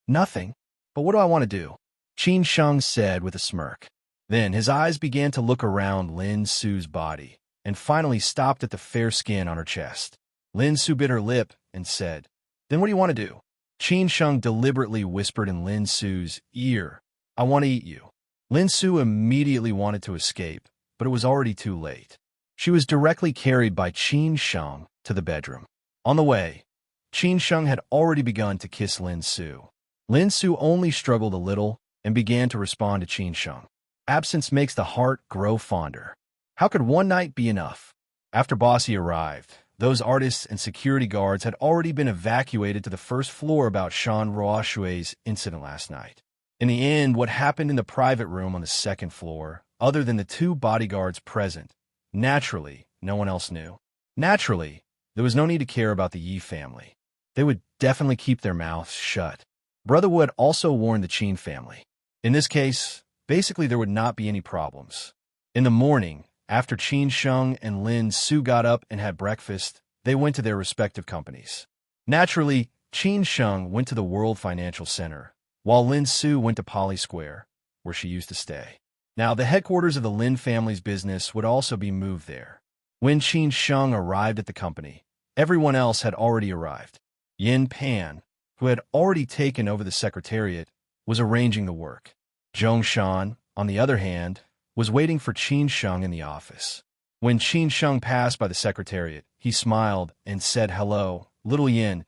"Nothing. But what do I want to do?" Qin Sheng said with a smirk. Then his eyes began to look around Lin Su's body and finally stopped at the fair skin on her chest. Lin Su bit her lip and said, "Then what do you want to do?" Qin Sheng deliberately whispered in Lin Su's ear, "I want to eat you." Lin Su immediately wanted to escape, but it was already too late. She was directly carried by Qin Sheng to the bedroom. On the way, Qin Sheng had already begun to kiss Lin Su. Lin Su only struggled a little and began to respond to Qin Sheng. Absence makes the heart grow fonder. How could one night be enough? After Bossy arrived, those artists and security guards had already been evacuated to the first floor about Shan Ruoshui's incident last night. In the end, what happened in the private room on the second floor, other than the two bodyguards present, naturally, no one else knew. Naturally, there was no need to care about the Yi family. They would definitely keep their mouths shut. Brotherhood also warned the Qin family. In this case, basically there would not be any problems. In the morning, after Qin Sheng and Lin Su got up and had breakfast, they went to their respective companies. Naturally, Qin Sheng went to the World Financial Center, while Lin Su went to Poly Square, where she used to stay. Now, the headquarters of the Lin family's business would also be moved there. When Qin Sheng arrived at the company, everyone else had already arrived. Yin Pan, who had already taken over the secretariat, was arranging the work. Zhong Shan, on the other hand, was waiting for Qin Sheng in the office. When Qin Sheng passed by the secretariat, he smiled and said, "Hello, little Yin.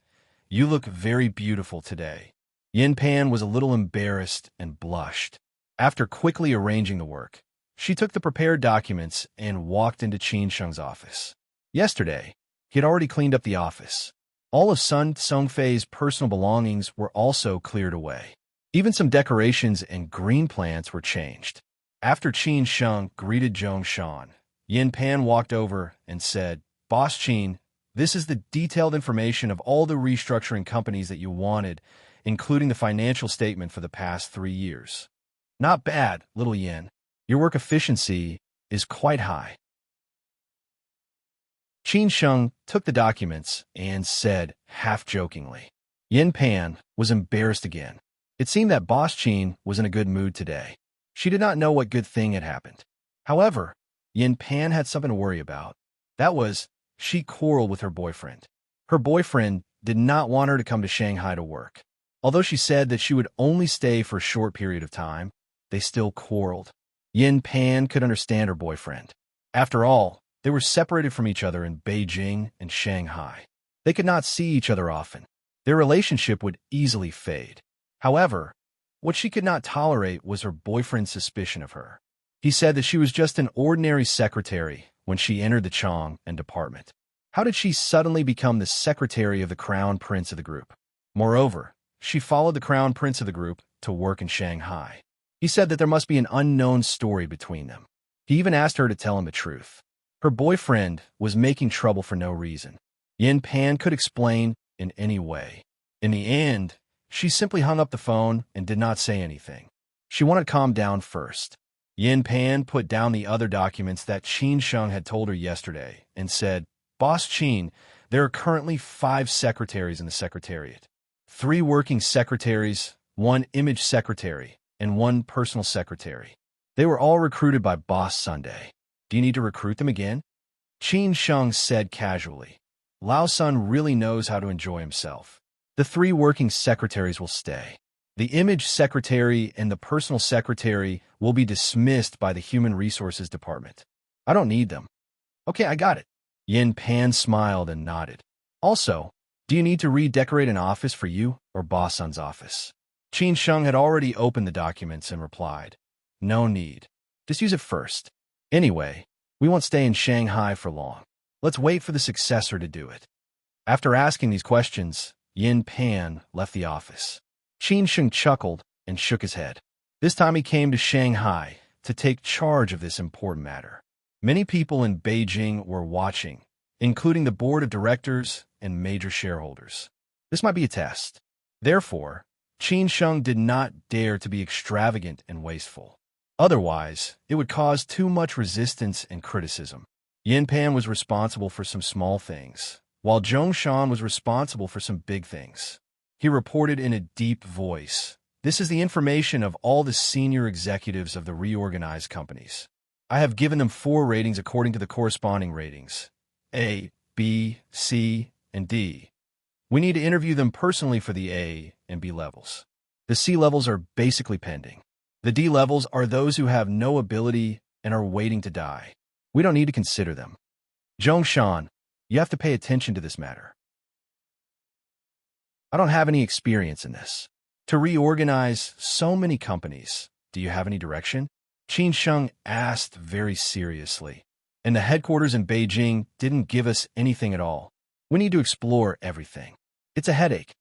You look very beautiful today." Yin Pan was a little embarrassed and blushed. After quickly arranging the work, she took the prepared documents and walked into Qin Sheng's office. Yesterday, he had already cleaned up the office. All of Sun Songfei's personal belongings were also cleared away. Even some decorations and green plants were changed. After Qin Sheng greeted Zhong Shan, Yin Pan walked over and said, "Boss Qin, this is the detailed information of all the restructuring companies that you wanted, including the financial statement for the past 3 years. Not bad, little Yin. Your work efficiency is quite high." Qin Sheng took the documents and said, half-jokingly. Yin Pan was embarrassed again. It seemed that Boss Qin was in a good mood today. She did not know what good thing had happened. However, Yin Pan had something to worry about. That was, she quarreled with her boyfriend. Her boyfriend did not want her to come to Shanghai to work. Although she said that she would only stay for a short period of time, they still quarreled. Yin Pan could understand her boyfriend. After all, they were separated from each other in Beijing and Shanghai. They could not see each other often. Their relationship would easily fade. However, what she could not tolerate was her boyfriend's suspicion of her. He said that she was just an ordinary secretary when she entered the Chong and department. How did she suddenly become the secretary of the crown prince of the group? Moreover, she followed the crown prince of the group to work in Shanghai. He said that there must be an unknown story between them. He even asked her to tell him the truth. Her boyfriend was making trouble for no reason. Yin Pan could explain in any way. In the end, she simply hung up the phone and did not say anything. She wanted to calm down first. Yin Pan put down the other documents that Qin Sheng had told her yesterday and said, "Boss Qin, there are currently 5 secretaries in the secretariat. 3 working secretaries, 1 image secretary, and 1 personal secretary. They were all recruited by Boss Sunday. Do you need to recruit them again?" Qin Sheng said casually. Lao Sun really knows how to enjoy himself. The 3 working secretaries will stay. The image secretary and the personal secretary will be dismissed by the Human Resources Department. I don't need them. Okay, I got it. Yin Pan smiled and nodded. Also, do you need to redecorate an office for you or Boss Sun's office? Qin Sheng had already opened the documents and replied, "No need. Just use it first. Anyway, we won't stay in Shanghai for long. Let's wait for the successor to do it." After asking these questions, Yin Pan left the office. Qin Sheng chuckled and shook his head. This time he came to Shanghai to take charge of this important matter. Many people in Beijing were watching, including the board of directors and major shareholders. This might be a test. Therefore, Qin Sheng did not dare to be extravagant and wasteful. Otherwise, it would cause too much resistance and criticism. Yin Pan was responsible for some small things, while Zhong Shan was responsible for some big things. He reported in a deep voice, "This is the information of all the senior executives of the reorganized companies. I have given them 4 ratings according to the corresponding ratings, A, B, C, and D. We need to interview them personally for the A and B levels. The C levels are basically pending. The D levels are those who have no ability and are waiting to die. We don't need to consider them. Zhong Shan, you have to pay attention to this matter. I don't have any experience in this. To reorganize so many companies, do you have any direction?" Qin Sheng asked very seriously. "And the headquarters in Beijing didn't give us anything at all. We need to explore everything. It's a headache."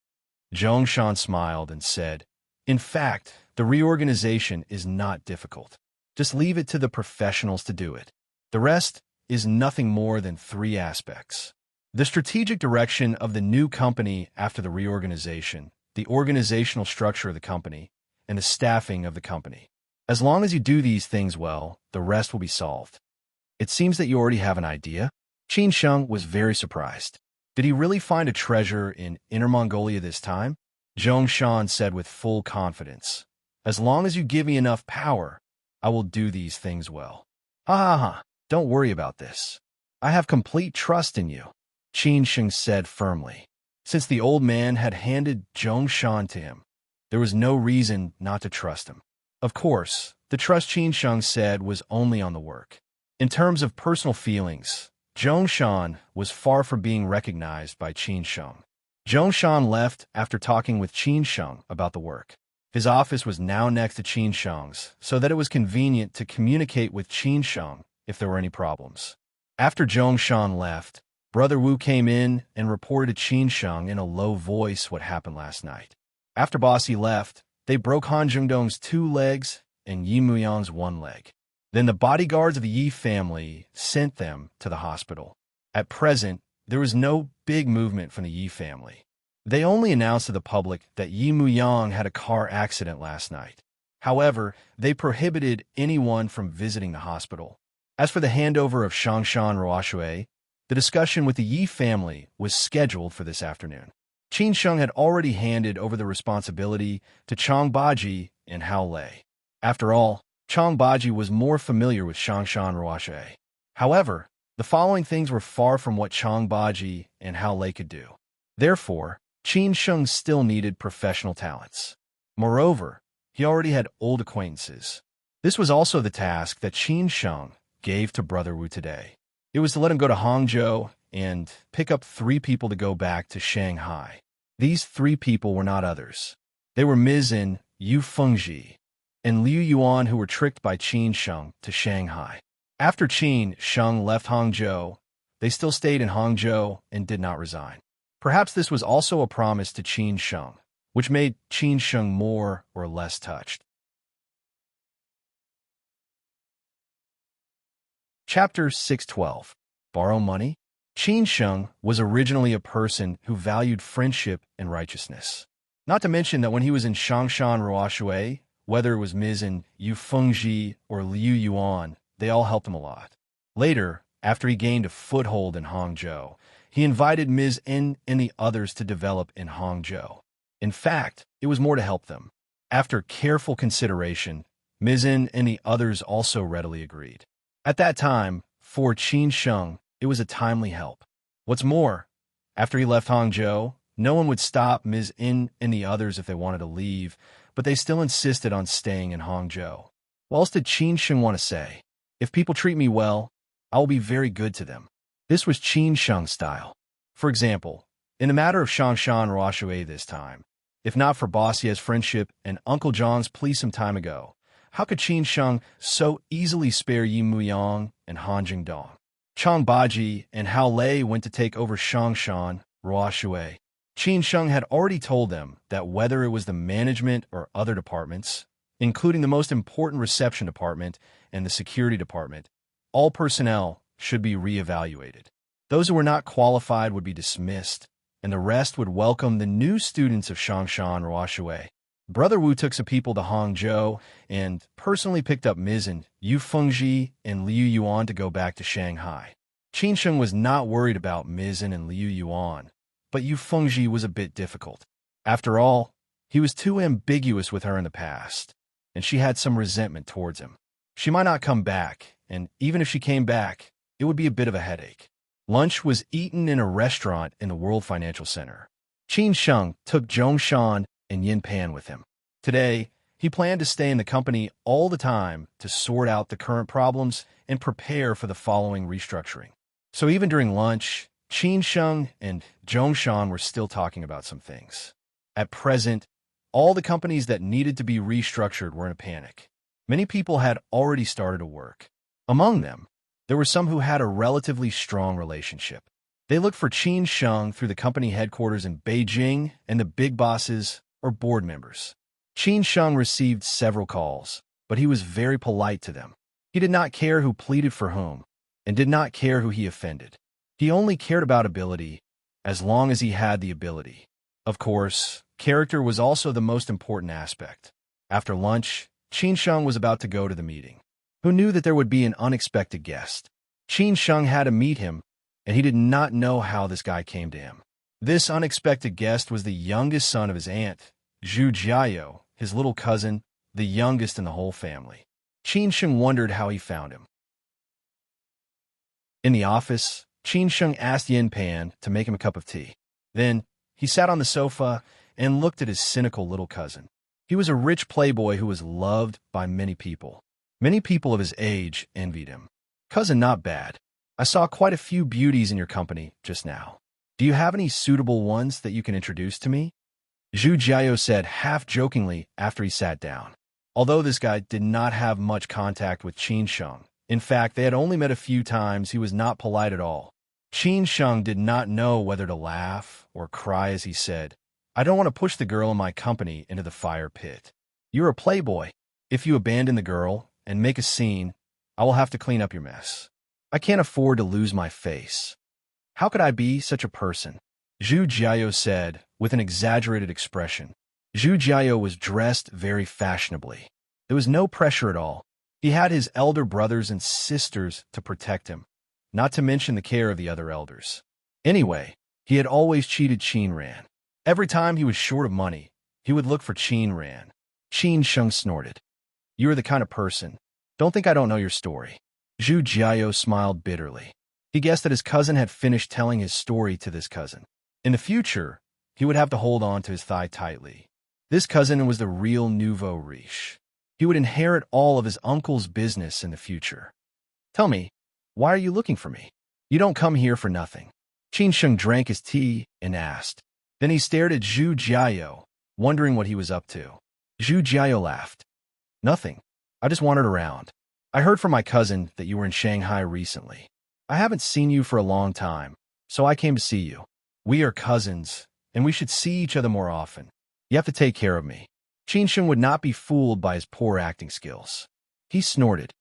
Zhong Shan smiled and said, "In fact, the reorganization is not difficult. Just leave it to the professionals to do it. The rest is nothing more than 3 aspects. The strategic direction of the new company after the reorganization, the organizational structure of the company, and the staffing of the company. As long as you do these things well, the rest will be solved." "It seems that you already have an idea." Qin Sheng was very surprised. Did he really find a treasure in Inner Mongolia this time? Zhong Shan said with full confidence, "As long as you give me enough power, I will do these things well." "Ha ha ha, don't worry about this. I have complete trust in you," Qin Sheng said firmly. Since the old man had handed Zhong Shan to him, there was no reason not to trust him. Of course, the trust Qin Sheng said was only on the work. In terms of personal feelings, Zhong Shan was far from being recognized by Qin Sheng. Zhong Shan left after talking with Qin Sheng about the work. His office was now next to Qin Sheng's, so that it was convenient to communicate with Qin Sheng if there were any problems. After Zhong Shan left, Brother Wu came in and reported to Qin Sheng in a low voice what happened last night. After Bossy left, they broke Han Zhengdong's 2 legs and Yi Muyang's 1 leg. Then the bodyguards of the Yi family sent them to the hospital. At present, there was no big movement from the Yi family. They only announced to the public that Yi Muyang had a car accident last night. However, they prohibited anyone from visiting the hospital. As for the handover of Shangshan Roashui, the discussion with the Yi family was scheduled for this afternoon. Qin Sheng had already handed over the responsibility to Chang Baji and Hao Lei. After all, Chang Baji was more familiar with Shangshan Roashui. However, the following things were far from what Chang Baji and Hao Lei could do. Therefore, Qin Sheng still needed professional talents. Moreover, he already had old acquaintances. This was also the task that Qin Sheng gave to Brother Wu today. It was to let him go to Hangzhou and pick up 3 people to go back to Shanghai. These 3 people were not others. They were Mizhen, Yu Fengji, and Liu Yuan, who were tricked by Qin Sheng to Shanghai. After Qin Sheng left Hangzhou, they still stayed in Hangzhou and did not resign. Perhaps this was also a promise to Qin Sheng, which made Qin Sheng more or less touched. Chapter 612. Borrow Money? Qin Sheng was originally a person who valued friendship and righteousness. Not to mention that when he was in Shangshan Ruoshui, whether it was Mizhen, Yu Fengji, or Liu Yuan, they all helped him a lot. Later, after he gained a foothold in Hangzhou, he invited Mizhen and the others to develop in Hangzhou. In fact, it was more to help them. After careful consideration, Mizhen and the others also readily agreed. At that time, for Qin Sheng, it was a timely help. What's more, after he left Hangzhou, no one would stop Mizhen and the others if they wanted to leave, but they still insisted on staying in Hangzhou. What else did Qin Sheng want to say? If people treat me well, I will be very good to them. This was Qin Sheng's style. For example, in the matter of Shangshan Ruoshui this time, if not for Bossie's friendship and Uncle John's plea some time ago, how could Qin Sheng so easily spare Yi Muyang and Han Jingdong? Chang Baji and Hao Lei went to take over Shangshan Ruoshui. Qin Sheng had already told them that whether it was the management or other departments, including the most important reception department and the security department, all personnel should be reevaluated. Those who were not qualified would be dismissed, and the rest would welcome the new students of Shangshan Ruoshui. Brother Wu took some people to Hangzhou and personally picked up Mizhen, Yu Fengji, and Liu Yuan to go back to Shanghai. Qin Sheng was not worried about Mizhen and Liu Yuan, but Yu Fengji was a bit difficult. After all, he was too ambiguous with her in the past, and she had some resentment towards him. She might not come back, and even if she came back, it would be a bit of a headache. Lunch was eaten in a restaurant in the World Financial Center. Qin Sheng took Zhongshan and Yin Pan with him. Today, he planned to stay in the company all the time to sort out the current problems and prepare for the following restructuring. So even during lunch, Qin Sheng and Zhongshan were still talking about some things. At present, all the companies that needed to be restructured were in a panic. Many people had already started to work. Among them, there were some who had a relatively strong relationship. They looked for Qin Sheng through the company headquarters in Beijing and the big bosses or board members. Qin Sheng received several calls, but he was very polite to them. He did not care who pleaded for whom, and did not care who he offended. He only cared about ability, as long as he had the ability. Of course, character was also the most important aspect. After lunch, Qin Sheng was about to go to the meeting. Who knew that there would be an unexpected guest? Qin Sheng had to meet him, and he did not know how this guy came to him. This unexpected guest was the youngest son of his aunt, Zhu Jiao, his little cousin, the youngest in the whole family. Qin Sheng wondered how he found him. In the office, Qin Sheng asked Yin Pan to make him a cup of tea. Then, he sat on the sofa and looked at his cynical little cousin. He was a rich playboy who was loved by many people. Many people of his age envied him. Cousin, not bad. I saw quite a few beauties in your company just now. Do you have any suitable ones that you can introduce to me? Zhu Jiao said half-jokingly after he sat down. Although this guy did not have much contact with Qin Sheng, in fact, they had only met a few times, he was not polite at all. Qin Sheng did not know whether to laugh or cry as he said, I don't want to push the girl in my company into the fire pit. You're a playboy. If you abandon the girl and make a scene, I will have to clean up your mess. I can't afford to lose my face. How could I be such a person? Zhu Jiao said with an exaggerated expression. Zhu Jiao was dressed very fashionably. There was no pressure at all. He had his elder brothers and sisters to protect him, not to mention the care of the other elders. Anyway, he had always cheated Qin Ran. Every time he was short of money, he would look for Qin Ran. Qin Sheng snorted. You are the kind of person. Don't think I don't know your story. Zhu Jiao smiled bitterly. He guessed that his cousin had finished telling his story to this cousin. In the future, he would have to hold on to his thigh tightly. This cousin was the real nouveau riche. He would inherit all of his uncle's business in the future. Tell me, why are you looking for me? You don't come here for nothing. Qin Sheng drank his tea and asked. Then he stared at Zhu Jiao, wondering what he was up to. Zhu Jiao laughed. Nothing. I just wandered around. I heard from my cousin that you were in Shanghai recently. I haven't seen you for a long time, so I came to see you. We are cousins, and we should see each other more often. You have to take care of me. Qin Sheng would not be fooled by his poor acting skills. He snorted.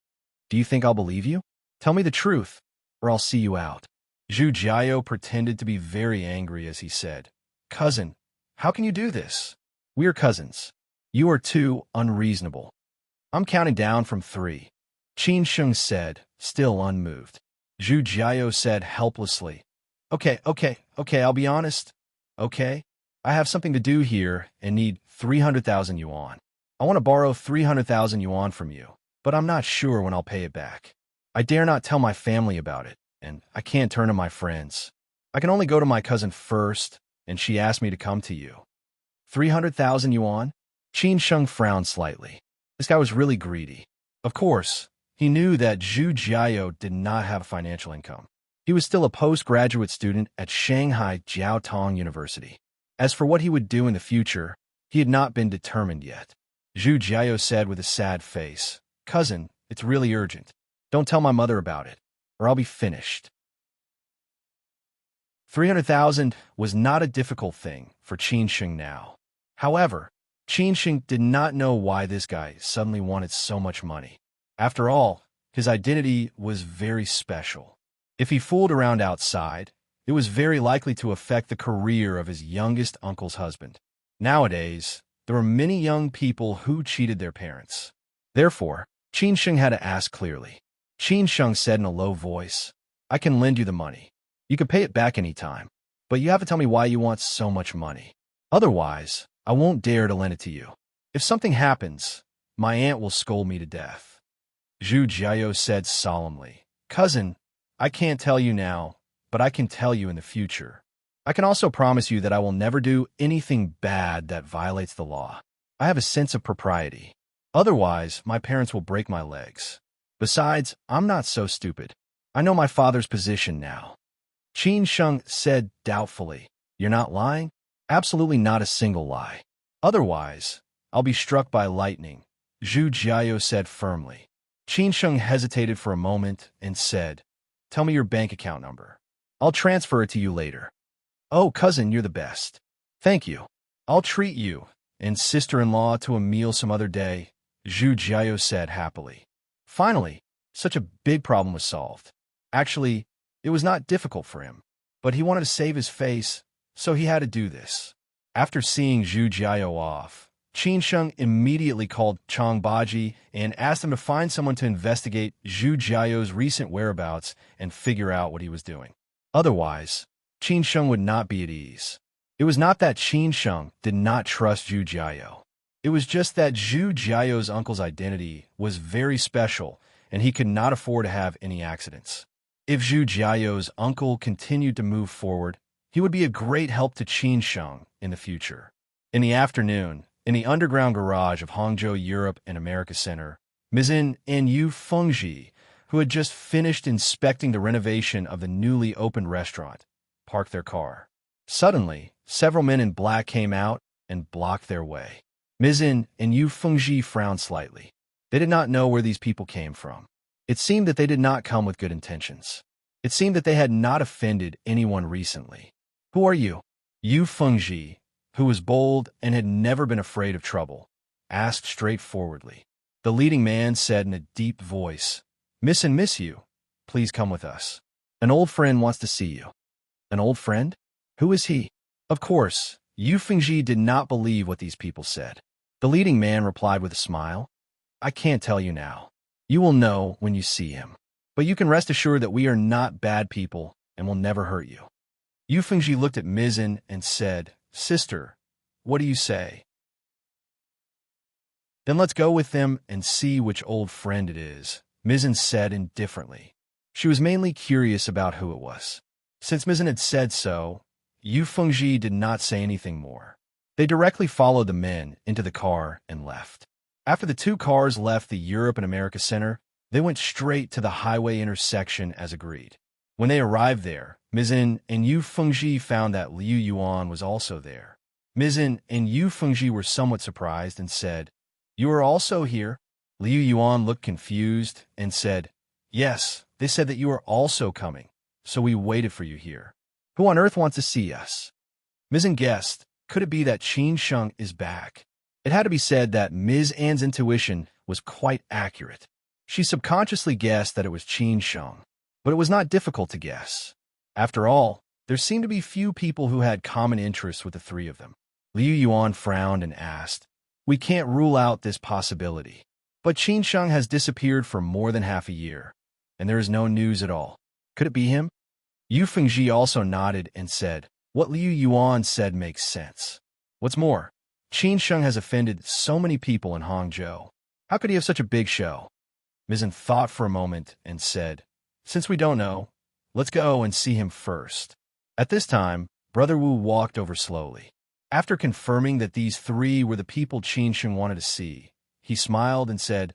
Do you think I'll believe you? Tell me the truth, or I'll see you out. Zhu Jiao pretended to be very angry as he said, Cousin, how can you do this? We are cousins. You are too unreasonable. I'm counting down from 3. Qin Sheng said, still unmoved. Zhu Jiao said helplessly, Okay, I'll be honest. Okay? I have something to do here and need 300,000 yuan. I want to borrow 300,000 yuan from you, but I'm not sure when I'll pay it back. I dare not tell my family about it, and I can't turn to my friends. I can only go to my cousin first, and she asked me to come to you. 300,000 yuan? Qin Sheng frowned slightly. This guy was really greedy. Of course, he knew that Zhu Jiao did not have financial income. He was still a postgraduate student at Shanghai Jiaotong University. As for what he would do in the future, he had not been determined yet. Zhu Jiao said with a sad face, Cousin, it's really urgent. Don't tell my mother about it, or I'll be finished. 300,000 was not a difficult thing for Qin Sheng now. However, Qin Sheng did not know why this guy suddenly wanted so much money. After all, his identity was very special. If he fooled around outside, it was very likely to affect the career of his youngest uncle's husband. Nowadays, there were many young people who cheated their parents. Therefore, Qin Sheng had to ask clearly. Qin Sheng said in a low voice, I can lend you the money. You can pay it back any time, but you have to tell me why you want so much money. Otherwise, I won't dare to lend it to you. If something happens, my aunt will scold me to death. Zhu Jiao said solemnly, Cousin, I can't tell you now, but I can tell you in the future. I can also promise you that I will never do anything bad that violates the law. I have a sense of propriety. Otherwise, my parents will break my legs. Besides, I'm not so stupid. I know my father's position now. Qin Sheng said doubtfully, You're not lying? Absolutely not a single lie. Otherwise, I'll be struck by lightning, Zhu Jiao said firmly. Qin Sheng hesitated for a moment and said, Tell me your bank account number. I'll transfer it to you later. Oh, cousin, you're the best. Thank you. I'll treat you and sister-in-law to a meal some other day, Zhu Jiao said happily. Finally, such a big problem was solved. Actually, it was not difficult for him, but he wanted to save his face, so he had to do this. After seeing Zhu Jiao off, Qin Sheng immediately called Chang Baji and asked him to find someone to investigate Zhu Jiao's recent whereabouts and figure out what he was doing. Otherwise, Qin Sheng would not be at ease. It was not that Qin Sheng did not trust Zhu Jiao. It was just that Zhu Jiao's uncle's identity was very special, and he could not afford to have any accidents. If Zhu Jiao's uncle continued to move forward, he would be a great help to Qin Sheng in the future. In the afternoon, in the underground garage of Hangzhou Europe and America Center, Mizin and Yu Fengji, who had just finished inspecting the renovation of the newly opened restaurant, parked their car. Suddenly, several men in black came out and blocked their way. Mizin and Yu Fengji frowned slightly. They did not know where these people came from. It seemed that they did not come with good intentions. It seemed that they had not offended anyone recently. Who are you? Yu Fengji, who was bold and had never been afraid of trouble, asked straightforwardly. The leading man said in a deep voice, Miss and Miss Yu, please come with us. An old friend wants to see you. An old friend? Who is he? Of course, Yu Fengji did not believe what these people said. The leading man replied with a smile, I can't tell you now. You will know when you see him. But you can rest assured that we are not bad people and will never hurt you. Yu Fengji looked at Mizin and said, Sister, what do you say? Then let's go with them and see which old friend it is, Mizin said indifferently. She was mainly curious about who it was. Since Mizin had said so, Yu Fengji did not say anything more. They directly followed the men into the car and left. After the two cars left the Europe and America Center, they went straight to the highway intersection as agreed. When they arrived there, Mizin and Yu Fengji found that Liu Yuan was also there. Mizin and Yu Fengji were somewhat surprised and said, "You are also here?" Liu Yuan looked confused and said, "Yes, they said that you are also coming, so we waited for you here. Who on earth wants to see us?" Mizin guessed, could it be that Qin Sheng is back? It had to be said that Ms. Anne's intuition was quite accurate. She subconsciously guessed that it was Qin Sheng, but it was not difficult to guess. After all, there seemed to be few people who had common interests with the three of them. Liu Yuan frowned and asked, "We can't rule out this possibility. But Qin Sheng has disappeared for more than half a year, and there is no news at all. Could it be him?" Yu Fengji also nodded and said, "What Liu Yuan said makes sense. What's more, Qin Sheng has offended so many people in Hangzhou. How could he have such a big show?" Mizan thought for a moment and said, "Since we don't know, let's go and see him first." At this time, Brother Wu walked over slowly. After confirming that these three were the people Qin Sheng wanted to see, he smiled and said,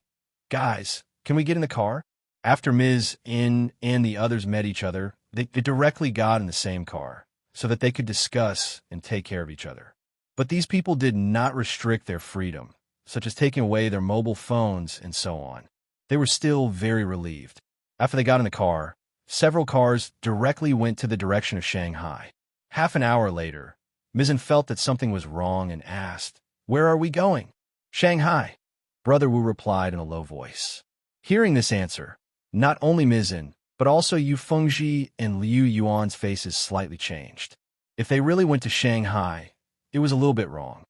"Guys, can we get in the car?" After Ms. In and the others met each other, they directly got in the same car, so that they could discuss and take care of each other. But these people did not restrict their freedom, such as taking away their mobile phones and so on. They were still very relieved. After they got in the car, several cars directly went to the direction of Shanghai. Half an hour later, Mizan felt that something was wrong and asked, "Where are we going?" "Shanghai," Brother Wu replied in a low voice. Hearing this answer, not only Mizan, but also Yu Fengji and Liu Yuan's faces slightly changed. If they really went to Shanghai, it was a little bit wrong.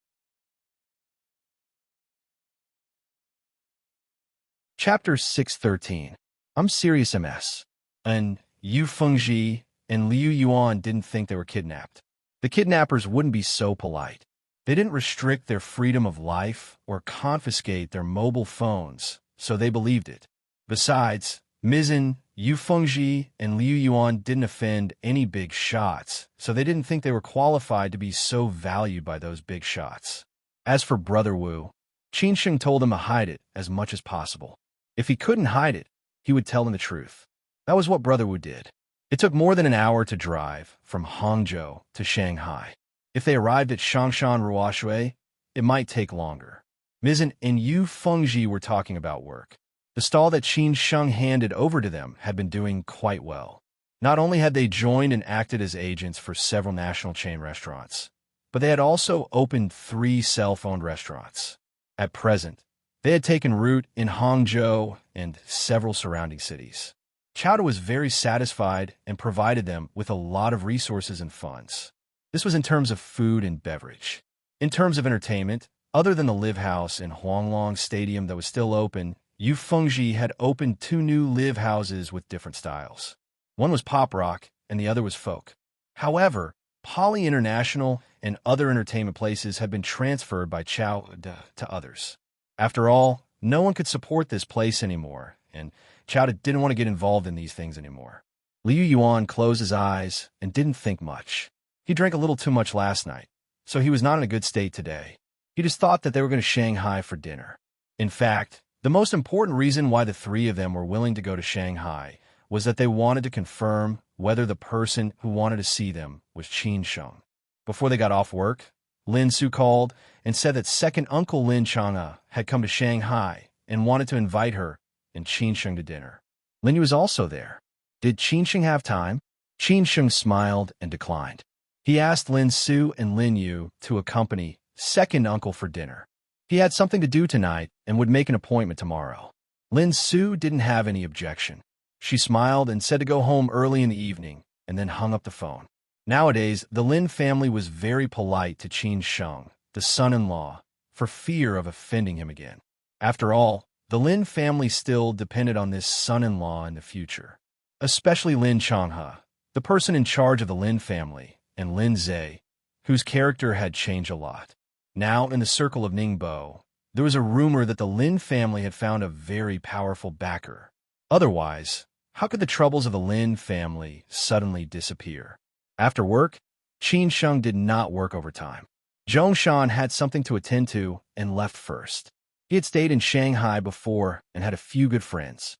Chapter 613. I'm serious MS. And Yu Fengji and Liu Yuan didn't think they were kidnapped. The kidnappers wouldn't be so polite. They didn't restrict their freedom of life or confiscate their mobile phones, so they believed it. Besides, Mizan, Yu Fengji, and Liu Yuan didn't offend any big shots, so they didn't think they were qualified to be so valued by those big shots. As for Brother Wu, Qin Sheng told him to hide it as much as possible. If he couldn't hide it, he would tell him the truth. That was what Brother Wu did. It took more than an hour to drive from Hangzhou to Shanghai. If they arrived at Changshan Ruoshui, it might take longer. Mizan and Yu Fengji were talking about work. The stall that Qin Sheng handed over to them had been doing quite well. Not only had they joined and acted as agents for several national chain restaurants, but they had also opened 3 cell-phone restaurants. At present, they had taken root in Hangzhou and several surrounding cities. Chowda was very satisfied and provided them with a lot of resources and funds. This was in terms of food and beverage. In terms of entertainment, other than the live house in Huanglong Stadium that was still open, Yu Fengji had opened 2 new live houses with different styles. One was pop rock and the other was folk. However, Poly International and other entertainment places had been transferred by Chowda to others. After all, no one could support this place anymore, and Chowda didn't want to get involved in these things anymore. Liu Yuan closed his eyes and didn't think much. He drank a little too much last night, so he was not in a good state today. He just thought that they were going to Shanghai for dinner. In fact, the most important reason why the 3 of them were willing to go to Shanghai was that they wanted to confirm whether the person who wanted to see them was Qin Sheng. Before they got off work, Lin Su called and said that second uncle Lin Chang'e had come to Shanghai and wanted to invite her and Qin Sheng to dinner. Lin Yu was also there. Did Qin Sheng have time? Qin Sheng smiled and declined. He asked Lin Su and Lin Yu to accompany second uncle for dinner. He had something to do tonight and would make an appointment tomorrow. Lin Su didn't have any objection. She smiled and said to go home early in the evening and then hung up the phone. Nowadays, the Lin family was very polite to Qin Sheng, the son-in-law, for fear of offending him again. After all, the Lin family still depended on this son-in-law in the future, especially Lin Chang'e, the person in charge of the Lin family, and Lin Zhe, whose character had changed a lot. Now, in the circle of Ningbo, there was a rumor that the Lin family had found a very powerful backer. Otherwise, how could the troubles of the Lin family suddenly disappear? After work, Qin Sheng did not work overtime. Zhongshan had something to attend to and left first. He had stayed in Shanghai before and had a few good friends.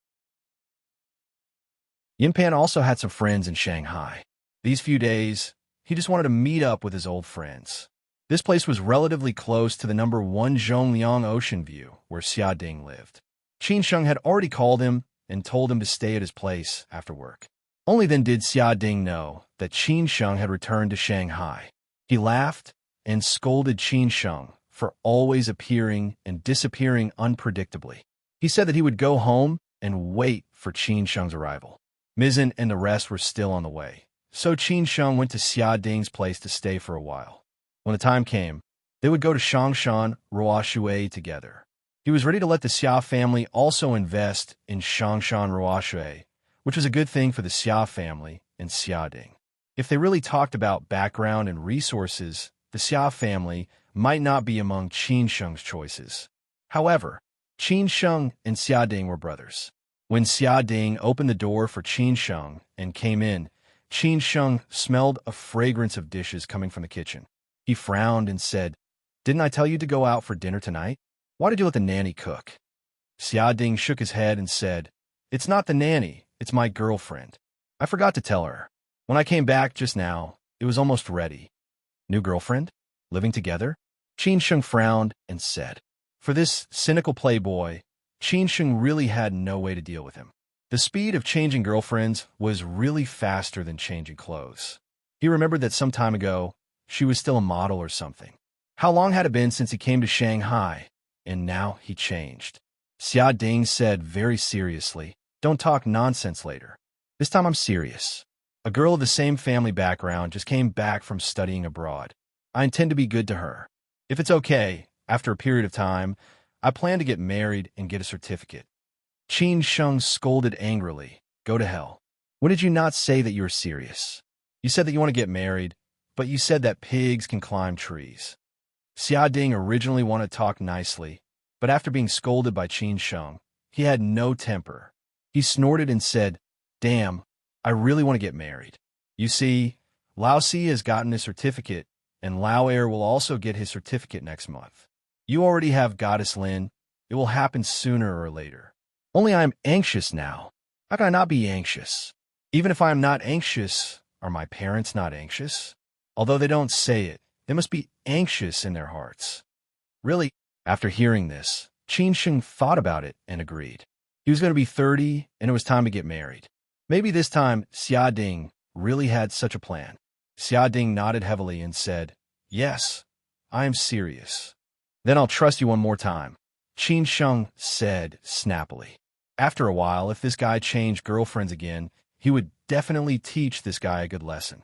Yinpan also had some friends in Shanghai. These few days, he just wanted to meet up with his old friends. This place was relatively close to the #1 Zhongliang Ocean View, where Xia Ding lived. Qin Sheng had already called him and told him to stay at his place after work. Only then did Xia Ding know that Qin Sheng had returned to Shanghai. He laughed and scolded Qin Sheng for always appearing and disappearing unpredictably. He said that he would go home and wait for Qin Sheng's arrival. Mizzen and the rest were still on the way, so Qin Sheng went to Xia Ding's place to stay for a while. When the time came, they would go to Shangshan Ruoshui together. He was ready to let the Xia family also invest in Shangshan Ruoshui, which was a good thing for the Xia family and Xia Ding. If they really talked about background and resources, the Xia family might not be among Qin Sheng's choices. However, Qin Sheng and Xia Ding were brothers. When Xia Ding opened the door for Qin Sheng and came in, Qin Sheng smelled a fragrance of dishes coming from the kitchen. He frowned and said, "Didn't I tell you to go out for dinner tonight? Why did you let the nanny cook?" Xia Ding shook his head and said, "It's not the nanny, it's my girlfriend. I forgot to tell her. When I came back just now, it was almost ready." "New girlfriend? Living together?" Qin Sheng frowned and said. For this cynical playboy, Qin Sheng really had no way to deal with him. The speed of changing girlfriends was really faster than changing clothes. He remembered that some time ago, she was still a model or something. How long had it been since he came to Shanghai? And now he changed. Xia Ding said very seriously, "Don't talk nonsense later. This time I'm serious. A girl of the same family background just came back from studying abroad. I intend to be good to her. If it's okay, after a period of time, I plan to get married and get a certificate." Qin Sheng scolded angrily, "Go to hell. When did you not say that you were serious? You said that you want to get married, but you said that pigs can climb trees." Xia Ding originally wanted to talk nicely, but after being scolded by Qin Sheng, he had no temper. He snorted and said, "Damn, I really want to get married. You see, Lao Si has gotten his certificate, and Lao Air will also get his certificate next month. You already have Goddess Lin. It will happen sooner or later. Only I am anxious now. How can I not be anxious? Even if I am not anxious, are my parents not anxious? Although they don't say it, they must be anxious in their hearts." Really, after hearing this, Qin Sheng thought about it and agreed. He was going to be 30, and it was time to get married. Maybe this time, Xia Ding really had such a plan. Xia Ding nodded heavily and said, "Yes, I am serious." "Then I'll trust you one more time," Qin Sheng said snappily. After a while, if this guy changed girlfriends again, he would definitely teach this guy a good lesson.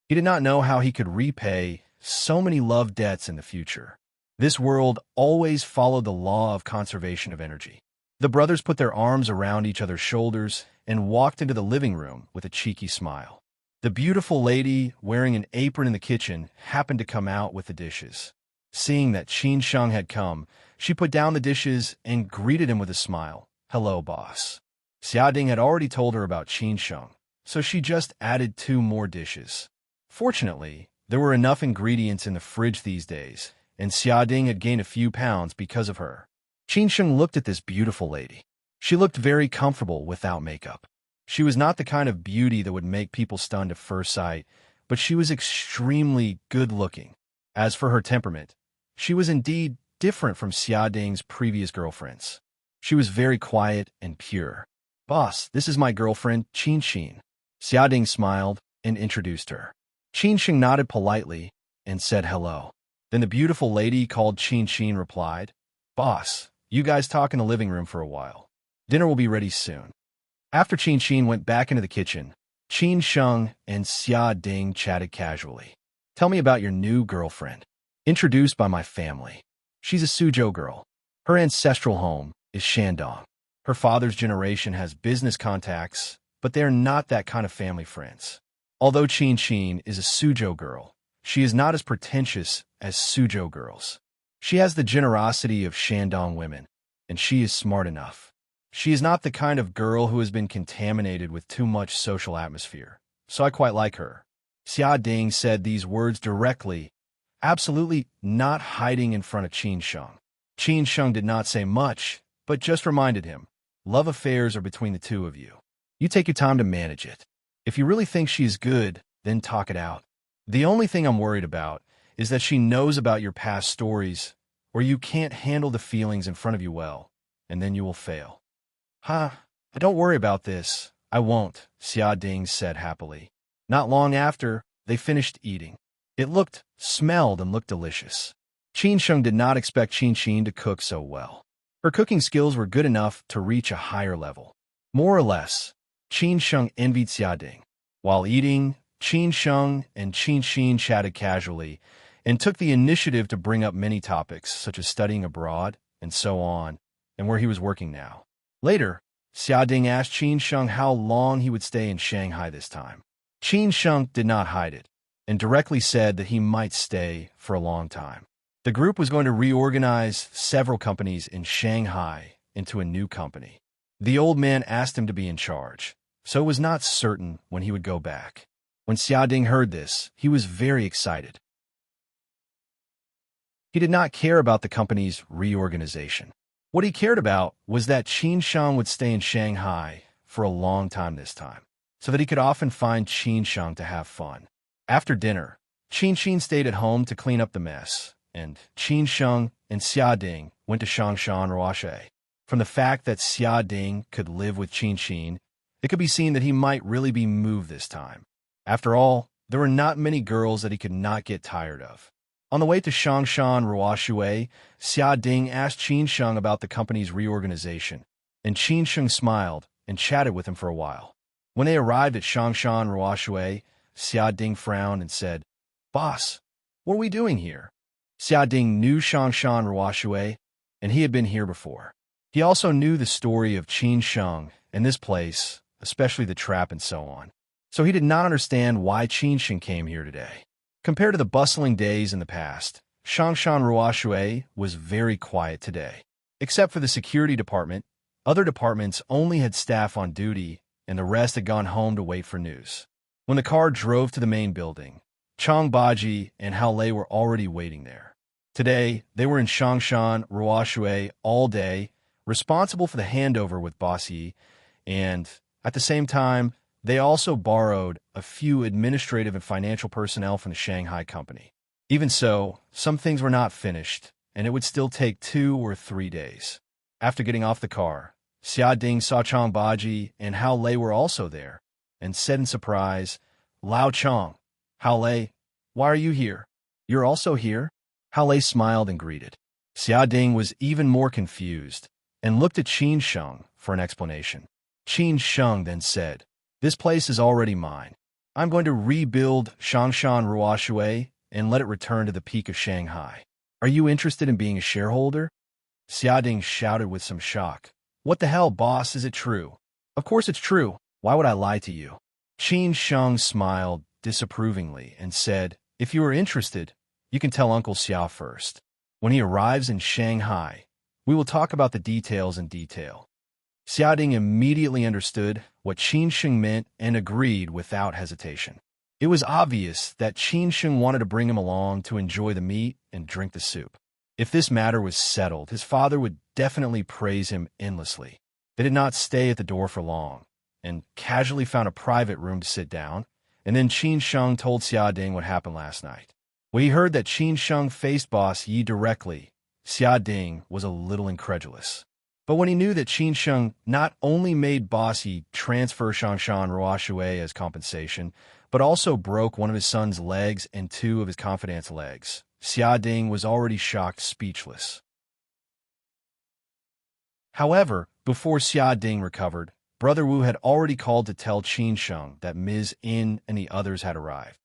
He did not know how he could repay so many love debts in the future. This world always followed the law of conservation of energy. The brothers put their arms around each other's shoulders and walked into the living room with a cheeky smile. The beautiful lady wearing an apron in the kitchen happened to come out with the dishes. Seeing that Qin Sheng had come, she put down the dishes and greeted him with a smile. "Hello, boss." Xia Ding had already told her about Qin Sheng, so she just added 2 more dishes. Fortunately, there were enough ingredients in the fridge these days, and Xia Ding had gained a few pounds because of her. Qin Sheng looked at this beautiful lady. She looked very comfortable without makeup. She was not the kind of beauty that would make people stunned at first sight, but she was extremely good-looking. As for her temperament, she was indeed different from Xia Ding's previous girlfriends. She was very quiet and pure. "Boss, this is my girlfriend, Qin Xin." Xia Ding smiled and introduced her. Qin Xin nodded politely and said hello. Then the beautiful lady called Qin Xin replied, "Boss, you guys talk in the living room for a while. Dinner will be ready soon." After Qin Xin went back into the kitchen, Qin Sheng and Xia Ding chatted casually. "Tell me about your new girlfriend." "Introduced by my family. She's a Suzhou girl. Her ancestral home is Shandong. Her father's generation has business contacts, but they are not that kind of family friends. Although Qin Xin is a Suzhou girl, she is not as pretentious as Suzhou girls. She has the generosity of Shandong women, and she is smart enough. She is not the kind of girl who has been contaminated with too much social atmosphere, so I quite like her." Xia Ding said these words directly, absolutely not hiding in front of Qin Sheng. Qin Sheng did not say much, but just reminded him, love affairs are between the two of you. You take your time to manage it. If you really think she's good, then talk it out. The only thing I'm worried about is that she knows about your past stories, or you can't handle the feelings in front of you well, and then you will fail. Don't worry about this. I won't, Xia Ding said happily. Not long after, they finished eating. It smelled and looked delicious. Qin Sheng did not expect Qin Xin to cook so well. Her cooking skills were good enough to reach a higher level. More or less, Qin Sheng envied Xia Ding. While eating, Qin Sheng and Qin Xin chatted casually and took the initiative to bring up many topics, such as studying abroad and so on, and where he was working now. Later, Xia Ding asked Qin Sheng how long he would stay in Shanghai this time. Qin Sheng did not hide it, and directly said that he might stay for a long time. The group was going to reorganize several companies in Shanghai into a new company. The old man asked him to be in charge, so it was not certain when he would go back. When Xia Ding heard this, he was very excited. He did not care about the company's reorganization. What he cared about was that Qin Sheng would stay in Shanghai for a long time this time, so that he could often find Qin Sheng to have fun. After dinner, Qin Xin stayed at home to clean up the mess, and Qin Sheng and Xia Ding went to Shangshan Ruoshe. From the fact that Xia Ding could live with Qin Xin, it could be seen that he might really be moved this time. After all, there were not many girls that he could not get tired of. On the way to Shangshan Ruoshe, Xia Ding asked Qin Sheng about the company's reorganization, and Qin Sheng smiled and chatted with him for a while. When they arrived at Shangshan Ruoshe, Xia Ding frowned and said, "Boss, what are we doing here?" Xia Ding knew Shangshan Ruoshe, and he had been here before. He also knew the story of Qin Sheng and this place, especially the trap and so on. So he did not understand why Qin Sheng came here today. Compared to the bustling days in the past, Shangshan Ruoshe was very quiet today. Except for the security department, other departments only had staff on duty, and the rest had gone home to wait for news. When the car drove to the main building, Chang Baji and Hao Lei were already waiting there. Today, they were in Shangshan Ruoshe all day, responsible for the handover with Boss Yi, and, at the same time, they also borrowed a few administrative and financial personnel from the Shanghai company. Even so, some things were not finished, and it would still take 2 or 3 days. After getting off the car, Xia Ding saw Chang Baji and Hao Lei were also there, and said in surprise, "Lao Chang, Hao Lei, why are you here? You're also here?" Hao Lei smiled and greeted. Xia Ding was even more confused, and looked at Qin Sheng for an explanation. Qin Sheng then said, "This place is already mine. I'm going to rebuild Shangshan Ruoshe and let it return to the peak of Shanghai. Are you interested in being a shareholder?" Xia Ding shouted with some shock. "What the hell, boss, is it true?" "Of course it's true. Why would I lie to you?" Qin Sheng smiled disapprovingly and said, "If you are interested, you can tell Uncle Xiao first. When he arrives in Shanghai, we will talk about the details in detail." Xia Ding immediately understood what Qin Sheng meant and agreed without hesitation. It was obvious that Qin Sheng wanted to bring him along to enjoy the meat and drink the soup. If this matter was settled, his father would definitely praise him endlessly. They did not stay at the door for long, and casually found a private room to sit down, and then Qin Sheng told Xia Ding what happened last night. When he heard that Qin Sheng faced Boss Yi directly, Xia Ding was a little incredulous. But when he knew that Qin Sheng not only made Boss Yi transfer Shangshan Ruoshe as compensation, but also broke one of his son's legs and 2 of his confidant's legs, Xia Ding was already shocked speechless. However, before Xia Ding recovered, Brother Wu had already called to tell Qin Sheng that Ms. In and the others had arrived.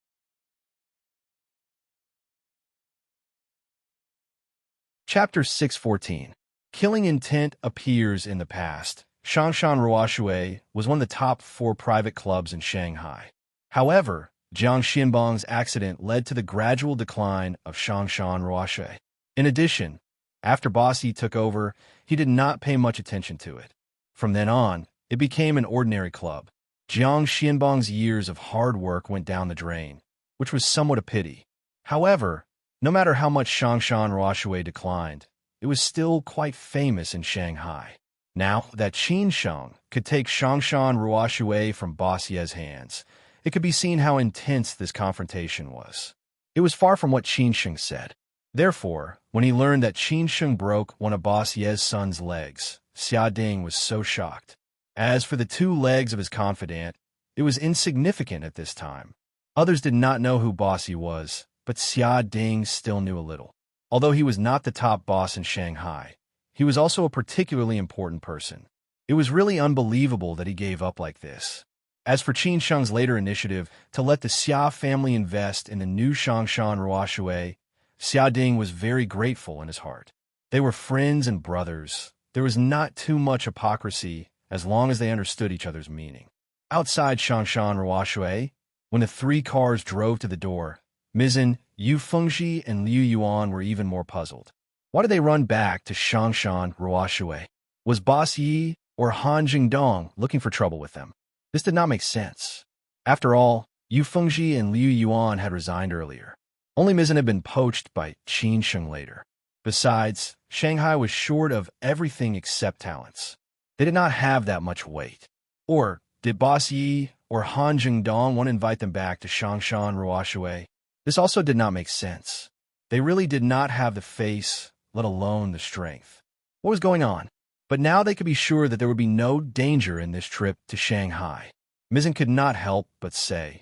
Chapter 614. Killing intent appears in the past. Shangshan Ruoshe was one of the top 4 private clubs in Shanghai. However, Jiang Xianbang's accident led to the gradual decline of Shangshan Ruoshe. In addition, after Boss Yi took over, he did not pay much attention to it. From then on, it became an ordinary club. Jiang Xianbang's years of hard work went down the drain, which was somewhat a pity. However, No matter how much Shangshan Ruoshui declined, it was still quite famous in Shanghai. Now that Qin Sheng could take Shangshan Ruoshui from Boss Ye's hands, it could be seen how intense this confrontation was. It was far from what Qin Sheng said. Therefore, when he learned that Qin Sheng broke one of Boss Ye's son's legs, Xia Ding was so shocked. As for the 2 legs of his confidant, it was insignificant at this time. Others did not know who Boss Ye was, but Xia Ding still knew a little. Although he was not the top boss in Shanghai, he was also a particularly important person. It was really unbelievable that he gave up like this. As for Qin Sheng's later initiative to let the Xia family invest in the new Shangshan Ruoshui, Xia Ding was very grateful in his heart. They were friends and brothers. There was not too much hypocrisy as long as they understood each other's meaning. Outside Shangshan Ruoshui, when the 3 cars drove to the door, Mizan, Yu Fengji, and Liu Yuan were even more puzzled. Why did they run back to Shangshan Ruoshui? Was Boss Yi or Han Jingdong looking for trouble with them? This did not make sense. After all, Yu Fengji and Liu Yuan had resigned earlier. Only Mizan had been poached by Qin Sheng later. Besides, Shanghai was short of everything except talents. They did not have that much weight. Or did Boss Yi or Han Jingdong want to invite them back to Shangshan Ruoshui? This also did not make sense. They really did not have the face, let alone the strength. What was going on? But now they could be sure that there would be no danger in this trip to Shanghai. Mizan could not help but say,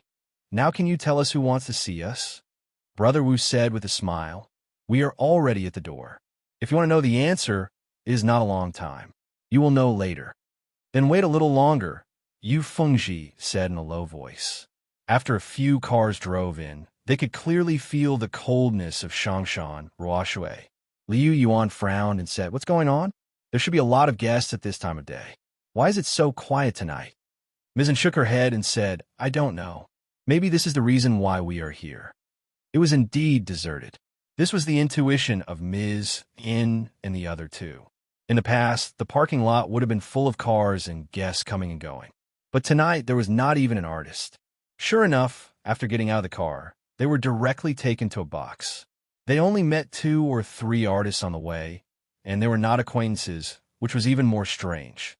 "Now can you tell us who wants to see us?" Brother Wu said with a smile, "We are already at the door. If you want to know the answer, it is not a long time. You will know later." "Then wait a little longer," Yu Fengji said in a low voice. After a few cars drove in, they could clearly feel the coldness of Shangshan Ruoshui. Liu Yuan frowned and said, "What's going on? There should be a lot of guests at this time of day. Why is it so quiet tonight?" Mizan shook her head and said, "I don't know. Maybe this is the reason why we are here." It was indeed deserted. This was the intuition of Ms. In and the other 2. In the past, the parking lot would have been full of cars and guests coming and going. But tonight, there was not even an artist. Sure enough, after getting out of the car, they were directly taken to a box. They only met 2 or 3 artists on the way, and they were not acquaintances, which was even more strange.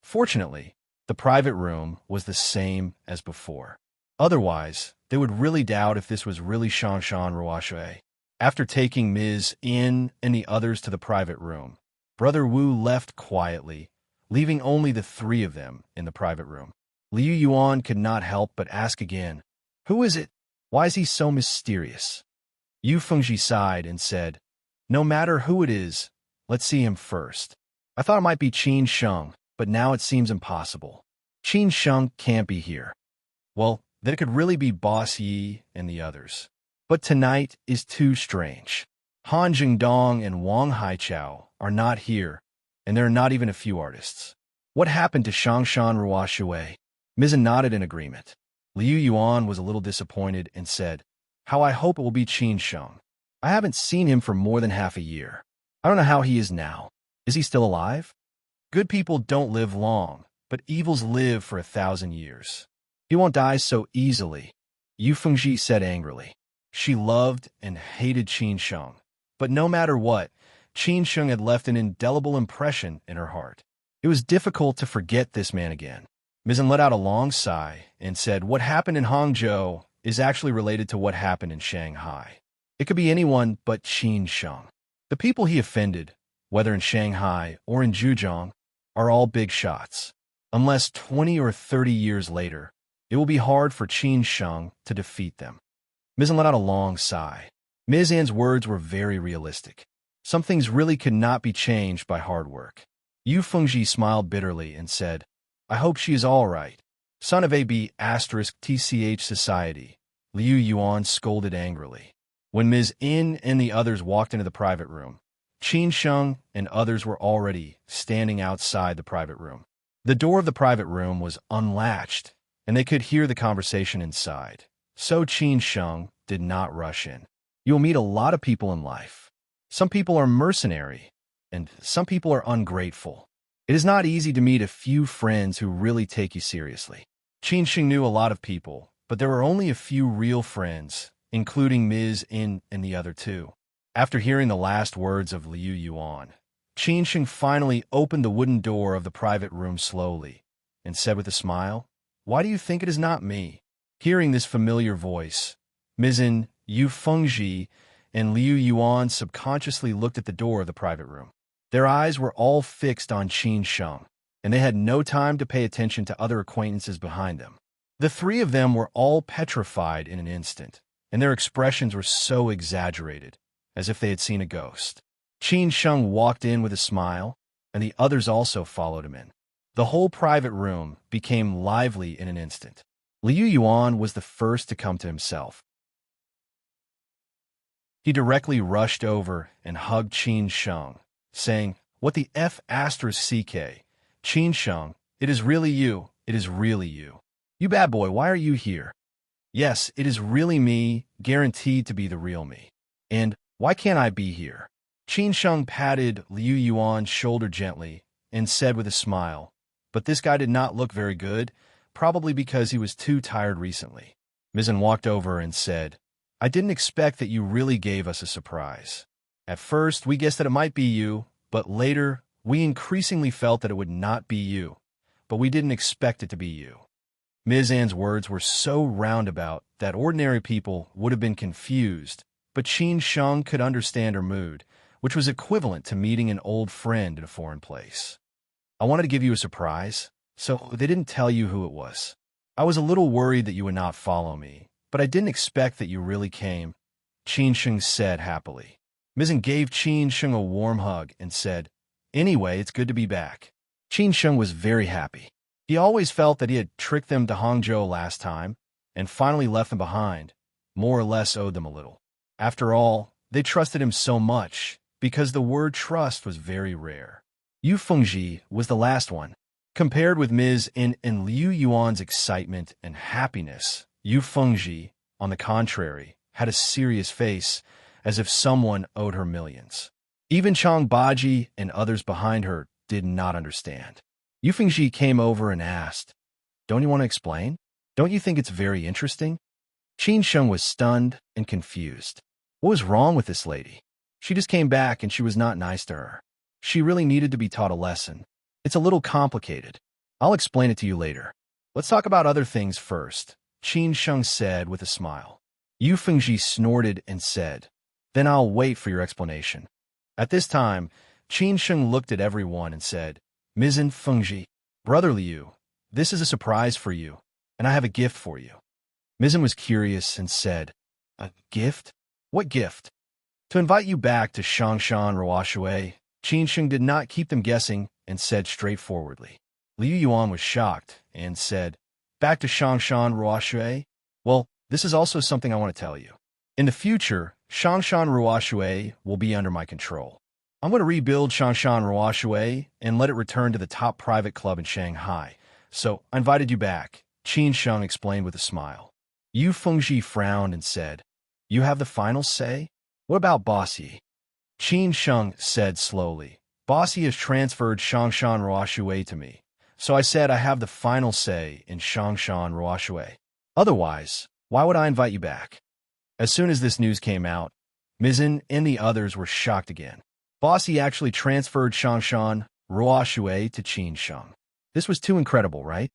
Fortunately, the private room was the same as before. Otherwise, they would really doubt if this was really Shangshan Ruoshui. After taking Ms. In and the others to the private room, Brother Wu left quietly, leaving only the 3 of them in the private room. Liu Yuan could not help but ask again, "Who is it? Why is he so mysterious?" Yu Fengji sighed and said, "No matter who it is, let's see him first. I thought it might be Qin Sheng, but now it seems impossible. Qin Sheng can't be here. Well, then it could really be Boss Yi and the others. But tonight is too strange. Han Jingdong and Wang Haichao are not here, and there are not even a few artists. What happened to Shangshan Ruoshui?" Mizan nodded in agreement. Liu Yuan was a little disappointed and said, "How I hope it will be Qin Sheng. I haven't seen him for more than half a year. I don't know how he is now. Is he still alive? Good people don't live long, but evils live for 1,000 years. He won't die so easily," Yu Fengji said angrily. She loved and hated Qin Sheng, but no matter what, Qin Sheng had left an indelible impression in her heart. It was difficult to forget this man again. Mizan let out a long sigh and said, "What happened in Hangzhou is actually related to what happened in Shanghai. It could be anyone but Qin Sheng. The people he offended, whether in Shanghai or in Zhejiang, are all big shots. Unless 20 or 30 years later, it will be hard for Qin Sheng to defeat them." Mizan let out a long sigh. Ms. An's words were very realistic. Some things really could not be changed by hard work. Yu Fengji smiled bitterly and said, "I hope she is all right." Son of TCH Society, Liu Yuan scolded angrily. When Ms. In and the others walked into the private room, Qin Sheng and others were already standing outside the private room. The door of the private room was unlatched, and they could hear the conversation inside. So Qin Sheng did not rush in. "You'll meet a lot of people in life. Some people are mercenary, and some people are ungrateful. It is not easy to meet a few friends who really take you seriously." Qin Sheng knew a lot of people, but there were only a few real friends, including Ms. In and the other two. After hearing the last words of Liu Yuan, Qin Sheng finally opened the wooden door of the private room slowly and said with a smile, "Why do you think it is not me?" Hearing this familiar voice, Ms. In, Yu Fengji, and Liu Yuan subconsciously looked at the door of the private room. Their eyes were all fixed on Qin Sheng, and they had no time to pay attention to other acquaintances behind them. The three of them were all petrified in an instant, and their expressions were so exaggerated, as if they had seen a ghost. Qin Sheng walked in with a smile, and the others also followed him in. The whole private room became lively in an instant. Liu Yuan was the first to come to himself. He directly rushed over and hugged Qin Sheng, saying, "What the F *CK? Qin Sheng, it is really you, it is really you. You bad boy, why are you here?" "Yes, it is really me, guaranteed to be the real me. And why can't I be here?" Qin Sheng patted Liu Yuan's shoulder gently and said with a smile, "But this guy did not look very good, probably because he was too tired recently." Mizzen walked over and said, "I didn't expect that you really gave us a surprise. At first, we guessed that it might be you, but later, we increasingly felt that it would not be you, but we didn't expect it to be you." Ms. Anne's words were so roundabout that ordinary people would have been confused, but Qin Sheng could understand her mood, which was equivalent to meeting an old friend in a foreign place. "I wanted to give you a surprise, so they didn't tell you who it was. I was a little worried that you would not follow me, but I didn't expect that you really came," Qin Sheng said happily. Mizzen gave Qin Sheng a warm hug and said, "Anyway, it's good to be back." Qin Sheng was very happy. He always felt that he had tricked them to Hangzhou last time, and finally left them behind, more or less owed them a little. After all, they trusted him so much, because the word trust was very rare. Yu Fengji was the last one. Compared with Ms. In and Liu Yuan's excitement and happiness, Yu Fengji, on the contrary, had a serious face, as if someone owed her millions. Even Chang Baji and others behind her did not understand. Yu Fengji came over and asked, "Don't you want to explain? Don't you think it's very interesting?" Qin Sheng was stunned and confused. What was wrong with this lady? She just came back and she was not nice to her. She really needed to be taught a lesson. It's a little complicated. I'll explain it to you later. Let's talk about other things first, Qin Sheng said with a smile. Yu Fengji snorted and said, "Then I'll wait for your explanation." At this time, Qin Sheng looked at everyone and said, "Ms. Fengji, Brother Liu, this is a surprise for you, and I have a gift for you." Mizzen was curious and said, "A gift? What gift?" "To invite you back to Shangshan Ruoshui." Qin Sheng did not keep them guessing and said straightforwardly. Liu Yuan was shocked and said, "Back to Shangshan Ruoshui? Well, this is also something I want to tell you. In the future, Shangshan Ruoshui will be under my control. I'm going to rebuild Shangshan Ruoshui and let it return to the top private club in Shanghai. So I invited you back," Qin Sheng explained with a smile. Yu Fengji frowned and said, "You have the final say? What about Bossy?" Qin Sheng said slowly, "Bossy has transferred Shangshan Ruoshui to me, so I said I have the final say in Shangshan Ruoshui. Otherwise, why would I invite you back?" As soon as this news came out, Mizzen and the others were shocked again. Bossy actually transferred Shangshan Ruoshui to Qin Sheng. This was too incredible, right?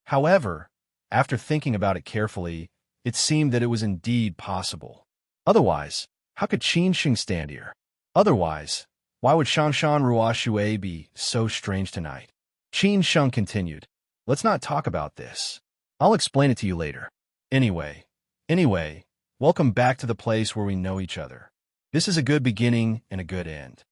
However, after thinking about it carefully, it seemed that it was indeed possible. Otherwise, how could Qin Sheng stand here? Otherwise, why would Shangshan Ruoshui be so strange tonight? Qin Sheng continued, "Let's not talk about this. I'll explain it to you later. Anyway, welcome back to the place where we know each other. This is a good beginning and a good end."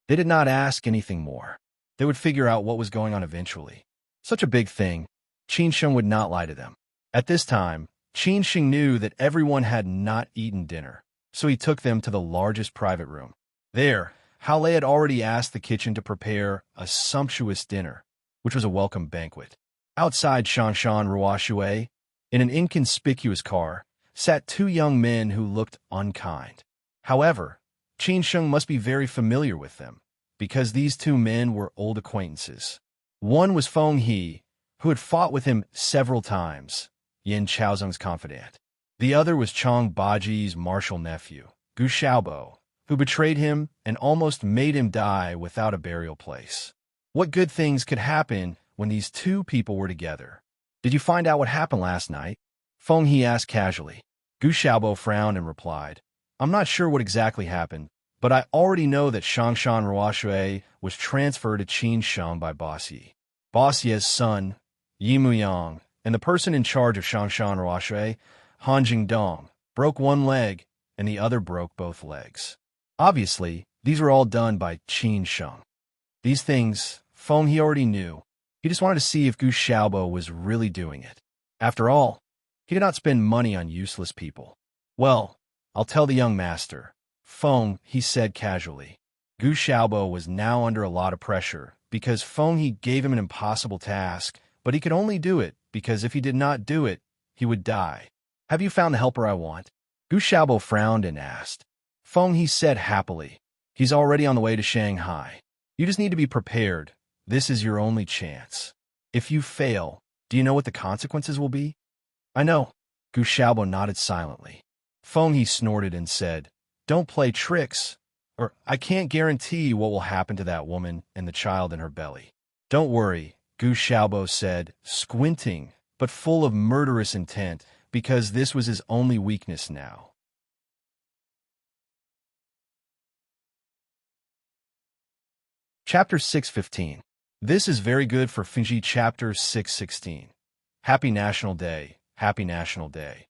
They did not ask anything more. They would figure out what was going on eventually. Such a big thing, Qin Sheng would not lie to them. At this time, Qin Sheng knew that everyone had not eaten dinner, so he took them to the largest private room. There, Hao had already asked the kitchen to prepare a sumptuous dinner, which was a welcome banquet. Outside Shangshan Ruoshui, in an inconspicuous car, sat two young men who looked unkind. However, Qin Sheng must be very familiar with them, because these two men were old acquaintances. One was Feng He, who had fought with him several times, Yin Chaozong's confidant. The other was Chong Baji's martial nephew, Gu Xiaobo, who betrayed him and almost made him die without a burial place. What good things could happen when these two people were together? Did you find out what happened last night? Feng He asked casually. Gu Xiaobo frowned and replied, I'm not sure what exactly happened, but I already know that Shangshan Ruoshui was transferred to Qinsheng by Boss Yi. Boss Ye's son, Yi Muyang, and the person in charge of Shangshan Ruoshui, Han Jingdong, broke one leg and the other broke both legs. Obviously, these were all done by Qinsheng. These things, Feng He already knew. He just wanted to see if Gu Xiaobo was really doing it. After all, he did not spend money on useless people. Well, I'll tell the young master. Feng, he said casually. Gu Xiaobo was now under a lot of pressure because Feng He gave him an impossible task, but he could only do it because if he did not do it, he would die. Have you found the helper I want? Gu Xiaobo frowned and asked. Feng He said happily. He's already on the way to Shanghai. You just need to be prepared. This is your only chance. If you fail, do you know what the consequences will be? I know. Gu Xiaobo nodded silently. Feng He snorted and said, Don't play tricks, or I can't guarantee what will happen to that woman and the child in her belly. Don't worry, Gu Xiaobo said, squinting, but full of murderous intent, because this was his only weakness now. Chapter 6:15. This is very good for Finji. Chapter 6:16. Happy National Day, Happy National Day.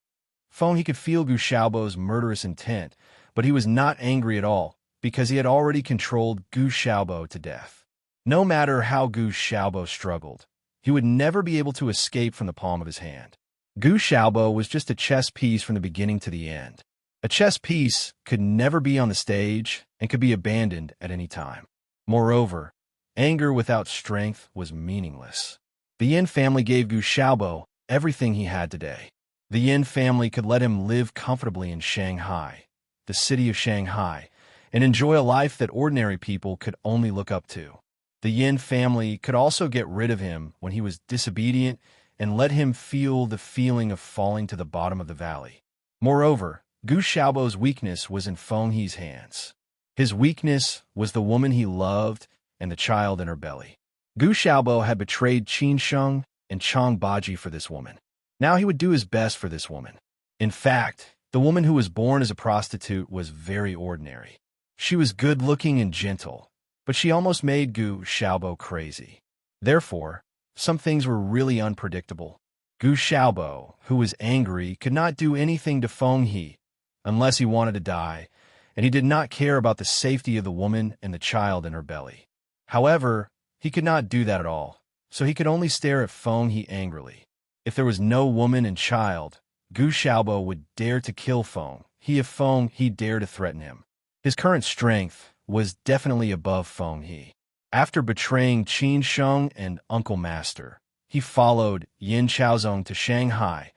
Feng He could feel Gu Xiaobo's murderous intent, but he was not angry at all, because he had already controlled Gu Xiaobo to death. No matter how Gu Xiaobo struggled, he would never be able to escape from the palm of his hand. Gu Xiaobo was just a chess piece from the beginning to the end. A chess piece could never be on the stage and could be abandoned at any time. Moreover, anger without strength was meaningless. The Yin family gave Gu Xiaobo everything he had today. The Yin family could let him live comfortably in Shanghai, the city of Shanghai, and enjoy a life that ordinary people could only look up to. The Yin family could also get rid of him when he was disobedient and let him feel the feeling of falling to the bottom of the valley. Moreover, Gu Xiaobo's weakness was in Feng He's hands. His weakness was the woman he loved and the child in her belly. Gu Xiaobo had betrayed Qinsheng and Chong Baji for this woman. Now he would do his best for this woman. In fact, the woman who was born as a prostitute was very ordinary. She was good-looking and gentle, but she almost made Gu Xiaobo crazy. Therefore, some things were really unpredictable. Gu Xiaobo, who was angry, could not do anything to Feng He unless he wanted to die, and he did not care about the safety of the woman and the child in her belly. However, he could not do that at all, so he could only stare at Feng He angrily. If there was no woman and child, Gu Xiaobo would dare to kill Feng He if Feng He dared to threaten him. His current strength was definitely above Feng He. After betraying Qinsheng and Uncle Master, he followed Yin Chaozong to Shanghai,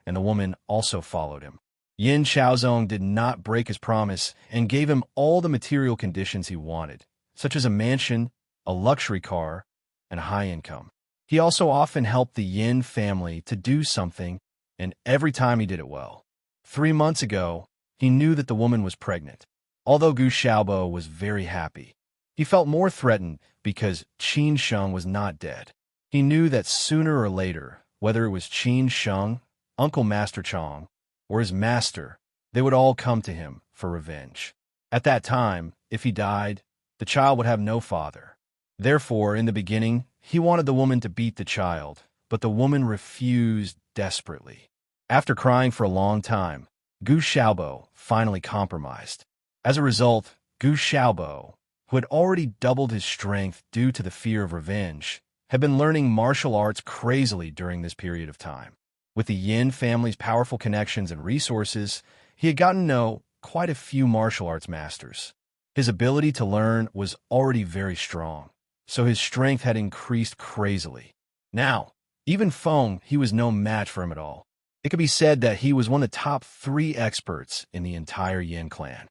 and the woman also followed him. Yin Chaozong did not break his promise and gave him all the material conditions he wanted, such as a mansion, a luxury car, and a high income. He also often helped the Yin family to do something, and every time he did it well. 3 months ago, he knew that the woman was pregnant. Although Gu Xiaobo was very happy, he felt more threatened because Qinsheng was not dead. He knew that sooner or later, whether it was Qinsheng, Uncle Master Chong, or his master, they would all come to him for revenge. At that time, if he died, the child would have no father. Therefore, in the beginning, he wanted the woman to beat the child, but the woman refused desperately. After crying for a long time, Gu Xiaobo finally compromised. As a result, Gu Xiaobo, who had already doubled his strength due to the fear of revenge, had been learning martial arts crazily during this period of time. With the Yin family's powerful connections and resources, he had gotten to know quite a few martial arts masters. His ability to learn was already very strong, so his strength had increased crazily. Now, even Feng, he was no match for him at all. It could be said that he was one of the top 3 experts in the entire Yin clan.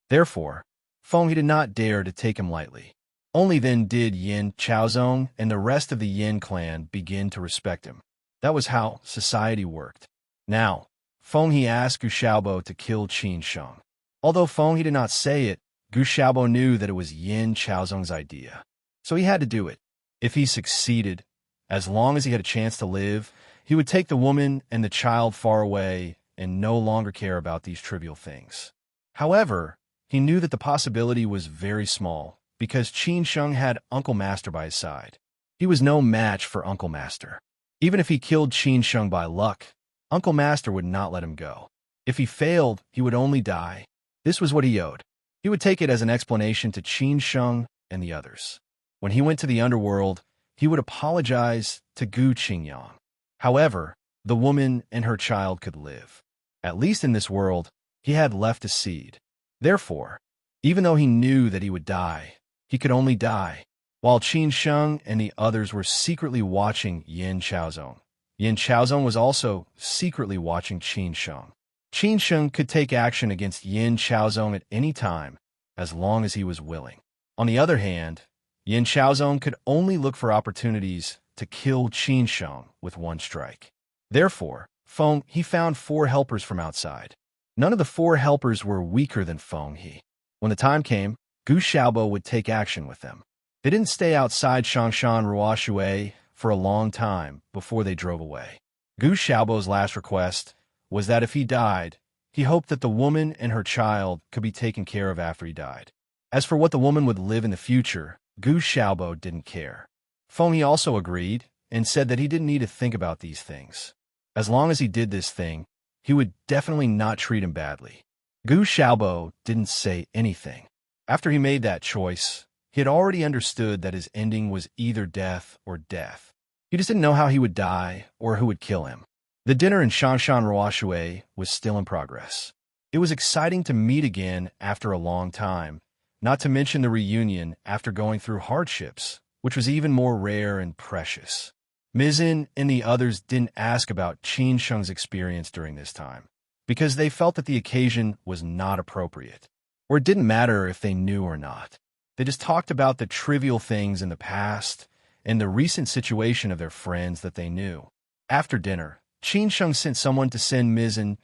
Therefore, Feng He did not dare to take him lightly. Only then did Yin Chaozong and the rest of the Yin clan begin to respect him. That was how society worked. Now, Feng He asked Gu Xiaobo to kill Qin Sheng. Although Feng He did not say it, Gu Xiaobo knew that it was Yin Chaozong's idea. So he had to do it. If he succeeded, as long as he had a chance to live, he would take the woman and the child far away and no longer care about these trivial things. However, he knew that the possibility was very small because Qin Sheng had Uncle Master by his side. He was no match for Uncle Master. Even if he killed Qin Sheng by luck, Uncle Master would not let him go. If he failed, he would only die. This was what he owed. He would take it as an explanation to Qin Sheng and the others. When he went to the underworld, he would apologize to Gu Qingyang. However, the woman and her child could live. At least in this world, he had left a seed. Therefore, even though he knew that he would die, he could only die, while Qin Sheng and the others were secretly watching Yin Chaozong. Yin Chaozong was also secretly watching Qin Sheng. Qin Sheng could take action against Yin Chaozong at any time, as long as he was willing. On the other hand, Yin Chaozong could only look for opportunities to kill Qin Sheng with one strike. Therefore, Feng He found 4 helpers from outside. None of the 4 helpers were weaker than Feng He. When the time came, Gu Xiaobo would take action with them. They didn't stay outside Shangshan Ruoshui for a long time before they drove away. Gu Xiaobo's last request was that if he died, he hoped that the woman and her child could be taken care of after he died. As for what the woman would live in the future, Gu Xiaobo didn't care. Feng He also agreed and said that he didn't need to think about these things. As long as he did this thing, he would definitely not treat him badly. Gu Xiaobo didn't say anything. After he made that choice, he had already understood that his ending was either death or death. He just didn't know how he would die or who would kill him. The dinner in Shangshan Ruoshui was still in progress. It was exciting to meet again after a long time, not to mention the reunion after going through hardships, which was even more rare and precious. Mizin and the others didn't ask about Qin Sheng's experience during this time, because they felt that the occasion was not appropriate, or it didn't matter if they knew or not. They just talked about the trivial things in the past and the recent situation of their friends that they knew. After dinner, Qin Sheng sent someone to send Mizin,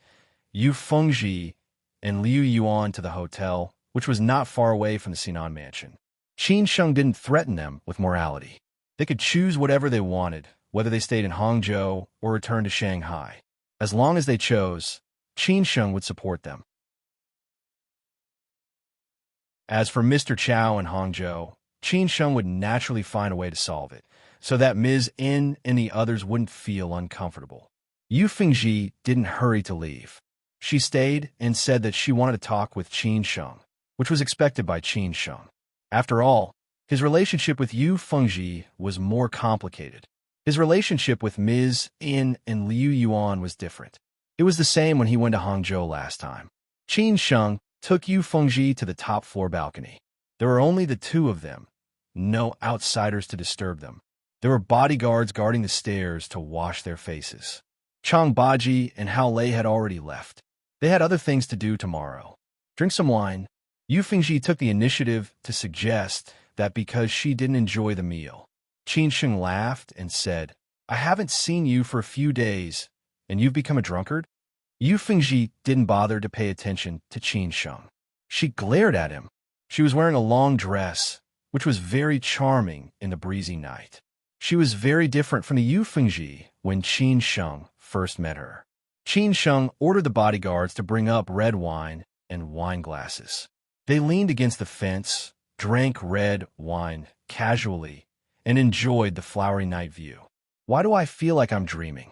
Yu Fengji, and Liu Yuan to the hotel, which was not far away from the Sinan mansion. Qin Sheng didn't threaten them with morality. They could choose whatever they wanted, whether they stayed in Hangzhou or returned to Shanghai. As long as they chose, Qin Sheng would support them. As for Mr. Chow in Hangzhou, Qin Sheng would naturally find a way to solve it, so that Ms. In and the others wouldn't feel uncomfortable. Yu Fengji didn't hurry to leave. She stayed and said that she wanted to talk with Qin Sheng, which was expected by Qin Sheng. After all, his relationship with Yu Fengji was more complicated. His relationship with Ms. In and Liu Yuan was different. It was the same when he went to Hangzhou last time. Qin Sheng took Yu Fengji to the top floor balcony. There were only the 2 of them, no outsiders to disturb them. There were bodyguards guarding the stairs to wash their faces. Chang Baji and Hao Lei had already left. They had other things to do tomorrow. Drink some wine. Yu Fengji took the initiative to suggest that because she didn't enjoy the meal. Qin Sheng laughed and said, "I haven't seen you for a few days, and you've become a drunkard?" Yu Fengji didn't bother to pay attention to Qin Sheng. She glared at him. She was wearing a long dress, which was very charming in the breezy night. She was very different from the Yu Fengji when Qin Sheng first met her. Qin Sheng ordered the bodyguards to bring up red wine and wine glasses. They leaned against the fence, drank red wine casually, and enjoyed the flowery night view. "Why do I feel like I'm dreaming?"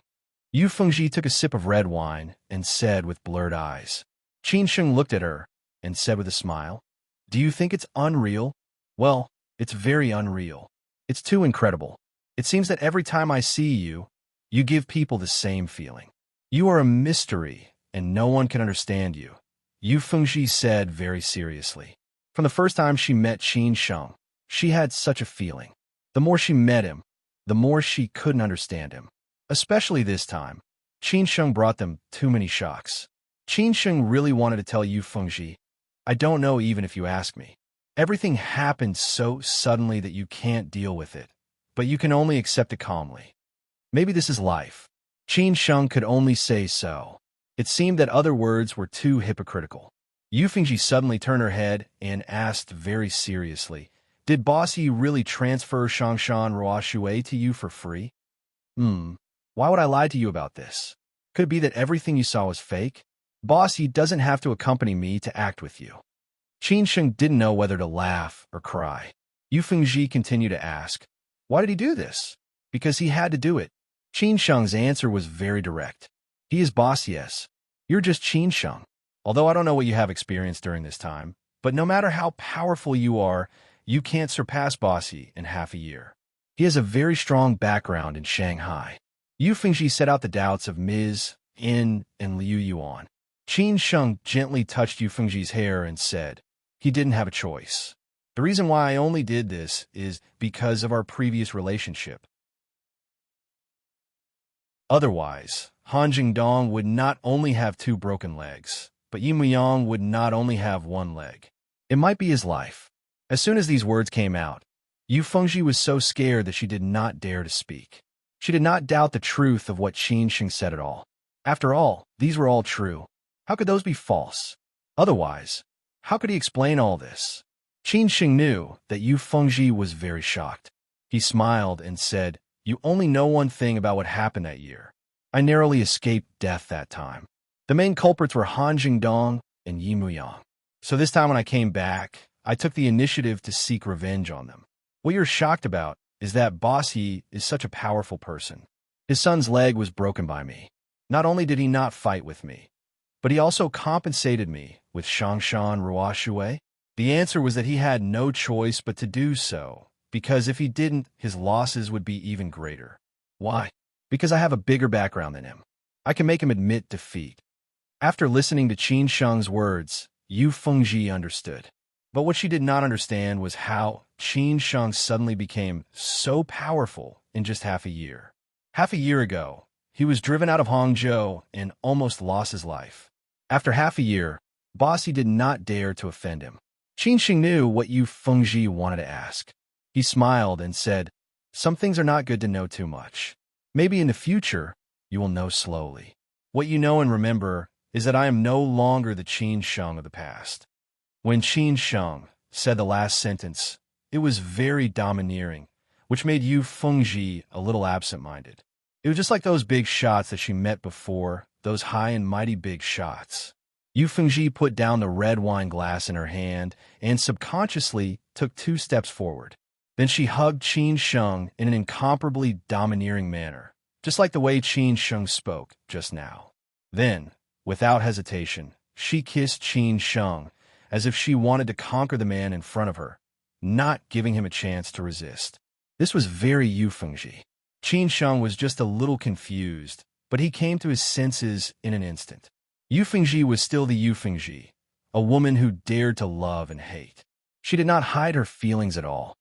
Yu Fengji took a sip of red wine and said with blurred eyes. Qin Sheng looked at her and said with a smile, "Do you think it's unreal?" "Well, it's very unreal. It's too incredible. It seems that every time I see you, you give people the same feeling. You are a mystery, and no one can understand you," Yu Fengji said very seriously. From the first time she met Qin Sheng, she had such a feeling. The more she met him, the more she couldn't understand him. Especially this time, Qin Sheng brought them too many shocks. Qin Sheng really wanted to tell Yu Fengji, "I don't know even if you ask me." Everything happened so suddenly that you can't deal with it, but you can only accept it calmly. Maybe this is life. Qin Sheng could only say so. It seemed that other words were too hypocritical. Yu Fengji suddenly turned her head and asked very seriously, "Did Boss Yi really transfer Shangshan Ruoshui to you for free?" Why would I lie to you about this? Could it be that everything you saw was fake? Boss Yi doesn't have to accompany me to act with you. Qin Sheng didn't know whether to laugh or cry. Yu Fengji continued to ask, "Why did he do this?" "Because he had to do it." Qin Sheng's answer was very direct. "He is boss, yes. You're just Qin Sheng. Although I don't know what you have experienced during this time, but no matter how powerful you are, you can't surpass Boss Yi in half a year. He has a very strong background in Shanghai." Yu Fengji set out the doubts of Ms. In and Liu Yuan. Qin Sheng gently touched Yu Fengji's hair and said, "He didn't have a choice. The reason why I only did this is because of our previous relationship. Otherwise, Han Jingdong would not only have 2 broken legs, but Yi Muyang would not only have 1 leg. It might be his life." As soon as these words came out, Yu Fengji was so scared that she did not dare to speak. She did not doubt the truth of what Qin Sheng said at all. After all, these were all true. How could those be false? Otherwise, how could he explain all this? Qin Sheng knew that Yu Fengji was very shocked. He smiled and said, "You only know one thing about what happened that year. I narrowly escaped death that time. The main culprits were Han Jingdong and Yi Muyang. So this time when I came back, I took the initiative to seek revenge on them. What you're shocked about is that Boss Yi is such a powerful person. His son's leg was broken by me. Not only did he not fight with me, but he also compensated me with Shangshan Ruoshui. The answer was that he had no choice but to do so, because if he didn't, his losses would be even greater. Why? Because I have a bigger background than him. I can make him admit defeat." After listening to Qin Sheng's words, Yu Fengji understood. But what she did not understand was how Qin Sheng suddenly became so powerful in just half a year. Half a year ago, he was driven out of Hangzhou and almost lost his life. After half a year, Boss Yi did not dare to offend him. Qin Sheng knew what Yu Fengji wanted to ask. He smiled and said, "Some things are not good to know too much. Maybe in the future, you will know slowly. What you know and remember is that I am no longer the Qin Sheng of the past." When Qin Sheng said the last sentence, it was very domineering, which made Yu Fengji a little absent-minded. It was just like those big shots that she met before, those high and mighty big shots. Yu Fengji put down the red wine glass in her hand and subconsciously took 2 steps forward. Then she hugged Qin Sheng in an incomparably domineering manner, just like the way Qin Sheng spoke just now. Then, without hesitation, she kissed Qin Sheng as if she wanted to conquer the man in front of her, not giving him a chance to resist. This was very Yu Fengji. Qin Sheng was just a little confused, but he came to his senses in an instant. Yu Fengji was still the Yu Fengji, a woman who dared to love and hate. She did not hide her feelings at all.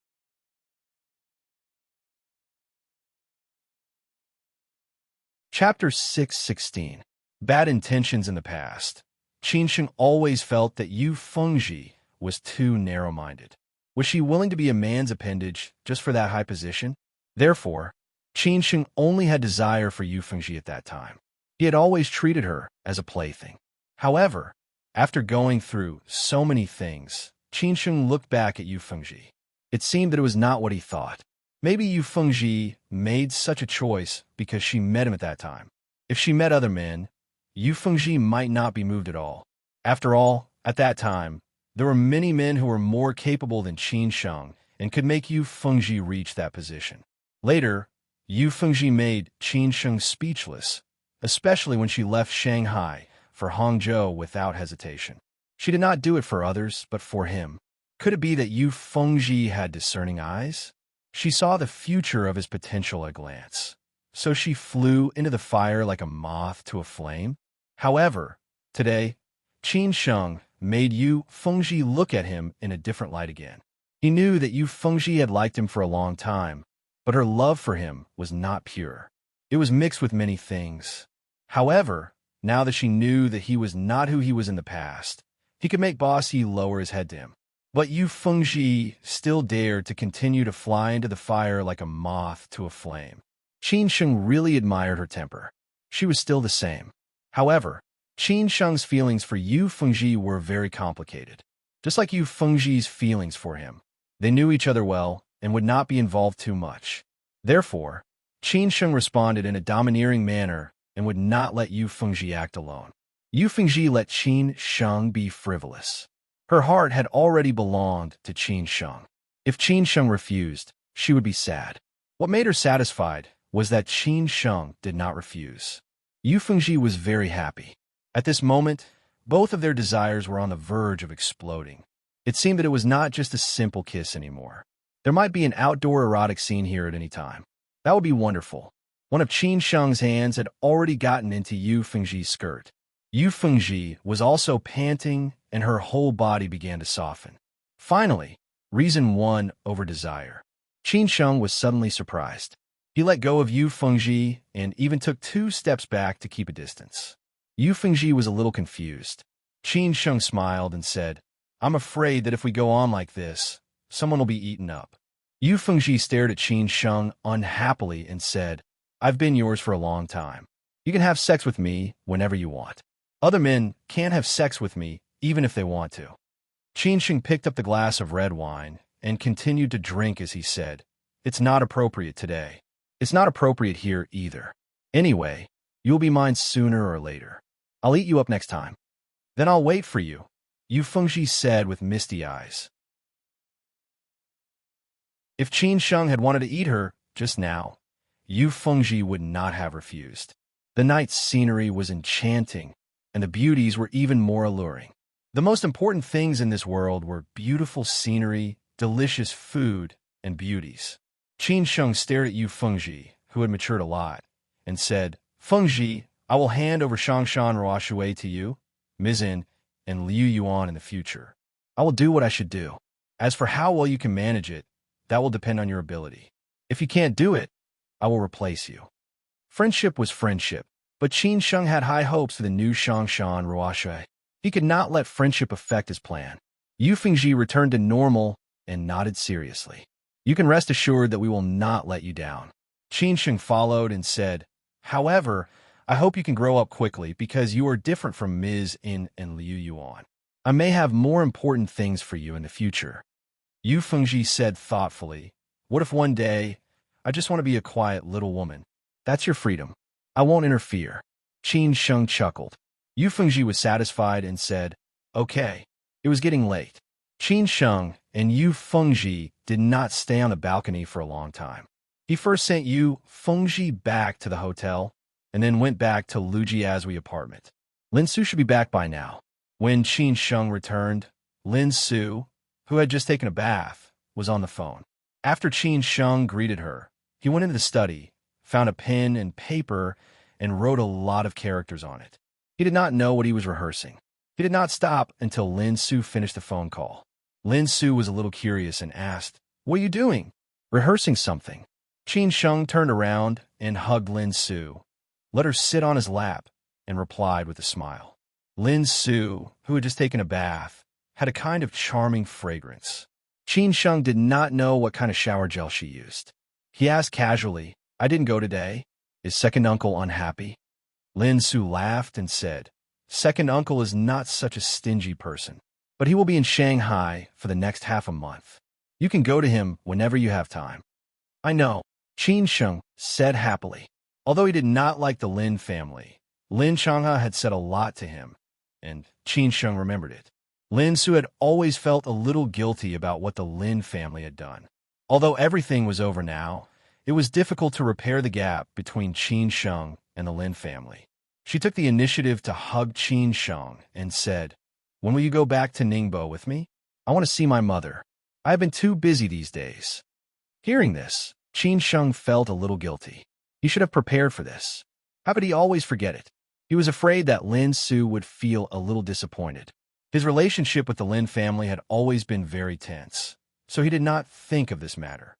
Chapter 6:16. Bad intentions in the past. Qin Sheng always felt that Yu Fengji was too narrow-minded. Was she willing to be a man's appendage just for that high position? Therefore, Qin Sheng only had desire for Yu Fengji at that time. He had always treated her as a plaything. However, after going through so many things, Qin Sheng looked back at Yu Fengji. It seemed that it was not what he thought. Maybe Yu Fengji made such a choice because she met him at that time. If she met other men, Yu Fengji might not be moved at all. After all, at that time, there were many men who were more capable than Qin Sheng and could make Yu Fengji reach that position. Later, Yu Fengji made Qin Sheng speechless, especially when she left Shanghai for Hangzhou without hesitation. She did not do it for others, but for him. Could it be that Yu Fengji had discerning eyes? She saw the future of his potential at a glance. So she flew into the fire like a moth to a flame. However, today, Qin Sheng made Yu Fengji look at him in a different light again. He knew that Yu Fengji had liked him for a long time, but her love for him was not pure. It was mixed with many things. However, now that she knew that he was not who he was in the past, he could make Boss Yi lower his head to him. But Yu Fengji still dared to continue to fly into the fire like a moth to a flame. Qin Sheng really admired her temper. She was still the same. However, Qin Sheng's feelings for Yu Fengji were very complicated. Just like Yu Fengji's feelings for him, they knew each other well and would not be involved too much. Therefore, Qin Sheng responded in a domineering manner and would not let Yu Fengji act alone. Yu Fengji let Qin Sheng be frivolous. Her heart had already belonged to Qin Sheng. If Qin Sheng refused, she would be sad. What made her satisfied was that Qin Sheng did not refuse. Yu Fengji was very happy. At this moment, both of their desires were on the verge of exploding. It seemed that it was not just a simple kiss anymore. There might be an outdoor erotic scene here at any time. That would be wonderful. One of Qin Sheng's hands had already gotten into Yu Fengji's skirt. Yu Fengji was also panting, and her whole body began to soften. Finally, reason won over desire. Qin Sheng was suddenly surprised. He let go of Yu Fengji and even took 2 steps back to keep a distance. Yu Fengji was a little confused. Qin Sheng smiled and said, "I'm afraid that if we go on like this, someone will be eaten up." Yu Fengji stared at Qin Sheng unhappily and said, "I've been yours for a long time. You can have sex with me whenever you want. Other men can't have sex with me even if they want to." Qin Sheng picked up the glass of red wine and continued to drink as he said, "It's not appropriate today. It's not appropriate here either. Anyway, you'll be mine sooner or later. I'll eat you up next time. Then I'll wait for you," Yu Fengji said with misty eyes. If Qin Sheng had wanted to eat her just now, Yu Fengji would not have refused. The night's scenery was enchanting, and the beauties were even more alluring. The most important things in this world were beautiful scenery, delicious food, and beauties. Qin Sheng stared at Yu Fengji, who had matured a lot, and said, "Fengji, I will hand over Shangshan Ruoshui to you, Mizin, and Liu Yuan in the future. I will do what I should do. As for how well you can manage it, that will depend on your ability. If you can't do it, I will replace you." Friendship was friendship, but Qin Sheng had high hopes for the new Shangshan Ruoshui. He could not let friendship affect his plan. Yu Fengji returned to normal and nodded seriously. "You can rest assured that we will not let you down." Qin Sheng followed and said, "However, I hope you can grow up quickly because you are different from Ms. In and Liu Yuan. I may have more important things for you in the future." Yu Fengji said thoughtfully, "What if one day I just want to be a quiet little woman? That's your freedom. I won't interfere." Qin Sheng chuckled. Yu Fengji was satisfied and said, "Okay." It was getting late. Qin Sheng and Yu Fengji did not stay on the balcony for a long time. He first sent Yu Fengji back to the hotel, and then went back to Lu Jiazui apartment. Lin Su should be back by now. When Qin Sheng returned, Lin Su, who had just taken a bath, was on the phone. After Qin Sheng greeted her, he went into the study, found a pen and paper, and wrote a lot of characters on it. He did not know what he was rehearsing. He did not stop until Lin Su finished the phone call. Lin Su was a little curious and asked, "What are you doing?" "Rehearsing something." Qin Sheng turned around and hugged Lin Su, let her sit on his lap, and replied with a smile. Lin Su, who had just taken a bath, had a kind of charming fragrance. Qin Sheng did not know what kind of shower gel she used. He asked casually, "I didn't go today. Is second uncle unhappy?" Lin Su laughed and said, "Second uncle is not such a stingy person, but he will be in Shanghai for the next half a month. You can go to him whenever you have time." "I know," Qin Sheng said happily. Although he did not like the Lin family, Lin Changha had said a lot to him, and Qin Sheng remembered it. Lin Su had always felt a little guilty about what the Lin family had done. Although everything was over now, it was difficult to repair the gap between Qin Sheng and the Lin family. She took the initiative to hug Qin Sheng and said, "When will you go back to Ningbo with me? I want to see my mother. I have been too busy these days." Hearing this, Qin Sheng felt a little guilty. He should have prepared for this. How could he always forget it? He was afraid that Lin Su would feel a little disappointed. His relationship with the Lin family had always been very tense, so he did not think of this matter.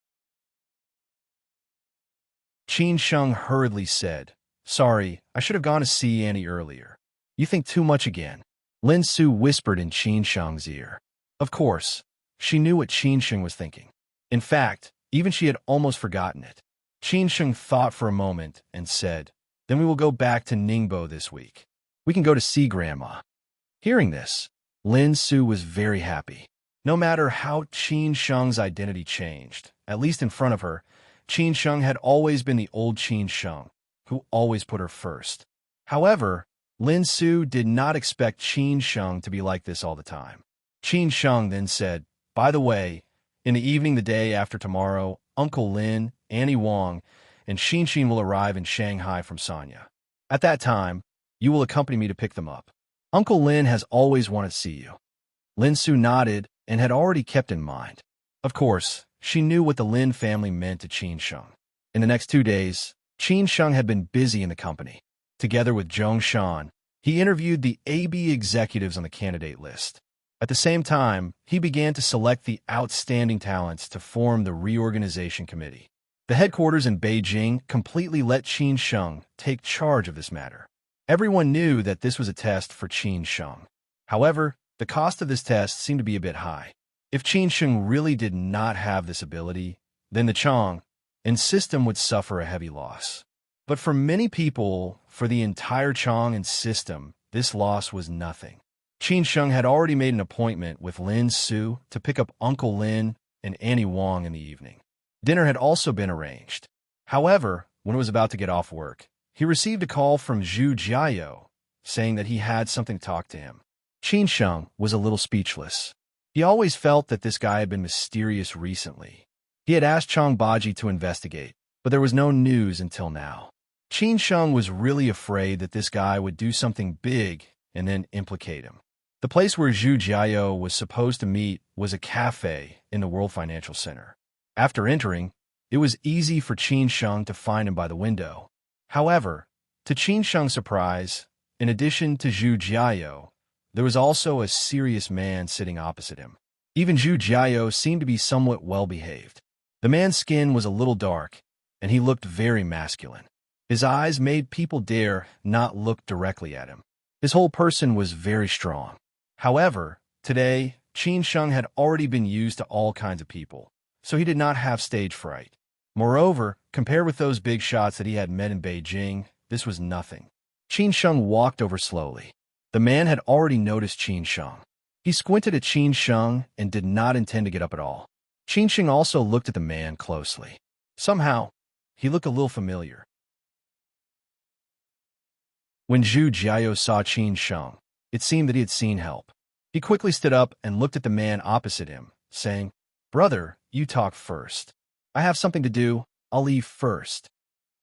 Qin Sheng hurriedly said, "Sorry, I should have gone to see Annie earlier. You think too much again." Lin Su whispered in Qin Sheng's ear, "Of course, She knew what Qin Sheng was thinking. In fact, even she had almost forgotten it. Qin Sheng thought for a moment and said, "Then we will go back to Ningbo this week. We can go to see Grandma." Hearing this, Lin Su was very happy. No matter how Qin Sheng's identity changed, at least in front of her, Qin Sheng had always been the old Qin Sheng, who always put her first. However, Lin Su did not expect Qin Sheng to be like this all the time. Qin Sheng then said, "By the way, in the evening the day after tomorrow, Uncle Lin, Annie Wong, and Xin will arrive in Shanghai from Sanya. At that time, you will accompany me to pick them up. Uncle Lin has always wanted to see you." Lin Su nodded and had already kept in mind. Of course, she knew what the Lin family meant to Qin Sheng. In the next 2 days, Qin Sheng had been busy in the company. Together with Zhong Shan, he interviewed the AB executives on the candidate list. At the same time, he began to select the outstanding talents to form the reorganization committee. The headquarters in Beijing completely let Qin Sheng take charge of this matter. Everyone knew that this was a test for Qin Sheng. However, the cost of this test seemed to be a bit high. If Qin Sheng really did not have this ability, then the Chang and system would suffer a heavy loss. But for many people, for the entire Chang and system, this loss was nothing. Qin Sheng had already made an appointment with Lin Su to pick up Uncle Lin and Annie Wong in the evening. Dinner had also been arranged. However, when it was about to get off work, he received a call from Zhu Jiao, saying that he had something to talk to him. Qin Sheng was a little speechless. He always felt that this guy had been mysterious recently. He had asked Chang Baji to investigate, but there was no news until now. Qin Sheng was really afraid that this guy would do something big and then implicate him. The place where Zhu Jiao was supposed to meet was a cafe in the World Financial Center. After entering, it was easy for Qin Sheng to find him by the window. However, to Qin Sheng's surprise, in addition to Zhu Jiao, there was also a serious man sitting opposite him. Even Zhu Jiao seemed to be somewhat well-behaved. The man's skin was a little dark, and he looked very masculine. His eyes made people dare not look directly at him. His whole person was very strong. However, today, Qin Sheng had already been used to all kinds of people, so he did not have stage fright. Moreover, compared with those big shots that he had met in Beijing, this was nothing. Qin Sheng walked over slowly. The man had already noticed Qin Sheng. He squinted at Qin Sheng and did not intend to get up at all. Qin Sheng also looked at the man closely. Somehow, he looked a little familiar. When Zhu Jiao saw Qin Sheng, it seemed that he had seen help. He quickly stood up and looked at the man opposite him, saying, "Brother, you talk first. I have something to do. I'll leave first."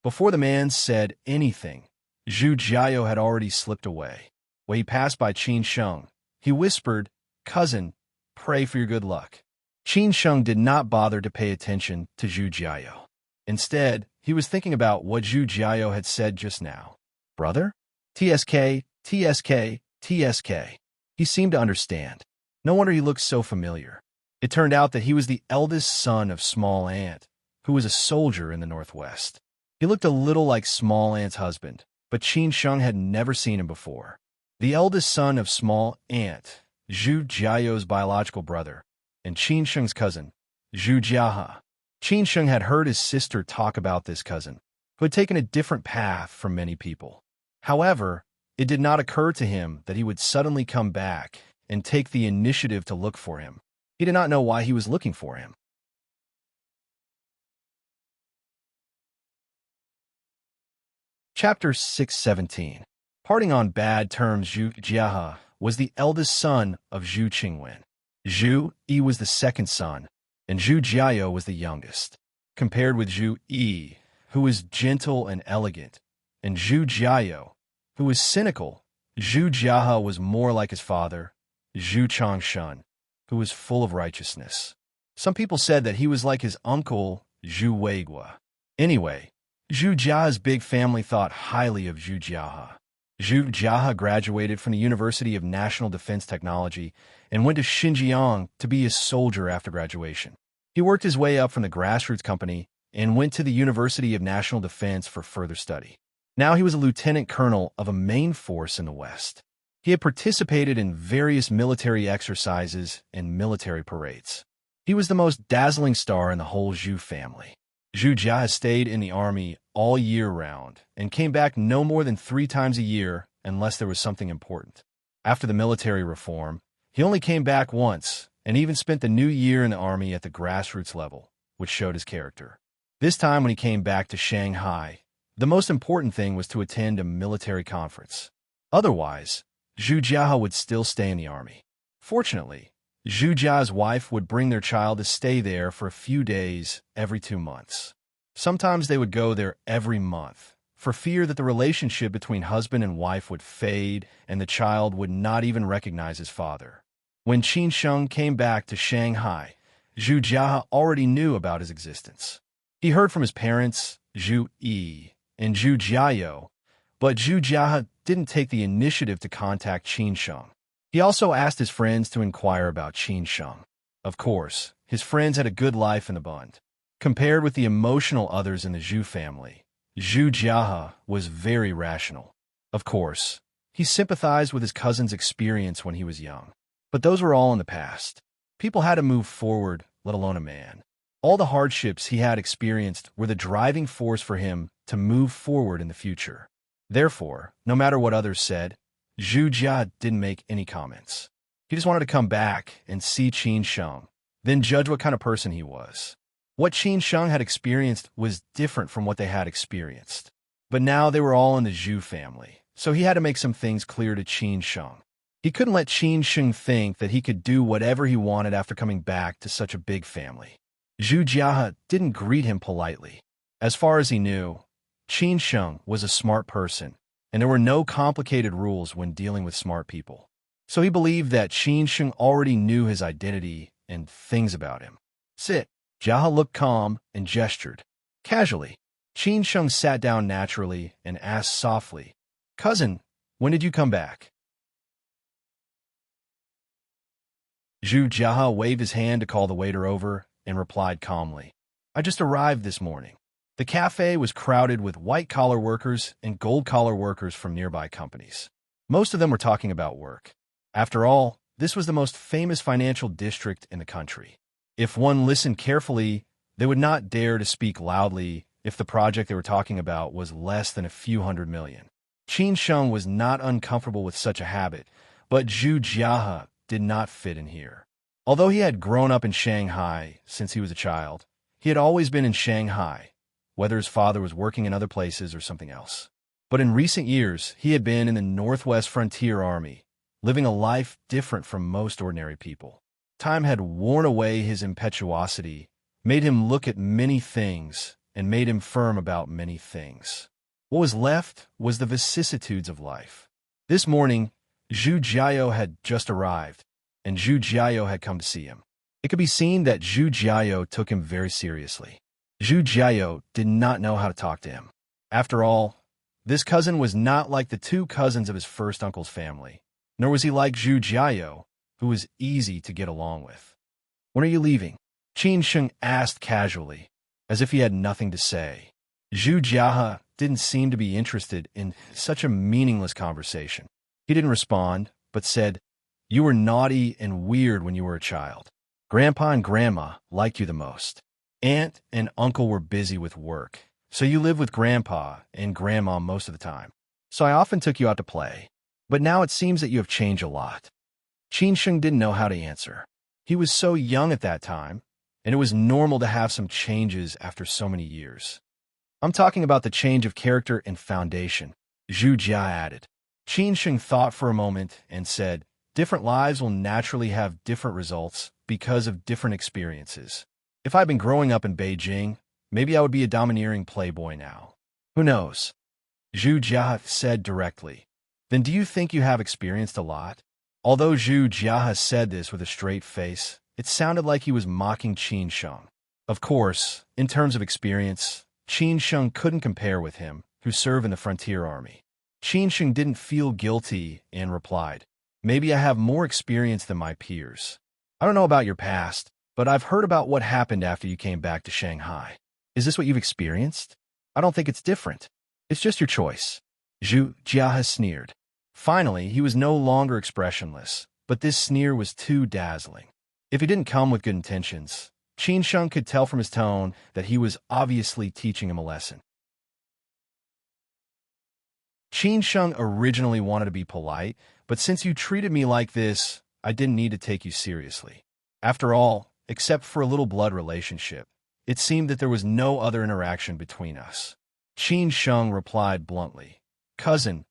Before the man said anything, Zhu Jiao had already slipped away. When he passed by Qin Sheng, he whispered, "Cousin, pray for your good luck." Qin Sheng did not bother to pay attention to Zhu Jiao. Instead, he was thinking about what Zhu Jiao had said just now. "Brother? TSK, TSK, TSK." He seemed to understand. No wonder he looked so familiar. It turned out that he was the eldest son of Small Ant, who was a soldier in the Northwest. He looked a little like Small Ant's husband, but Qin Sheng had never seen him before. The eldest son of Small Ant, Zhu Jiao's biological brother, and Qin Sheng's cousin, Zhu Jiahe. Qin Sheng had heard his sister talk about this cousin, who had taken a different path from many people. However, it did not occur to him that he would suddenly come back and take the initiative to look for him. He did not know why he was looking for him. Chapter 617. Parting on bad terms, Zhu Jiahe was the eldest son of Zhu Qingwen. Zhu Yi was the second son, and Zhu Jiao was the youngest. Compared with Zhu Yi, who was gentle and elegant, and Zhu Jiao, who was cynical, Zhu Jiahe was more like his father, Zhu Changshan, who was full of righteousness. Some people said that he was like his uncle, Zhu Weigua. Anyway, Zhu Jiahe's big family thought highly of Zhu Jiahe. Zhu Jiahe graduated from the University of National Defense Technology and went to Xinjiang to be a soldier after graduation. He worked his way up from the grassroots company and went to the University of National Defense for further study. Now he was a lieutenant colonel of a main force in the West. He had participated in various military exercises and military parades. He was the most dazzling star in the whole Zhu family. Zhu Jia stayed in the army all year round and came back no more than 3 times a year unless there was something important. After the military reform, he only came back once and even spent the new year in the army at the grassroots level, which showed his character. This time when he came back to Shanghai, the most important thing was to attend a military conference. Otherwise, Zhu Jia would still stay in the army. Fortunately, Zhu Jia's wife would bring their child to stay there for a few days every 2 months. Sometimes they would go there every month, for fear that the relationship between husband and wife would fade and the child would not even recognize his father. When Qin Sheng came back to Shanghai, Zhu Jia already knew about his existence. He heard from his parents, Zhu Yi and Zhu Jiao, but Zhu Jia didn't take the initiative to contact Qin Sheng. He also asked his friends to inquire about Qin Sheng. Of course, his friends had a good life in the Bund. Compared with the emotional others in the Zhu family, Zhu Jia was very rational. Of course, he sympathized with his cousin's experience when he was young. But those were all in the past. People had to move forward, let alone a man. All the hardships he had experienced were the driving force for him to move forward in the future. Therefore, no matter what others said, Zhu Jia didn't make any comments. He just wanted to come back and see Qin Sheng, then judge what kind of person he was. What Qin Sheng had experienced was different from what they had experienced. But now they were all in the Zhu family, so he had to make some things clear to Qin Sheng. He couldn't let Qin Sheng think that he could do whatever he wanted after coming back to such a big family. Zhu Jia didn't greet him politely. As far as he knew, Qin Sheng was a smart person, and there were no complicated rules when dealing with smart people. So he believed that Qin Sheng already knew his identity and things about him. Sit. Jia looked calm and gestured. Casually, Qin Sheng sat down naturally and asked softly, "Cousin, when did you come back?" Zhu Jia waved his hand to call the waiter over and replied calmly, "I just arrived this morning." The cafe was crowded with white-collar workers and gold-collar workers from nearby companies. Most of them were talking about work. After all, this was the most famous financial district in the country. If one listened carefully, they would not dare to speak loudly if the project they were talking about was less than a few $100 million. Qin Sheng was not uncomfortable with such a habit, but Zhu Jia did not fit in here. Although he had grown up in Shanghai since he was a child, he had always been in Shanghai, whether his father was working in other places or something else. But in recent years, he had been in the Northwest Frontier Army, living a life different from most ordinary people. Time had worn away his impetuosity, made him look at many things, and made him firm about many things. What was left was the vicissitudes of life. This morning, Zhu Jiao had just arrived, and Zhu Jiao had come to see him. It could be seen that Zhu Jiao took him very seriously. Zhu Jiao did not know how to talk to him. After all, this cousin was not like the 2 cousins of his first uncle's family, nor was he like Zhu Jiao, who was easy to get along with. "When are you leaving?" Qin Sheng asked casually, as if he had nothing to say. Zhu Jia didn't seem to be interested in such a meaningless conversation. He didn't respond, but said, "You were naughty and weird when you were a child. Grandpa and Grandma liked you the most. Aunt and Uncle were busy with work, so you lived with Grandpa and Grandma most of the time. So I often took you out to play. But now it seems that you have changed a lot." Qin Sheng didn't know how to answer. He was so young at that time, and it was normal to have some changes after so many years. "I'm talking about the change of character and foundation," Zhu Jia added. Qin Sheng thought for a moment and said, "Different lives will naturally have different results because of different experiences. If I'd been growing up in Beijing, maybe I would be a domineering playboy now. Who knows?" Zhu Jia said directly. "Then do you think you have experienced a lot?" Although Zhu Jia said this with a straight face, it sounded like he was mocking Qin Sheng. Of course, in terms of experience, Qin Sheng couldn't compare with him, who served in the Frontier Army. Qin Sheng didn't feel guilty and replied, "Maybe I have more experience than my peers. I don't know about your past, but I've heard about what happened after you came back to Shanghai. Is this what you've experienced? I don't think it's different. It's just your choice." Zhu Jia sneered. Finally, he was no longer expressionless, but this sneer was too dazzling. If he didn't come with good intentions, Qin Sheng could tell from his tone that he was obviously teaching him a lesson. Qin Sheng originally wanted to be polite, but since you treated me like this, I didn't need to take you seriously. After all, except for a little blood relationship, it seemed that there was no other interaction between us. Qin Sheng replied bluntly, "Cousin,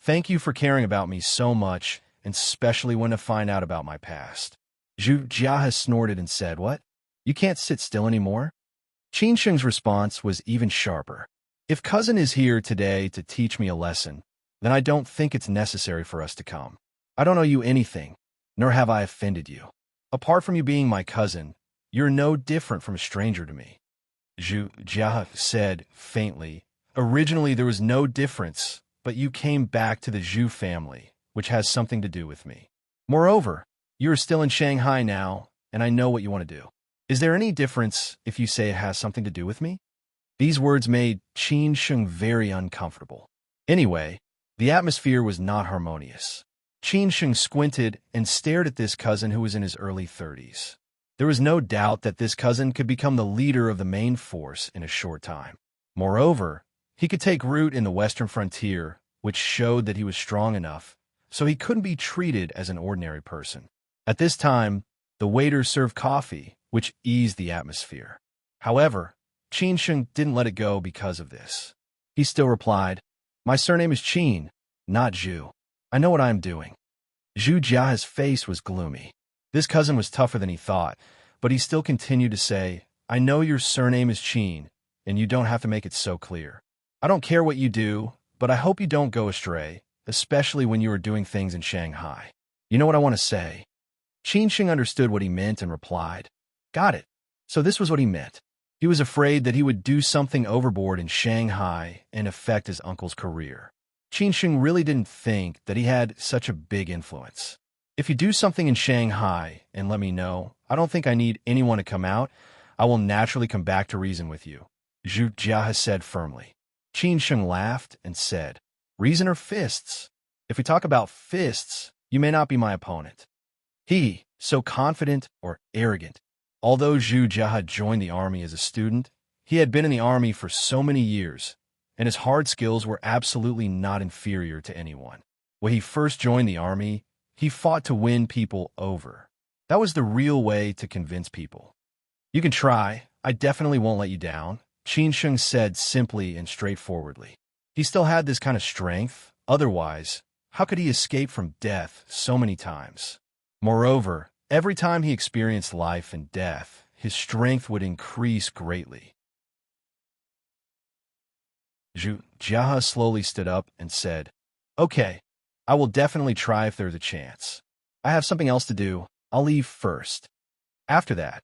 thank you for caring about me so much, and especially when to find out about my past." Zhu Jia snorted and said, "What? You can't sit still anymore?" Qin Sheng's response was even sharper. "If cousin is here today to teach me a lesson, then I don't think it's necessary for us to come. I don't owe you anything, nor have I offended you. Apart from you being my cousin, you're no different from a stranger to me." Zhu Jia said faintly, "Originally there was no difference, but you came back to the Zhu family, which has something to do with me. Moreover, you are still in Shanghai now, and I know what you want to do. Is there any difference if you say it has something to do with me?" These words made Qin Sheng very uncomfortable. Anyway, the atmosphere was not harmonious. Qin Sheng squinted and stared at this cousin who was in his early 30s. There was no doubt that this cousin could become the leader of the main force in a short time. Moreover, he could take root in the western frontier, which showed that he was strong enough, so he couldn't be treated as an ordinary person. At this time, the waiter served coffee, which eased the atmosphere. However, Qin Sheng didn't let it go because of this. He still replied, "My surname is Qin, not Zhu. I know what I am doing." Zhu Jia's face was gloomy. This cousin was tougher than he thought, but he still continued to say, "I know your surname is Qin, and you don't have to make it so clear. I don't care what you do, but I hope you don't go astray, especially when you are doing things in Shanghai. You know what I want to say?" Qin Sheng understood what he meant and replied, "Got it." So this was what he meant. He was afraid that he would do something overboard in Shanghai and affect his uncle's career. Qin Sheng really didn't think that he had such a big influence. "If you do something in Shanghai and let me know, I don't think I need anyone to come out. I will naturally come back to reason with you," Zhu Jia said firmly. Qin Sheng laughed and said, "Reason or fists? If we talk about fists, you may not be my opponent." He, so confident or arrogant. Although Zhu Jia had joined the army as a student, he had been in the army for so many years, and his hard skills were absolutely not inferior to anyone. When he first joined the army, he fought to win people over. That was the real way to convince people. "You can try. I definitely won't let you down," Qin Sheng said simply and straightforwardly. He still had this kind of strength. Otherwise, how could he escape from death so many times? Moreover, every time he experienced life and death, his strength would increase greatly. Zhu Jia slowly stood up and said, "Okay, I will definitely try if there's a chance. I have something else to do. I'll leave first." After that,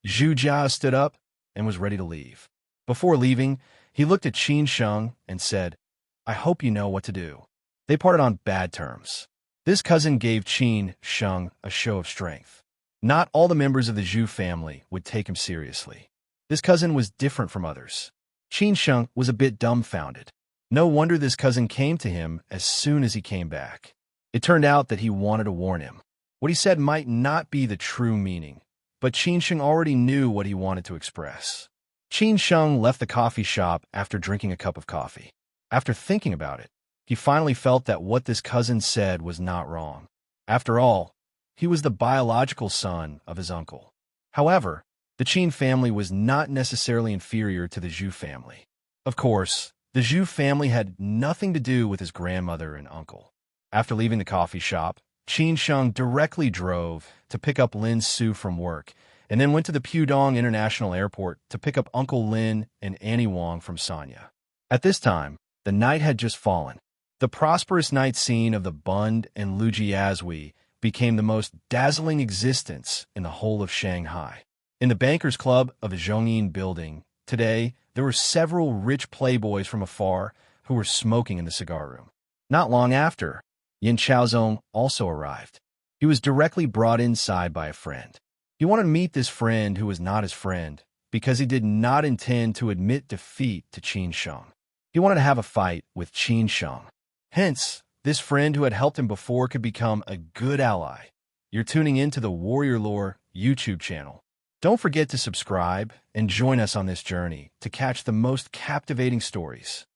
Zhu Jia stood up and was ready to leave. Before leaving, he looked at Qin Sheng and said, "I hope you know what to do." They parted on bad terms. This cousin gave Qin Sheng a show of strength. Not all the members of the Zhu family would take him seriously. This cousin was different from others. Qin Sheng was a bit dumbfounded. No wonder this cousin came to him as soon as he came back. It turned out that he wanted to warn him. What he said might not be the true meaning, but Qin Sheng already knew what he wanted to express. Qin Sheng left the coffee shop after drinking a cup of coffee. After thinking about it, he finally felt that what this cousin said was not wrong. After all, he was the biological son of his uncle. However, the Qin family was not necessarily inferior to the Zhu family. Of course, the Zhu family had nothing to do with his grandmother and uncle. After leaving the coffee shop, Qin Sheng directly drove to pick up Lin Su from work, and then went to the Pudong International Airport to pick up Uncle Lin and Annie Wong from Sanya. At this time, the night had just fallen. The prosperous night scene of the Bund and Lujiazui became the most dazzling existence in the whole of Shanghai. In the Bankers Club of the Zhongyin building, today, there were several rich playboys from afar who were smoking in the cigar room. Not long after, Yin Chaozong also arrived. He was directly brought inside by a friend. He wanted to meet this friend who was not his friend because he did not intend to admit defeat to Qin Sheng. He wanted to have a fight with Qin Sheng. Hence, This friend who had helped him before could become a good ally. You're tuning into the Warrior Lore YouTube channel. Don't forget to subscribe and join us on this journey to catch the most captivating stories.